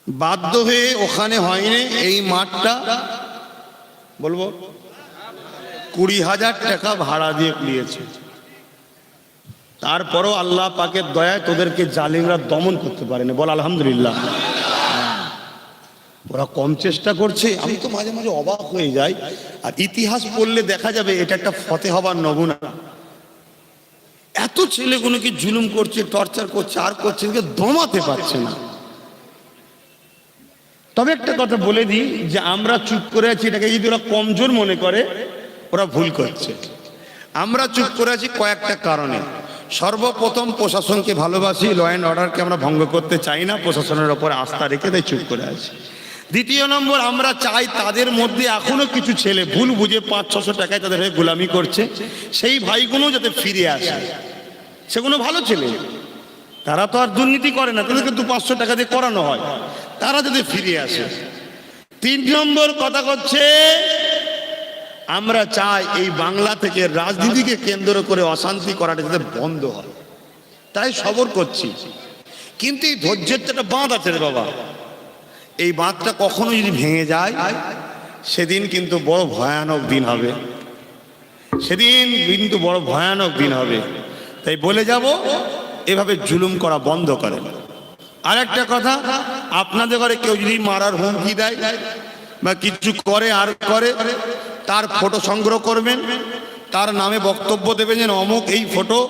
S2: বাধ্য হয়ে ওখানে হয়নি, এই মাঠটা বলবো 20,000 টাকা ভাড়া দিয়ে নিয়েছে। তারপরও আল্লাহ পাকের দয়ায় তোদেরকে জালিমরা দমন করতে পারেনি, বল আলহামদুলিল্লাহ। ওরা কম চেষ্টা করছে, আমি তো মাঝে মাঝে অবাক হয়ে যাই। আর ইতিহাস পড়লে দেখা যাবে এটা একটা ফতে হবার নমুনা। এত ছেলেগুলোকে জুলুম করছে, টর্চার করছে, আর করছে, দমাতে পারছে না। তবে একটা কথা বলে দিই, যে আমরা চুপ করে আছি, এটাকে যদি ওরা কমজোর মনে করে ওরা ভুল করছে। আমরা চুপ করে আছি কয়েকটা কারণে। সর্বপ্রথম, প্রশাসনকে ভালোবাসি, ল অ্যান্ড অর্ডারকে আমরা ভঙ্গ করতে চাই না, প্রশাসনের ওপর আস্থা রেখে তাই চুপ করে আছি। দ্বিতীয় নম্বর, আমরা চাই তাদের মধ্যে এখনো কিছু ছেলে ভুল বুঝে 500-600 টাকায় তাদের হয়ে গোলামি করছে, সেই ভাইগুলো যাতে ফিরে আসে। সেগুলো ভালো ছেলে, তারা তো আর দুর্নীতি করে না, তাদেরকে 200-500 টাকা দিয়ে করানো হয়, তারা যাতে ফিরে আসে। 3 নম্বর কথা হচ্ছে, আমরা চাই এই বাংলা থেকে রাজনীতিকে কেন্দ্র করে অশান্তি করাটা যাতে বন্ধ হয়, তাই সবর করছি। কিন্তু এই ধৈর্যের একটা বাঁধ আছে রে বাবা, এই বাঁধটা কখনো যদি ভেঙে যায় সেদিন কিন্তু বড় ভয়ানক দিন হবে, সেদিন কিন্তু বড় ভয়ানক দিন হবে। তাই বলে যাব, এভাবে জুলুম করা বন্ধ করেন। আর একটা কথা, আপনাদের ঘরে কেউ যদি মারার হুমকি দেয় বা কিছু করে আর করে, তার ফটো সংগ্রহ করবেন, তার নামে বক্তব্য দেবেন যে অমুক এই ফটো,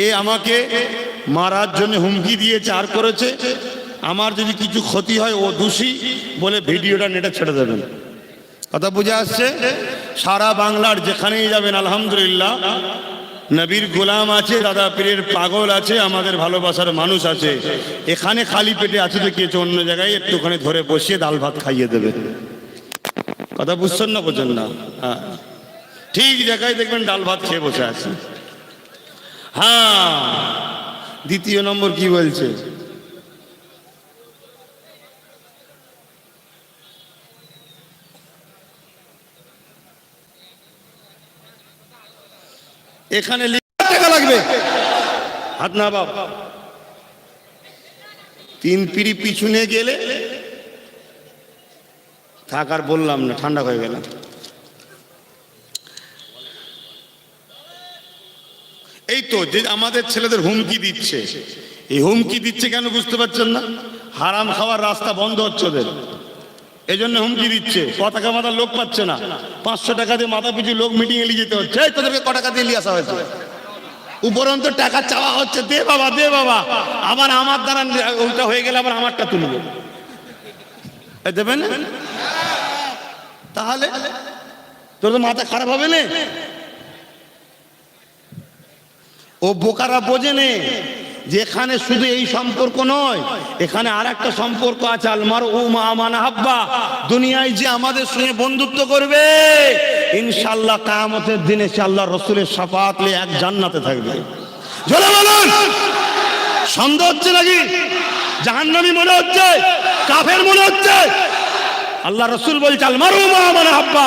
S2: এ আমাকে মারার জন্য হুমকি দিয়েছে আর করেছে, আমার যদি কিছু ক্ষতি হয় ও দোষী বলে ভিডিওটা নেটে ছেড়ে দেবেন। কথা বুঝে আসছে? সারা বাংলার যেখানেই যাবেন আলহামদুলিল্লাহ নবীর গোলাম আছে, দাদা পীরের পাগল আছে, আমাদের ভালোবাসার মানুষ আছে। এখানে খালি পেটে আছে তো কিছু অন্য জায়গায় একটুখানি ধরে বসিয়ে ডাল ভাত খাইয়ে দেবে। কথা বুঝছেন না? বোঝেন না? হ্যাঁ, ঠিক জায়গায় দেখবেন ডাল ভাত খেয়ে বসে আছে। হ্যাঁ, দ্বিতীয় নম্বর কি বলছে, এখানে টাকা লাগবে, হাত না বাপ। 3 পিড়ি পিছনে গেলে থাক, আর বললাম না, ঠান্ডা হয়ে গেল। এই তো যে আমাদের ছেলেদের হুমকি দিচ্ছে, এই হুমকি দিচ্ছে কেন বুঝতে পারছেন না? হারাম খাওয়ার রাস্তা বন্ধ হচ্ছে ওদের, এই জন্য হুমকি দিচ্ছে। পতাকা মাথার লোক পাচ্ছে না, 500 টাকা দিয়ে মাথা পিছু লোক মিটিং এ নিয়ে যেতে হচ্ছে। এই তোদেরকে ক টাকা দিয়ে নিয়ে আসা হয়েছে, উপরন্ত টাকা চাওয়া হচ্ছে, দে বাবা দে বাবা। আবার আমার দ্বারা ওইটা হয়ে গেলে আবার আমারটা তুলবে, দেবেন না? তাহলে তোর তো মাথা খারাপ হবে না। ও বোকারা বোঝে নে, যেখানে শুধু এই সম্পর্ক নয়, এখানে আর একটা সম্পর্ক আছে, আলমার ও মা মানা হাব্বা। দুনিয়ায় যে আমাদের সঙ্গে বন্ধুত্ব করবে, ইনশাআল্লাহ কিয়ামতের দিনে সে আল্লাহ রসুলের শাফাআত নিয়ে এক জান্নাতে থাকবে। জোরে বলুন, সন্দেহ হচ্ছে নাকি? জাহান্নামী মনে হচ্ছে, কাফের মনে হচ্ছে? আল্লাহ রসুল বলছে আলমার ও মা মানা হাব্বা,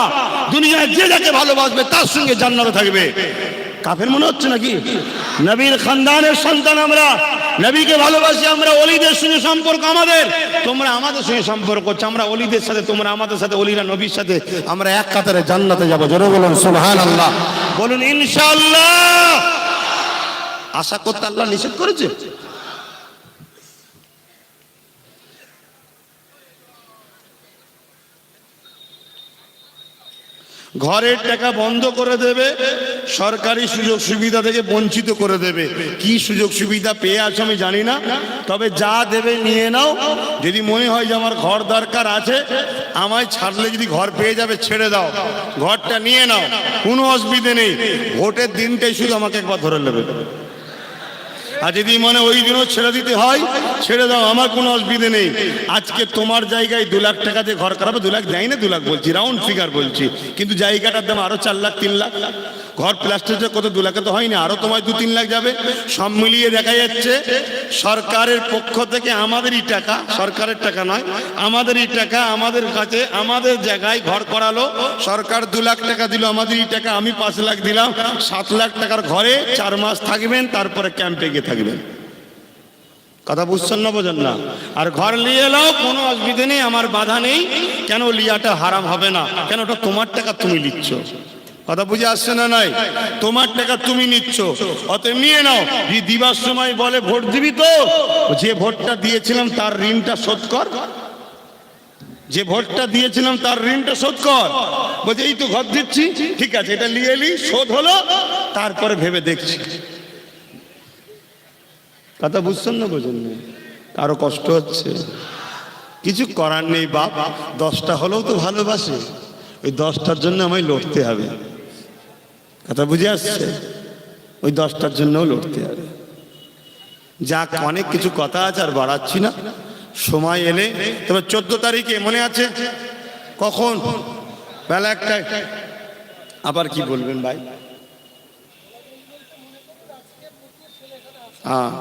S2: দুনিয়ায় যে যাকে ভালোবাসবে তার সঙ্গে জান্নাতে থাকবে। কাফের মনে হচ্ছে নাকি? নবীর খানদানের সন্তান আমরা, নবীকে ভালোবাসি আমরা, ওলিদের সঙ্গে সম্পর্ক আমাদের, তোমরা আমাদের সঙ্গে সম্পর্ক করছো, আমরা ওলিদের সাথে, তোমরা আমাদের সাথে, ওলিরা নবীর সাথে, আমরা এক কাতারে জান্নাতে যাব। জোরে বলুন সুবহানাল্লাহ, বলুন ইনশাআল্লাহ। আশা করতে আল্লাহ নিষেধ করেছে? ঘরের টাকা বন্ধ করে দেবে, সরকারি সুযোগ সুবিধা থেকে বঞ্চিত করে দেবে। কি সুযোগ সুবিধা পেয়ে আছো আমি জানি না, তবে যা দেবে নিয়ে নাও। যদি মনে হয় যে আমার ঘর দরকার আছে, আমায় ছাড়লে যদি ঘর পেয়ে যাবে ছেড়ে দাও, ঘরটা নিয়ে নাও, কোনো অসুবিধে নেই। ভোটের দিনটাই শুধু আমাকে একবার ধরে নেবে, আর যদি মনে ওই দিনও ছেড়ে দিতে হয় ছেড়ে দাও, আমার কোনো অসুবিধে নেই। আজকে তোমার জায়গায় 2 লাখ টাকা দিয়ে ঘর করাবে, 2 লাখ দেয় না, 2 লাখ বলছি, রাউন্ড ফিগার বলছি, কিন্তু জায়গাটার দাম আরো 4 লাখ 3 লাখ। ঘর প্লাস্টার কত 2 লাখে তো হয়নি, আরো তোমায় 2-3 লাখ যাবে। সব মিলিয়ে দেখা যাচ্ছে সরকারের পক্ষ থেকে আমাদেরই টাকা, সরকারের টাকা নয়, আমাদেরই টাকা, আমাদের কাছে, আমাদের জায়গায় ঘর করালো। সরকার 2 লাখ টাকা দিল, আমাদেরই টাকা, আমি 5 লাখ দিলাম। 7 লাখ টাকার ঘরে 4 মাস থাকবেন, তারপরে ক্যাম্পে গিয়ে থাকবেন। কথা বুঝছেন না, বোঝেন না? আর ঘর নিয়ে এলাও, কোনো অসুবিধা নেই, আমার বাধা নেই। কেন লিয়াটা হারাম হবে না? কেন ওটা তোমার টাকা, তুমি নিচ্ছ। কথা বুঝে আসছে না? নাই, তোমার টাকা তুমি নিচ্ছ, অতএব নিয়ে নাও। যদি দিবার সময় বলে ভোট দিবি তো, যে ভোটটা দিয়েছিলাম তার ঋণটা শোধ কর, যে ভোটটা দিয়েছিলাম তার ঋণটা শোধ কর। বলছে এই তো ঘর দিচ্ছি, ঠিক আছে, এটা নিয়ে এলি, শোধ হলো, তারপরে ভেবে দেখছি। কথা বুঝছেন না, বোঝেন না? কারো কষ্ট হচ্ছে, কিছু করার নেই বাপ। 10টা হলেও তো ভালোবাসে, ওই 10টার জন্য আমায় লড়তে হবে। কথা বুঝে আসছে? ওই 10টার জন্যও লড়তে হবে। যাক, অনেক কিছু কথা আছে, আর বাড়াচ্ছি না, সময় এলে। তবে 14 তারিখে মনে আছে? কখন? বেলা 1টায়। আবার কি বলবেন ভাই? হ্যাঁ,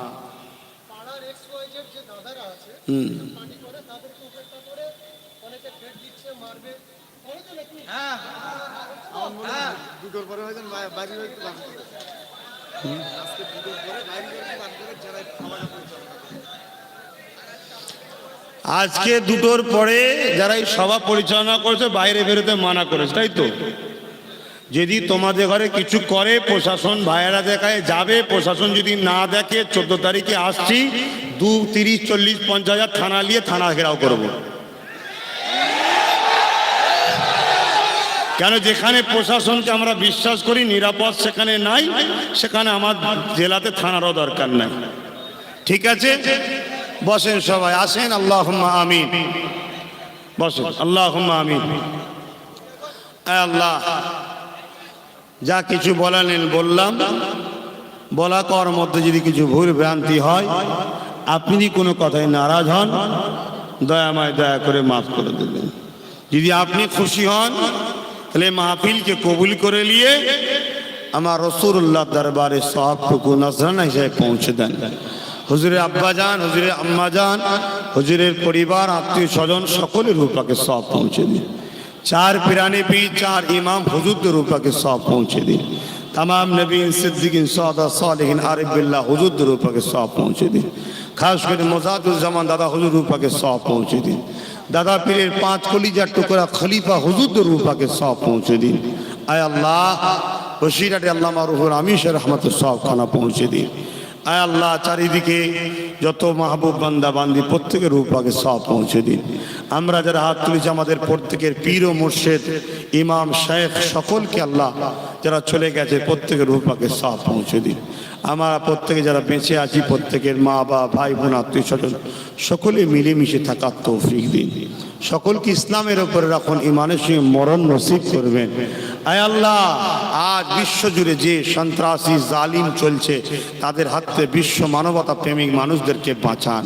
S2: আজকে 2টোর পরে যারা এই সভা পরিচালনা করেছে বাইরে বেরোতে মানা করেছে, তাই তো? যদি তোমাদের ঘরে কিছু করে, প্রশাসন ভাইয়েরা দেখায় যাবে, প্রশাসন যদি না দেখে 14 তারিখে আসছি, 2, 30, 40, 50 হাজার থানা নিয়ে থানা ঘেরাও করব। কেন? যেখানে প্রশাসনকে আমরা বিশ্বাস করি, নিরাপদ সেখানে নাই, সেখানে আমার জেলাতে থানারও দরকার নাই। ঠিক আছে, বসেন সবাই, আসেন। আল্লাহুম্মা আমিন, বসেন। আল্লাহুম্মা আমিন। আল্লাহ, যা কিছু বলালেন বললাম, বলা কর মধ্যে যদি কিছু ভুল ভ্রান্তি হয়, আপনি যদি কোনো কথায় নারাজ হন, দয়াময় দয়া করে মাফ করে দেবেন। যদি আপনি খুশি হন, তাহলে মাহফিলকে কবুল করে নিয়ে আমার রাসূলুল্লাহ দরবারে সওয়াবটুকু নজরানা হিসেবে পৌঁছে দেন। হুজুরের আব্বাজান, হুজুরের আম্মাজান, হুজুরের পরিবার, আত্মীয় স্বজন সকলের রূপাকে সওয়াব পৌঁছে দিন। 4 পিরানে পীর, 4 ইমাম হুজুরদের রূপাকে সওয়াব পৌঁছে দিন। तमाम नबीन सिद्दीकीन सौदा सालिहीन आरिफ बिल्लाह हुजूर रूपा के सौंप पहुँचे दिन। खास कर मजादुज़्ज़मान दादा हुजूर रूपा के सौंप पहुँचे दिन। दादा पीरेर 5 कलिजा टुकड़ा खलीफा हुजूर रूपा के सौंप पहुँचे दिन। आय अल्लाह बशीरत अल्लामा रूहुल आमीन रहमतुल सौंप खाना पहुँचे दिन। आय अल्लाह चारिदिके যত মাহবুব বান্দা বান্দি প্রত্যেকের রূপাকে সওয়াব পৌঁছে দিন। আমরা যারা হাত তুলেছি আমাদের প্রত্যেকের পীর ও মুর্শিদ ইমাম শেখ সকলকে আল্লাহ যারা চলে গেছে প্রত্যেকের রূপাকে সওয়াব পৌঁছে দিন। আমরা প্রত্যেকে যারা বেঁচে আছি প্রত্যেকের মা বাবা ভাই বোন আত্মীয় স্বজন সকলে মিলেমিশে থাকার তৌফিক দিন। সকলকে ইসলামের উপরে রাখুন, ইমানের সঙ্গে মরণ নসিব করবেন। আয় আল্লাহ, আজ বিশ্বজুড়ে যে সন্ত্রাসী জালিম চলছে তাদের হাত থেকে বিশ্ব মানবতা প্রেমিক মানুষদেরকে বাঁচান,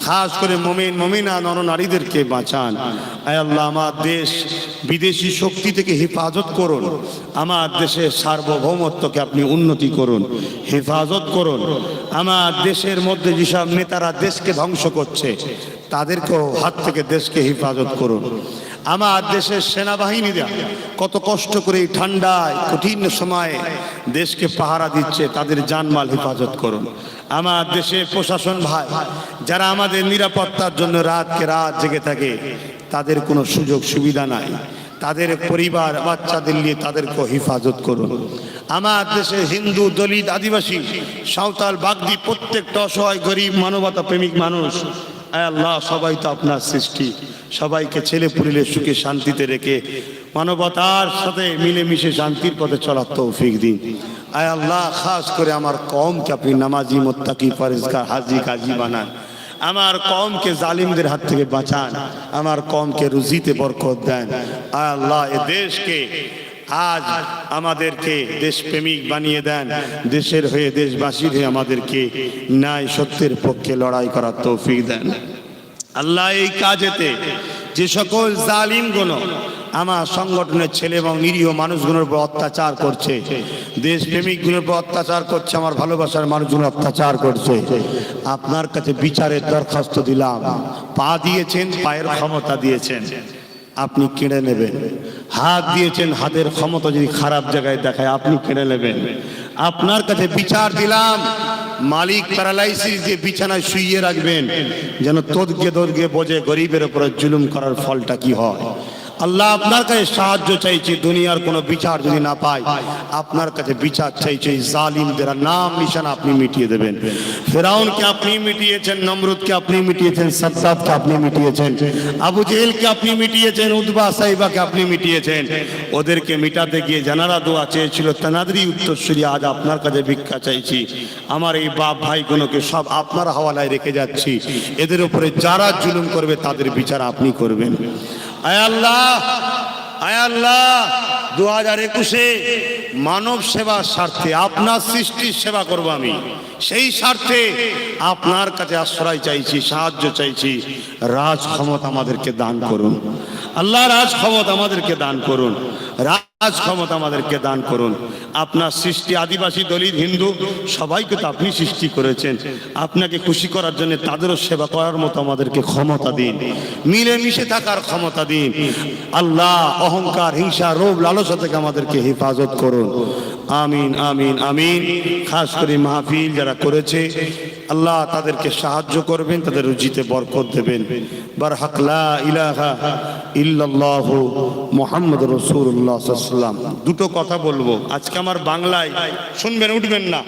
S2: খাস করে মুমিন মুমিনা নরনারীদেরকে বাঁচান। আয় আল্লাহ, আমার দেশ বিদেশি শক্তি থেকে হেফাজত করুন, আমার দেশের সার্বভৌমত্বকে আপনি উন্নতি করুন, হেফাজত করুন। আমার দেশের মধ্যে যেসব নেতারা দেশকে ধ্বংস করছে তাদেরকেও হাত থেকে দেশকে হেফাজত করুন। আমার দেশের সেনাবাহিনীরা কত কষ্ট করে এই ঠান্ডায় কঠিন সময়ে দেশকে পাহারা দিচ্ছে, তাদের জানমাল হেফাজত করুন। আমার দেশের প্রশাসন ভাই যারা আমাদের নিরাপত্তার জন্য রাতকে রাত জেগে থাকে, তাদের কোনো সুযোগ সুবিধা নাই, তাদের পরিবার বাচ্চাদের নিয়ে তাদেরকে হেফাজত করুন। আমার দেশে হিন্দু, দলিত, আদিবাসী, সাঁওতাল, বাগদি প্রত্যেকটা অসহায় গরিব মানবতা প্রেমিক মানুষ, আয় আল্লাহ, সবাই তো আপনার সৃষ্টি, সবাইকে ছেলে পুরিলে সুখে শান্তিতে রেখে মানবতার সাথে মিলেমিশে শান্তির পথে চলার তৌফিক দিন। আয় আল্লাহ, খাস করে আমার কওমকে আপনি নামাজি, মুত্তাকি, পরহেজগার, হাজি গাজী বানান। আমার কওমকে জালিমদের হাত থেকে বাঁচান, আমার কওমকে রুজিতে বরকত দেন। আয় আল্লাহ, এ দেশকে আজ আমাদেরকে দেশপ্রেমিক বানিয়ে দেন, দেশের হয়ে দেশবাসীর হয়ে আমাদেরকে ন্যায় সত্যের পক্ষে লড়াই করার তৌফিক দেন। আল্লাহ, এই কাজেতে যে সকল জালিমগুণ আমার সংগঠনের ছেলে এবং নিরীহ মানুষগুলোর উপর অত্যাচার করছে, দেশপ্রেমিকগুলোর উপর অত্যাচার করছে, আমার ভালোবাসার মানুষগুলো অত্যাচার করছে, আপনার কাছে বিচারের দরখাস্ত দিলাম। পা দিয়েছেন, পায়ের ক্ষমতা দিয়েছেন, আপনি কেড়ে নেবেন। হাত দিয়েছেন, হাতের ক্ষমতা যদি খারাপ জায়গায় দেখায় আপনি কেড়ে নেবেন। আপনার কাছে বিচার দিলাম, মালিক প্যারালাইসিস দিয়ে বিছানায় শুইয়ে রাখবেন, যেন তদগে দর্গে বোঝে গরিবের উপরে জুলুম করার ফলটা কি হয়। আল্লাহ, আপনার কাছে সাহায্য চাইছি, দুনিয়ার কোনো বিচার যদি না পাই আপনার কাছে বিচার চাইছি। জালিমদের নাম নিশানা আপনি মিটিয়ে দেবেন। ফেরাউনকে আপনি মিটিয়েছেন, নমরুদকে আপনি মিটিয়েছেন, সাদ্দাতকে আপনি মিটিয়েছেন, আবু জেহেলকে আপনি মিটিয়েছেন, উতবা সাইবাকে আপনি মিটিয়েছেন। ওদেরকে মিটাতে গিয়ে জানারা দোয়া চেয়েছিল, তানাদেরই উত্তরসূরি আজ আপনার কাছে ভিক্ষা চাইছি। আমার এই বাপ ভাইগুলোকে সব আপনার হাওয়ালায় রেখে যাচ্ছি, এদের উপরে যারা জুলুম করবে তাদের বিচার আপনি করবেন। আয় আল্লাহ, আয় আল্লাহ, 2021-এ মানব সেবার স্বার্থে আপনার সৃষ্টির সেবা করব আমি, সেই স্বার্থে আপনার কাছে আশ্রয় চাইছি, সাহায্য চাইছি। রাজ ক্ষমতা আমাদেরকে দান করুন আল্লাহ, রাজ ক্ষমতা আমাদেরকে দান করুন, রাজ ক্ষমতা আমাদেরকে দান করুন। আপনার সৃষ্টি আদিবাসী, দলিত, হিন্দু সবাইকে তো আপনি সৃষ্টি করেছেন, আপনাকে খুশি করার জন্য তাদেরও সেবা করার মতো আমাদেরকে ক্ষমতা দিন, মিলেমিশে থাকার ক্ষমতা দিন। আল্লাহ, অহংকার, হিংসা, রোগ, লালসা থেকে আমাদেরকে হেফাজত করুন। আমিন, আমিন, আমিন। খাস করে মাহফিল যারা করেছে আল্লাহ তাদেরকে সাহায্য করবেন, তাদের রুজিতে বরকত দেবেন। বারহাক লা ইলাহা ইল্লাল্লাহু মুহাম্মাদুর রাসূলুল্লাহ সাল্লাল্লাহু আলাইহি ওয়াসাল্লাম। দুটো কথা বলবো আজকে আমার বাংলায়, শুনবেন, উঠবেন না।